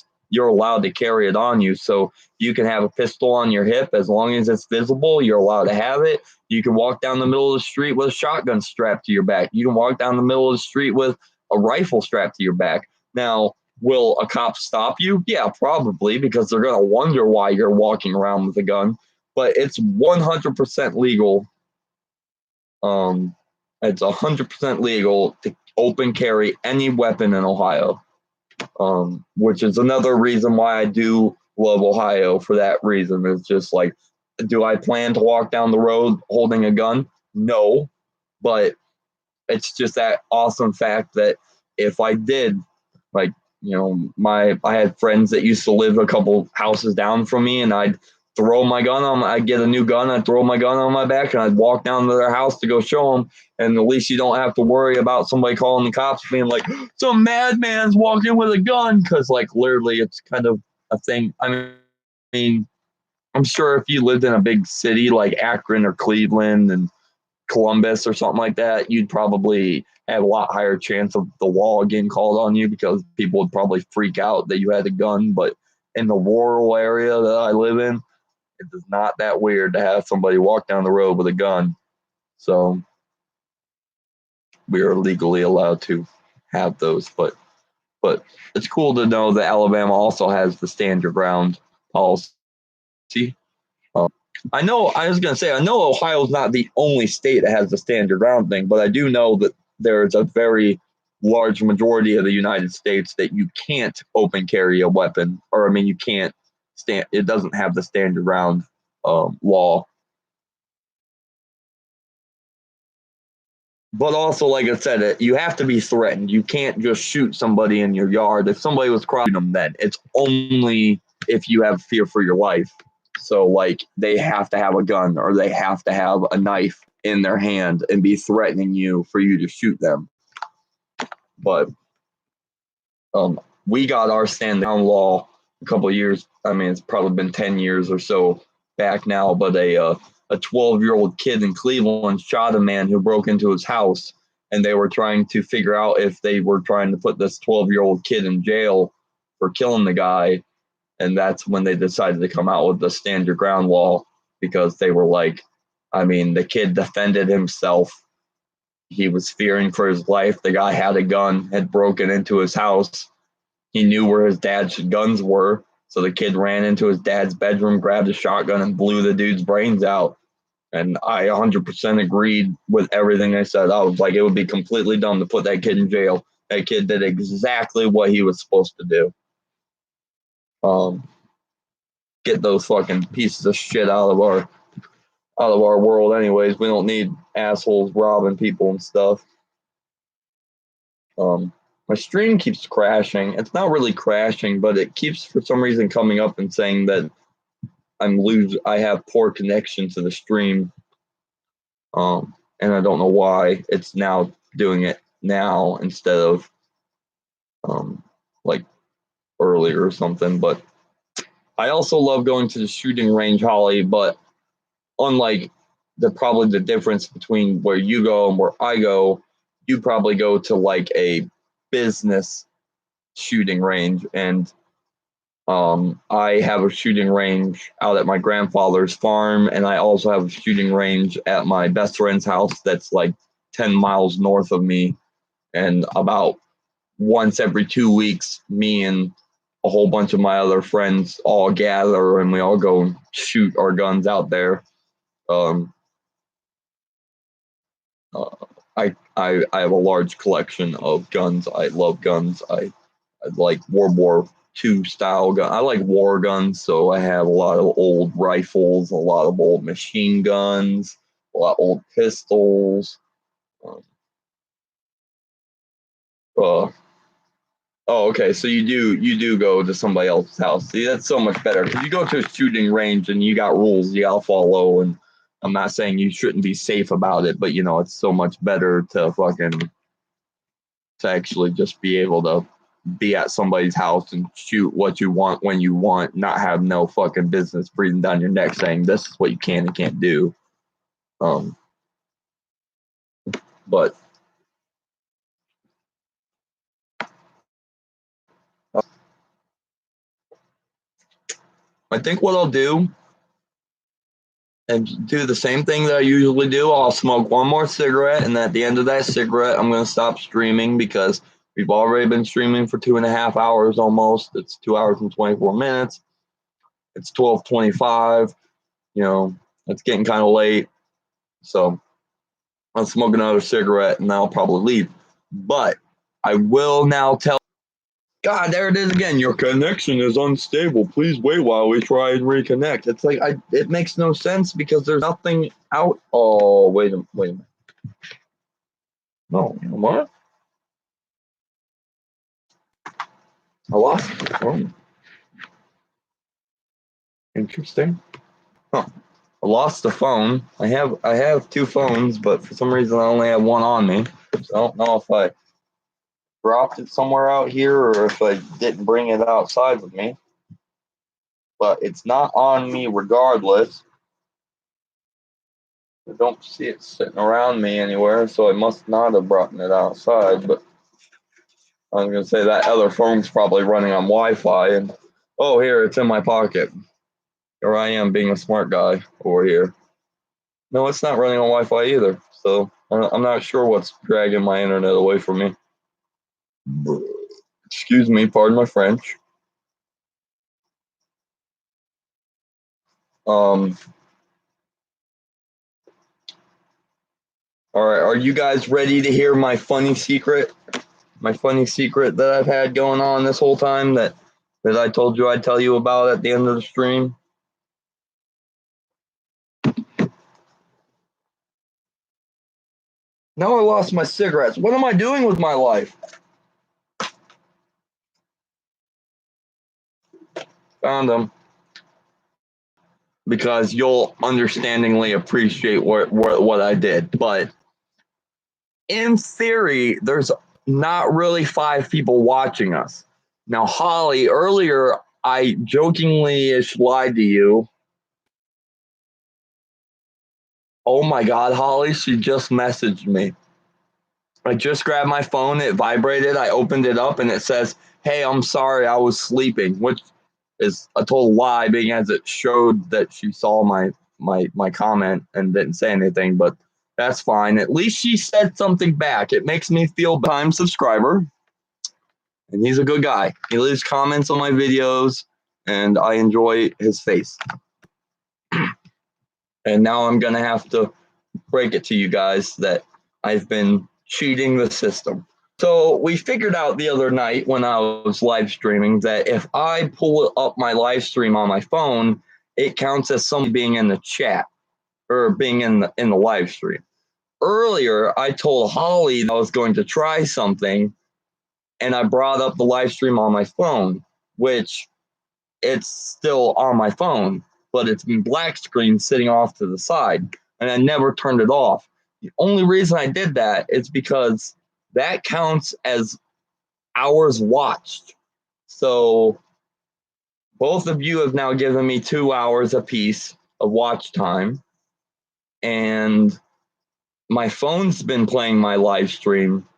allowed to carry it on you. So you can have a pistol on your hip as long as it's visible. You're allowed to have it. You can walk down the middle of the street with a shotgun strapped to your back. You can walk down the middle of the street with a rifle strapped to your back. Now, will a cop stop you? Yeah, probably, because they're going to wonder why you're walking around with a gun. But it's 100% legal. It's 100% legal to open carry any weapon in Ohio, which is another reason why I do love Ohio. For that reason, it's just like, do I plan to walk down the road holding a gun? No, but it's just that awesome fact that if I did, like, I had friends that used to live a couple houses down from me, and I'd get a new gun, I'd throw my gun on my back, and I'd walk down to their house to go show them. And at least you don't have to worry about somebody calling the cops being like, some madman's walking with a gun, because like literally it's kind of a thing. I mean, I'm sure if you lived in a big city like Akron or Cleveland and Columbus or something like that, you'd probably have a lot higher chance of the law getting called on you, because people would probably freak out that you had a gun. But in the rural area that I live in, it is not that weird to have somebody walk down the road with a gun. So we are legally allowed to have those. But it's cool to know that Alabama also has the stand your ground policy. I know Ohio's not the only state that has the stand your ground thing, but I do know that there's a very large majority of the United States that you can't open carry a weapon, or I mean, you can't stand. It doesn't have the stand your ground law. But also, like I said, you have to be threatened. You can't just shoot somebody in your yard. If somebody was crossing them, then it's only if you have fear for your life. So, like, they have to have a gun or they have to have a knife in their hand and be threatening you for you to shoot them. But we got our stand down law a couple of years. I mean, it's probably been 10 years or so back now. But a 12-year-old kid in Cleveland shot a man who broke into his house. and they were trying to figure out if they were trying to put this 12-year-old kid in jail for killing the guy. And that's when they decided to come out with the stand your ground law, because they were like, I mean, the kid defended himself. He was fearing for his life. The guy had a gun, had broken into his house. He knew where his dad's guns were. So the kid ran into his dad's bedroom, grabbed a shotgun, and blew the dude's brains out. And I 100% agreed with everything they said. I was like, it would be completely dumb to put that kid in jail. That kid did exactly what he was supposed to do. Get those fucking pieces of shit out of our world. Anyways, we don't need assholes robbing people and stuff. My stream keeps crashing. It's not really crashing, but it keeps for some reason coming up and saying that I have poor connection to the stream. And I don't know why it's now doing it now instead of like earlier or something. But I also love going to the shooting range, Holly, but unlike probably the difference between where you go and where I go, you probably go to like a business shooting range, and I have a shooting range out at my grandfather's farm, and I also have a shooting range at my best friend's house that's like 10 miles north of me. And about once every 2 weeks, me and a whole bunch of my other friends all gather and we all go and shoot our guns out there. I have a large collection of guns. I love guns. I like World War II style gun. I like war guns, so I have a lot of old rifles, a lot of old machine guns, a lot of old pistols. Oh, okay. So you do go to somebody else's house. See, that's so much better, because you go to a shooting range and you got rules you gotta follow. And I'm not saying you shouldn't be safe about it, but it's so much better to actually just be able to be at somebody's house and shoot what you want when you want, not have no fucking business breathing down your neck saying this is what you can and can't do. But I think what I'll do and do the same thing that I usually do. I'll smoke one more cigarette, and at the end of that cigarette, I'm going to stop streaming, because we've already been streaming for 2.5 hours almost. It's 2 hours and 24 minutes. It's 12:25. It's getting kind of late. So I'll smoke another cigarette and I'll probably leave. But I will now tell. God, there it is again. Your connection is unstable. Please wait while we try and reconnect. It's like it makes no sense, because there's nothing out. Oh, wait a minute. No, what? I lost the phone. Interesting. Huh. I lost the phone. I have two phones, but for some reason I only have one on me. So I don't know if I dropped it somewhere out here or if I didn't bring it outside with me. But it's not on me regardless. I don't see it sitting around me anywhere, so I must not have brought it outside. But I was going to say that other phone's probably running on Wi-Fi. And oh, here, it's in my pocket. Here I am being a smart guy over here. No, it's not running on Wi-Fi either. So I'm not sure what's dragging my internet away from me. Excuse me, pardon my French. All right, are you guys ready to hear my funny secret? My funny secret that I've had going on this whole time that I told you I'd tell you about at the end of the stream? Now I lost my cigarettes. What am I doing with my life? Found them. Because you'll understandingly appreciate what I did. But in theory, there's not really 5 people watching us. Now, Holly, earlier I jokingly-ish lied to you. Oh my God, Holly, she just messaged me. I just grabbed my phone, it vibrated, I opened it up, and it says, "Hey, I'm sorry, I was sleeping," which is a total lie, being as it showed that she saw my comment and didn't say anything, but that's fine. At least she said something back. It makes me feel time subscriber, and he's a good guy. He leaves comments on my videos, and I enjoy his face. And now I'm gonna have to break it to you guys that I've been cheating the system. So we figured out the other night when I was live streaming that if I pull up my live stream on my phone, it counts as somebody being in the chat or being in the live stream. Earlier, I told Holly that I was going to try something, and I brought up the live stream on my phone, which it's still on my phone, but it's been black screen sitting off to the side, and I never turned it off. The only reason I did that is because that counts as hours watched. So both of you have now given me 2 hours apiece of watch time, and my phone's been playing my live stream.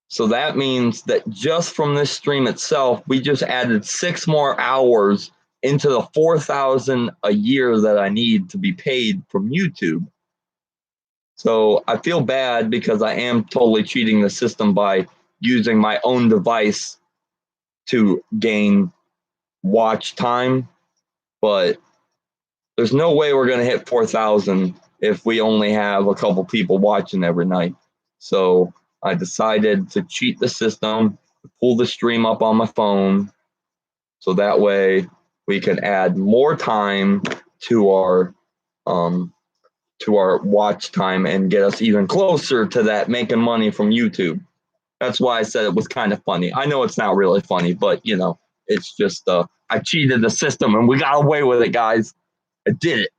So that means that just from this stream itself, we just added 6 more hours into the 4,000 a year that I need to be paid from YouTube. So I feel bad because I am totally cheating the system by using my own device to gain watch time, but there's no way we're going to hit 4,000 if we only have a couple people watching every night. So I decided to cheat the system, pull the stream up on my phone, so that way we can add more time to our watch time and get us even closer to that making money from YouTube. That's why I said it was kind of funny. I know it's not really funny, but it's just I cheated the system and we got away with it, guys. I did it.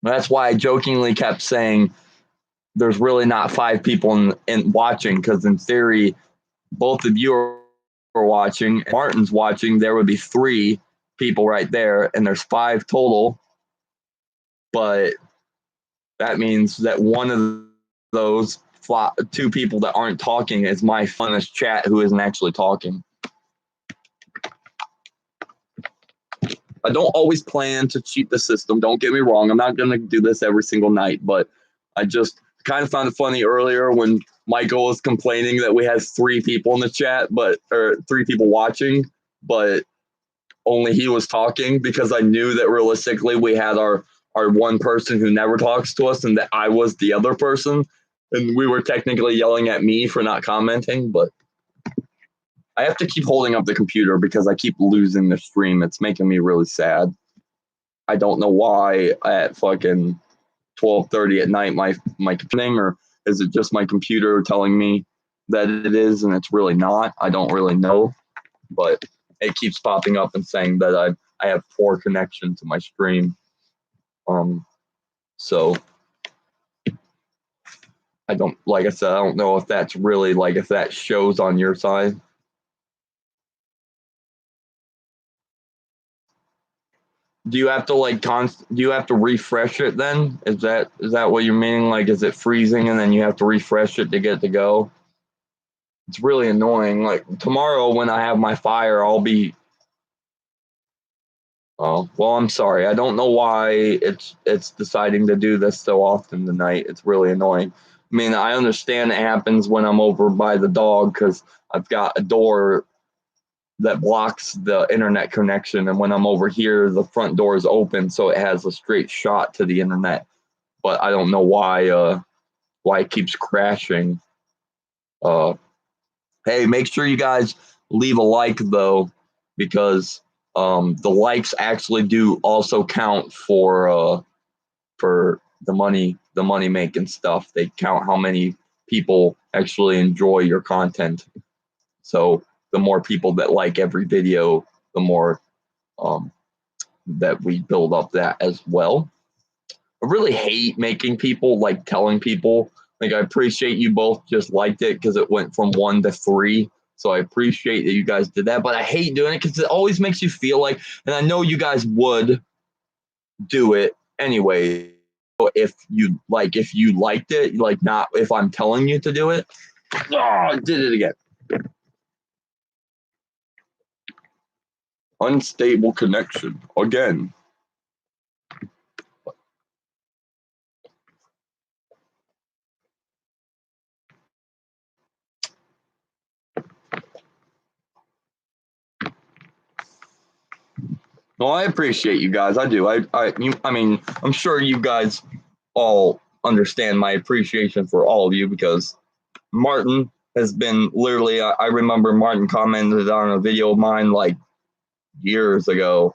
That's why I jokingly kept saying there's really not 5 people in watching, because in theory, both of you are watching, Martin's watching, there would be 3 people right there, and there's 5 total. But that means that one of those 2 people that aren't talking is my funnest chat who isn't actually talking. I don't always plan to cheat the system. Don't get me wrong. I'm not going to do this every single night, but I just kind of found it funny earlier when Michael was complaining that we had 3 people in the chat, or 3 people watching, but only he was talking, because I knew that realistically we had our one person who never talks to us and that I was the other person. And we were technically yelling at me for not commenting, but I have to keep holding up the computer because I keep losing the stream. It's making me really sad. I don't know why at fucking 12:30 at night my thing, or is it just my computer telling me that it is and it's really not? I don't really know, but it keeps popping up and saying that I have poor connection to my stream. So I don't, like I said, I don't know if that's really, like, if that shows on your side. Do you have to do you have to refresh it then? Is that what you're meaning? Like, is it freezing and then you have to refresh it to get it to go? It's really annoying. Like tomorrow when I have my fire, I'll be. Oh, well, I'm sorry. I don't know why it's deciding to do this so often tonight. It's really annoying. I mean, I understand it happens when I'm over by the dog because I've got a door that blocks the internet connection, and when I'm over here, the front door is open, so it has a straight shot to the internet. But I don't know why it keeps crashing. Hey, make sure you guys leave a like though, because the likes actually do also count for the money making stuff. They count how many people actually enjoy your content. So the more people that like every video, the more that we build up that as well. I really hate making people, like, telling people, like, I appreciate you both just liked it because it went from 1 to 3. So I appreciate that you guys did that, but I hate doing it because it always makes you feel like, and I know you guys would do it anyway, if you liked it, like not if I'm telling you to do it. Oh, I did it again. Unstable connection again. No, I appreciate you guys. I do. I mean, I'm sure you guys all understand my appreciation for all of you because Martin has been literally. I remember Martin commented on a video of mine like years ago.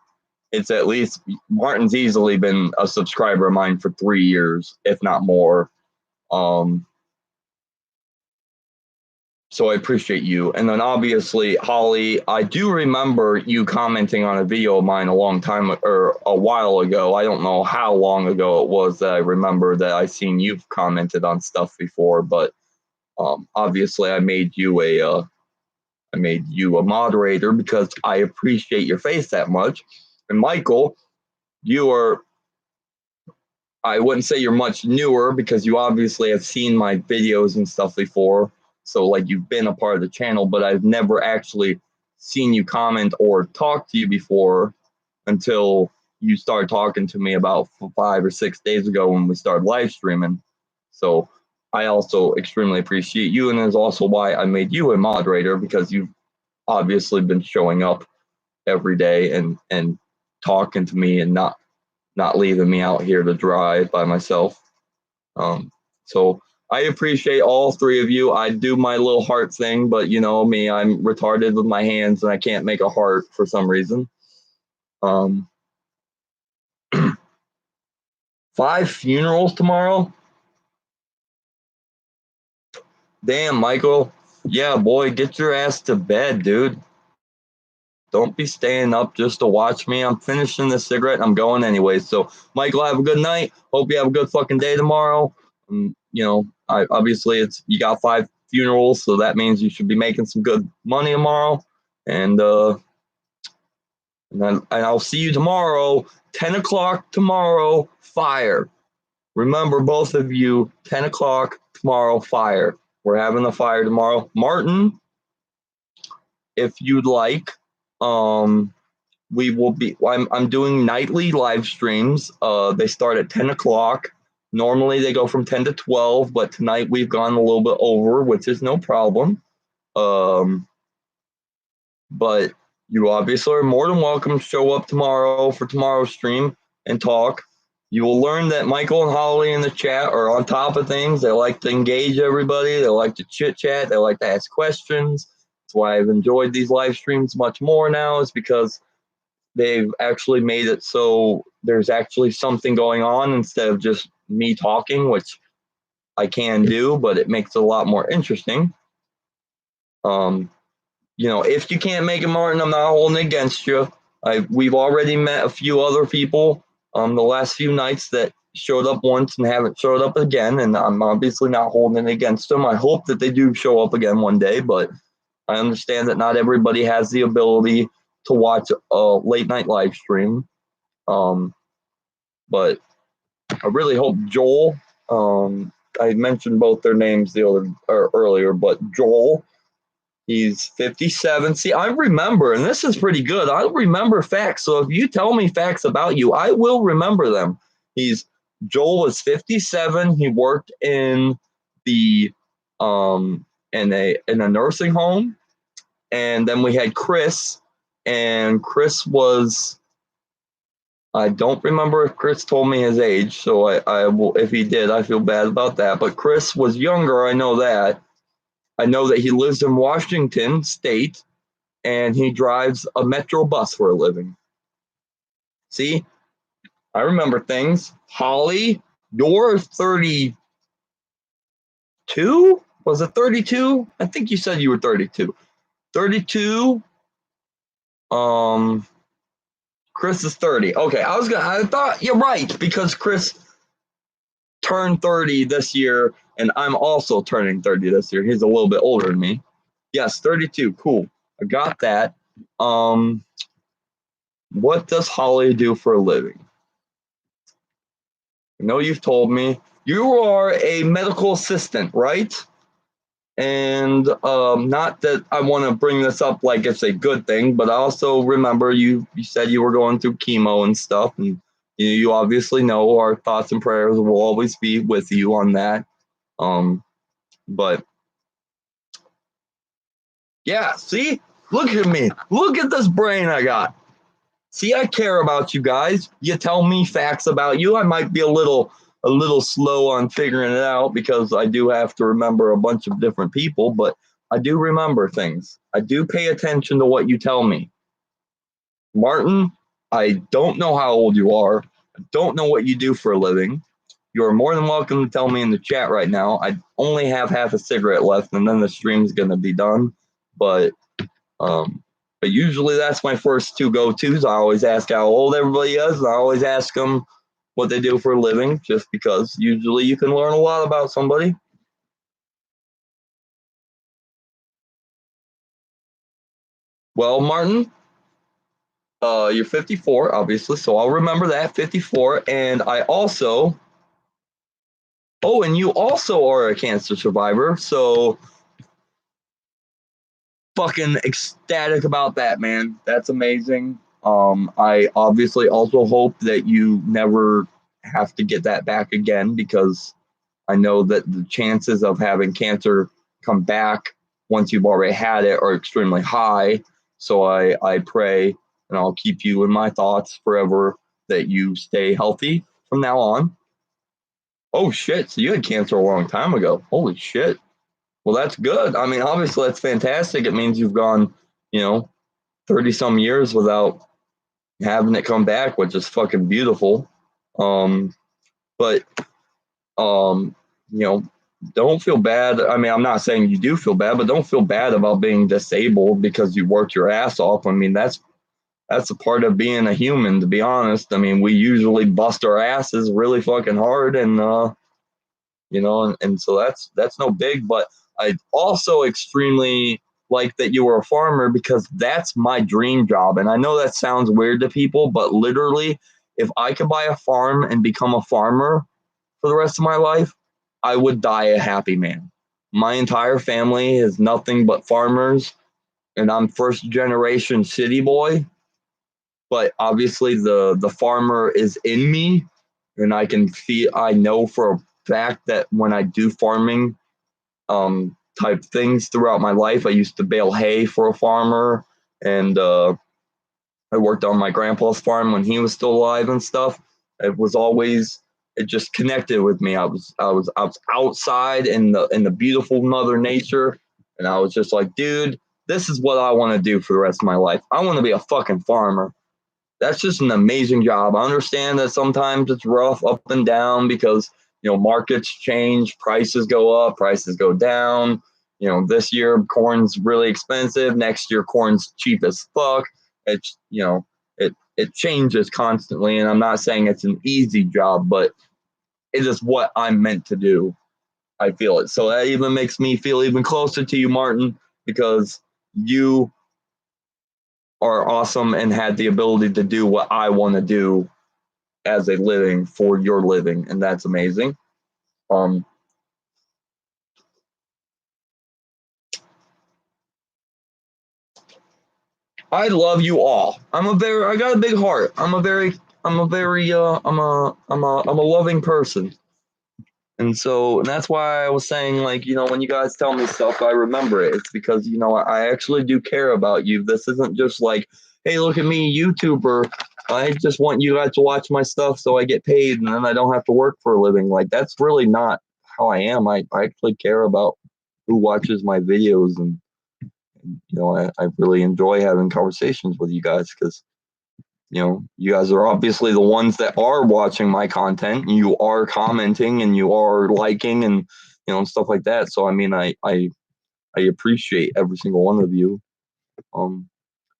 It's at least Martin's easily been a subscriber of mine for 3 years, if not more. Um, so I appreciate you. And then obviously, Holly, I do remember you commenting on a video of mine a long time or a while ago. I don't know how long ago it was that I remember that I seen you've commented on stuff before, but obviously I made you a moderator because I appreciate your face that much. And Michael, you are, I wouldn't say you're much newer because you obviously have seen my videos and stuff before. So, like, you've been a part of the channel, but I've never actually seen you comment or talk to you before until you started talking to me about 5 or 6 days ago when we started live streaming. So, I also extremely appreciate you. And that's also why I made you a moderator because you've obviously been showing up every day and talking to me and not leaving me out here to dry by myself. So I appreciate all three of you. I do my little heart thing, but you know me, I'm retarded with my hands and I can't make a heart for some reason. 5 funerals tomorrow? Damn, Michael. Yeah, boy, get your ass to bed, dude. Don't be staying up just to watch me. I'm finishing this cigarette and I'm going anyway. So, Michael, have a good night. Hope you have a good fucking day tomorrow. You know, obviously you got 5 funerals, so that means you should be making some good money tomorrow. And I'll see you tomorrow, 10 o'clock tomorrow. Fire. Remember, both of you, 10 o'clock tomorrow. Fire. We're having a fire tomorrow. Martin, if you'd like, we will be. I'm doing nightly live streams. They start at 10 o'clock. Normally they go from 10 to 12, but tonight we've gone a little bit over, which is no problem. But you obviously are more than welcome to show up tomorrow for tomorrow's stream and talk. You will learn that Michael and Holly in the chat are on top of things. They like to engage everybody. They like to chit chat. They like to ask questions. That's why I've enjoyed these live streams much more now, is because they've actually made it so there's actually something going on instead of just me talking, which I can do, but it makes it a lot more interesting. You know, if you can't make it, Martin, I'm not holding it against you. We've already met a few other people the last few nights that showed up once and haven't showed up again, and I'm obviously not holding it against them. I hope that they do show up again one day, but I understand that not everybody has the ability to watch a late night live stream. But I really hope Joel. I mentioned both their names earlier, but Joel, he's 57. See, I remember, and this is pretty good. I remember facts. So if you tell me facts about you, I will remember them. Joel was 57. He worked in the in a nursing home, and then we had Chris, and Chris was. I don't remember if Chris told me his age, so I will. If he did, I feel bad about that. But Chris was younger. I know that. I know that he lives in Washington State, and he drives a Metro bus for a living. See, I remember things. Holly, you're 32? Was it 32? I think you said you were 32. 32. Chris is 30. Okay, I thought you're right because Chris turned 30 this year, and I'm also turning 30 this year. He's a little bit older than me. Yes, 32. Cool. I got that. What does Holly do for a living? I know you've told me you are a medical assistant, right? And not that I want to bring this up like it's a good thing, but I also remember you said you were going through chemo and stuff, and you obviously know our thoughts and prayers will always be with you on that. But yeah, see, look at me, look at this brain I got. See, I care about you guys. You tell me facts about you. I might be a little slow on figuring it out because I do have to remember a bunch of different people, but I do remember things. I do pay attention to what you tell me. Martin, I don't know how old you are. I don't know what you do for a living. You are more than welcome to tell me in the chat right now. I only have half a cigarette left and then the stream's going to be done. But um, but usually that's my first two go-tos. I always ask how old everybody is. And I always ask them what they do for a living, just because usually you can learn a lot about somebody. Well, Martin, you're 54, obviously, so I'll remember that 54. And I also, oh, and you also are a cancer survivor. So fucking ecstatic about that, man. That's amazing. I obviously also hope that you never have to get that back again because I know that the chances of having cancer come back once you've already had it are extremely high. So I pray and I'll keep you in my thoughts forever that you stay healthy from now on. Oh shit, so you had cancer a long time ago. Holy shit. Well, that's good. I mean, obviously that's fantastic. It means you've gone, you know, 30 some years without having it come back, which is fucking beautiful. But um, you know, don't feel bad. I mean, I'm not saying you do feel bad, but don't feel bad about being disabled because you worked your ass off. I mean, that's a part of being a human, to be honest. I mean, we usually bust our asses really fucking hard, and and so that's no big. But I also extremely like that you were a farmer because that's my dream job. And I know that sounds weird to people, but literally, if I could buy a farm and become a farmer for the rest of my life, I would die a happy man. My entire family is nothing but farmers, and I'm first generation city boy. But obviously, the farmer is in me, and I know for a fact that when I do farming type things throughout my life, I used to bale hay for a farmer, and I worked on my grandpa's farm when he was still alive and stuff. It was always it just connected with me. I was outside in the beautiful mother nature, and I was just like, dude, this is what I want to do for the rest of my life. I want to be a fucking farmer. That's just an amazing job. I understand that sometimes it's rough up and down because markets change, prices go up, prices go down. This year corn's really expensive. Next year corn's cheap as fuck. It's it changes constantly, and I'm not saying it's an easy job, but it is what I'm meant to do. I feel it. So that even makes me feel even closer to you, Martin, because you are awesome and had the ability to do what I want to do as a living for your living, and that's amazing. Um, I love you all. I got a big heart. I'm a loving person. And that's why I was saying, like, when you guys tell me stuff, I remember it. It's because, I actually do care about you. This isn't just like, hey, look at me, YouTuber. I just want you guys to watch my stuff so I get paid and then I don't have to work for a living. Like, that's really not how I am. I actually care about who watches my videos. And I really enjoy having conversations with you guys because you guys are obviously the ones that are watching my content. You are commenting and you are liking and and stuff like that. So I mean, I appreciate every single one of you. Um,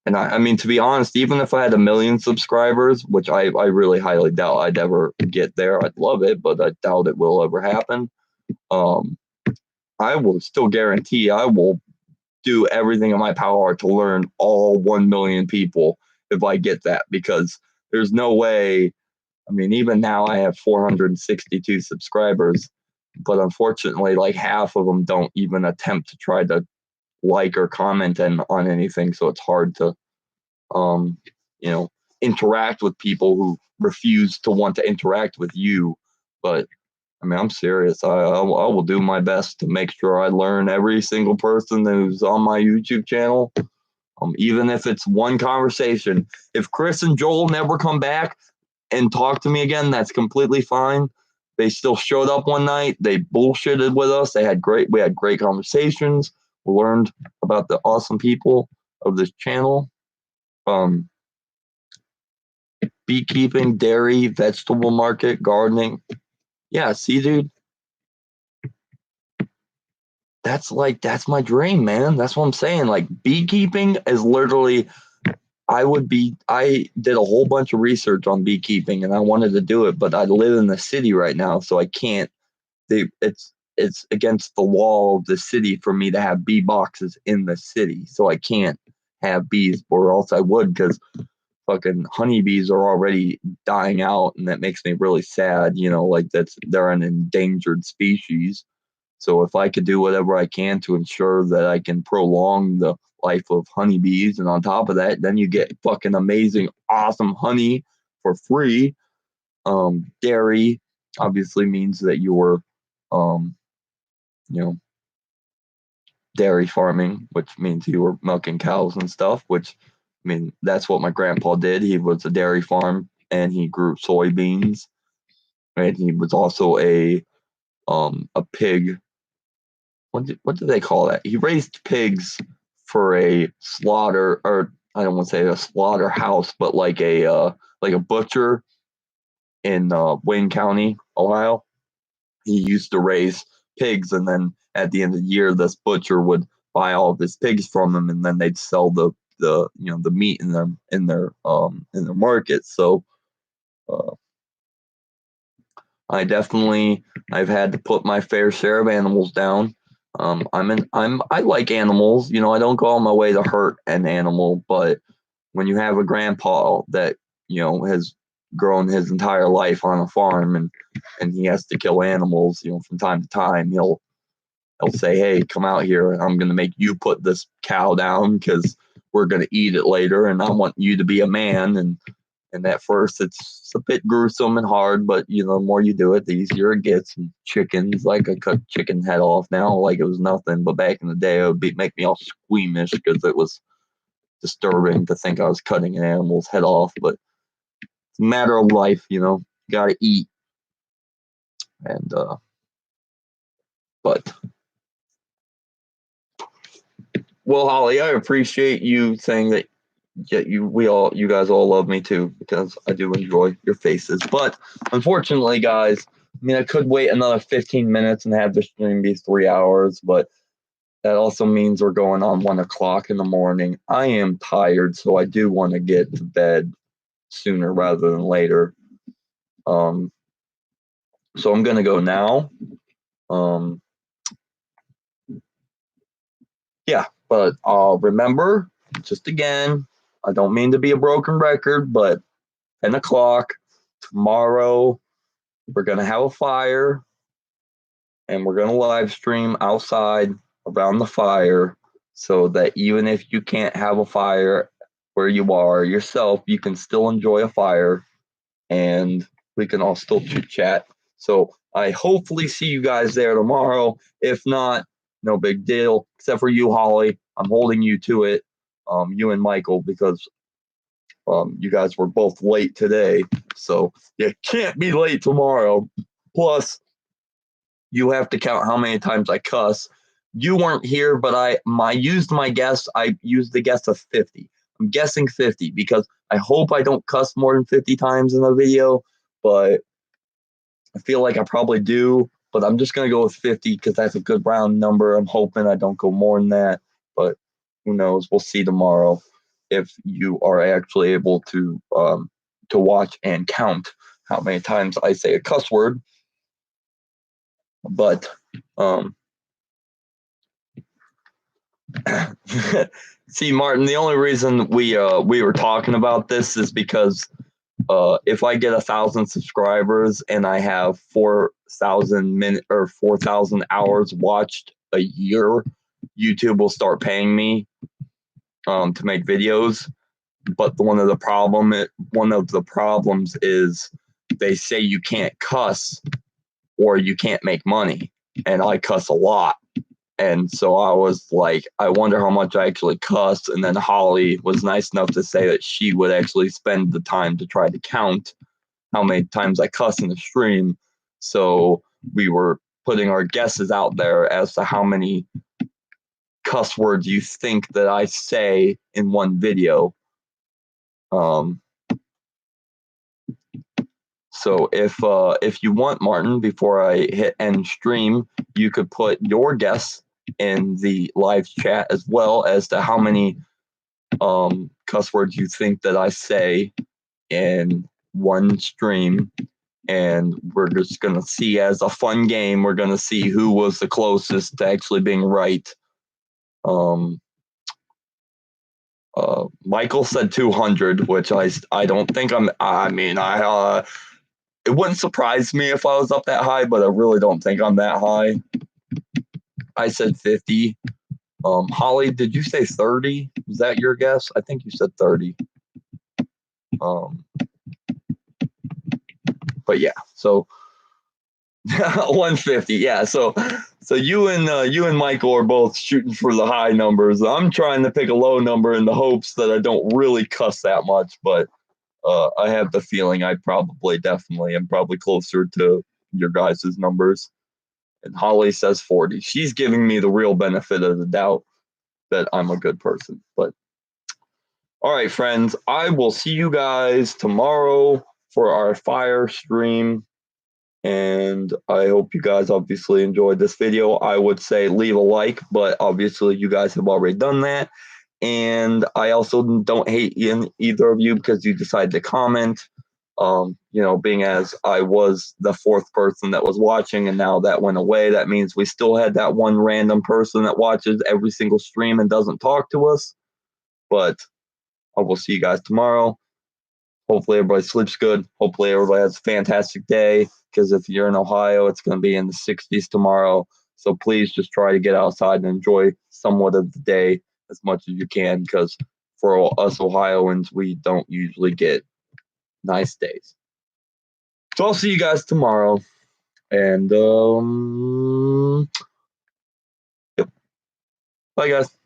and I mean, to be honest, even if I had 1 million subscribers, which I really highly doubt I'd ever get there, I'd love it, but I doubt it will ever happen. Um, I will still guarantee I will do everything in my power to learn all 1 million people if I get that, because there's no way I mean, even now I have 462 subscribers, but unfortunately, like half of them don't even attempt to try to like or comment on anything. So it's hard to, um, you know, interact with people who refuse to want to interact with you. But I mean, I'm serious. I will do my best to make sure I learn every single person who's on my YouTube channel. Even if it's one conversation. If Chris and Joel never come back and talk to me again, that's completely fine. They still showed up one night. They bullshitted with us. We had great conversations. We learned about the awesome people of this channel. Um, Beekeeping, dairy, vegetable market, gardening. Yeah, see, dude, that's my dream, man. That's what I'm saying. Like beekeeping is literally I did a whole bunch of research on beekeeping and I wanted to do it, but I live in the city right now, so I can't. It's against the wall of the city for me to have bee boxes in the city, so I can't have bees, or else I would, because fucking honeybees are already dying out, and that makes me really sad. Like they're an endangered species. So if I could do whatever I can to ensure that I can prolong the life of honeybees, and on top of that, then you get fucking amazing, awesome honey for free. Dairy obviously means that you're, um, you know, dairy farming, which means you were milking cows and stuff. Which, I mean, that's what my grandpa did. He was a dairy farm and he grew soybeans, and he was also a pig. What do they call that? He raised pigs for a slaughter, or I don't want to say a slaughterhouse, but like a butcher in Wayne County, Ohio. He used to raise pigs, and then at the end of the year, this butcher would buy all of his pigs from him, and then they'd sell the meat in their market. So uh, I've had to put my fair share of animals down. I like animals. I don't go on my way to hurt an animal, but when you have a grandpa that has grown his entire life on a farm, and he has to kill animals, from time to time, he'll say, "Hey, come out here. I'm going to make you put this cow down because we're going to eat it later, and I want you to be a man." And at first, it's a bit gruesome and hard, but the more you do it, the easier it gets. And chickens, like I cut chicken head off now, like it was nothing. But back in the day, it would make me all squeamish because it was disturbing to think I was cutting an animal's head off. But it's a matter of life, you got to eat. And but well, Holly, I appreciate you saying that. Yeah, you guys all love me too, because I do enjoy your faces. But unfortunately, guys, I mean, I could wait another 15 minutes and have the stream be 3 hours, but that also means we're going on 1 o'clock in the morning. I am tired, so I do want to get to bed sooner rather than later. So I'm gonna go now. Yeah, but remember, just again, I don't mean to be a broken record, but 10 o'clock tomorrow, we're going to have a fire, and we're going to live stream outside around the fire, so that even if you can't have a fire where you are yourself, you can still enjoy a fire, and we can all still chit chat. So I hopefully see you guys there tomorrow. If not, no big deal, except for you, Holly. I'm holding you to it, you and Michael, because you guys were both late today. So you can't be late tomorrow. Plus, you have to count how many times I cuss. You weren't here, but I used my guess. I used the guess of 50. I'm guessing 50 because I hope I don't cuss more than 50 times in a video, but I feel like I probably do. But I'm just going to go with 50 because that's a good round number. I'm hoping I don't go more than that, but who knows? We'll see tomorrow if you are actually able to watch and count how many times I say a cuss word. But see, Martin, the only reason we were talking about this is because if I get 1,000 subscribers and I have 4,000 minutes or 4,000 hours watched a year, YouTube will start paying me to make videos. But one of the problems is they say you can't cuss or you can't make money, and I cuss a lot. And so I was like, I wonder how much I actually cuss. And then Holly was nice enough to say that she would actually spend the time to try to count how many times I cuss in the stream. So we were putting our guesses out there as to how many cuss words you think that I say in one video. So if you want, Martin, before I hit end stream, you could put your guess in the live chat as well as to how many cuss words you think that I say in one stream. And we're just going to see, as a fun game, we're going to see who was the closest to actually being right. Michael said 200, which I don't think it wouldn't surprise me if I was up that high, but I really don't think I'm that high. I said 50. Holly, did you say 30? Was that your guess? I think you said 30. But yeah, so 150. Yeah, so you and Michael are both shooting for the high numbers. I'm trying to pick a low number in the hopes that I don't really cuss that much, but I have the feeling I definitely am probably closer to your guys' numbers. And Holly says 40. She's giving me the real benefit of the doubt that I'm a good person. But all right, friends, I will see you guys tomorrow for our fire stream. And I hope you guys obviously enjoyed this video. I would say leave a like, but obviously you guys have already done that. And I also don't hate either of you because you decided to comment. Being as I was the fourth person that was watching and now that went away, that means we still had that one random person that watches every single stream and doesn't talk to us. But I will see you guys tomorrow. Hopefully everybody sleeps good. Hopefully everybody has a fantastic day, because if you're in Ohio, it's going to be in the 60s tomorrow. So please just try to get outside and enjoy somewhat of the day as much as you can, because for us Ohioans, we don't usually get nice days. So I'll see you guys tomorrow. And yep. Bye, guys.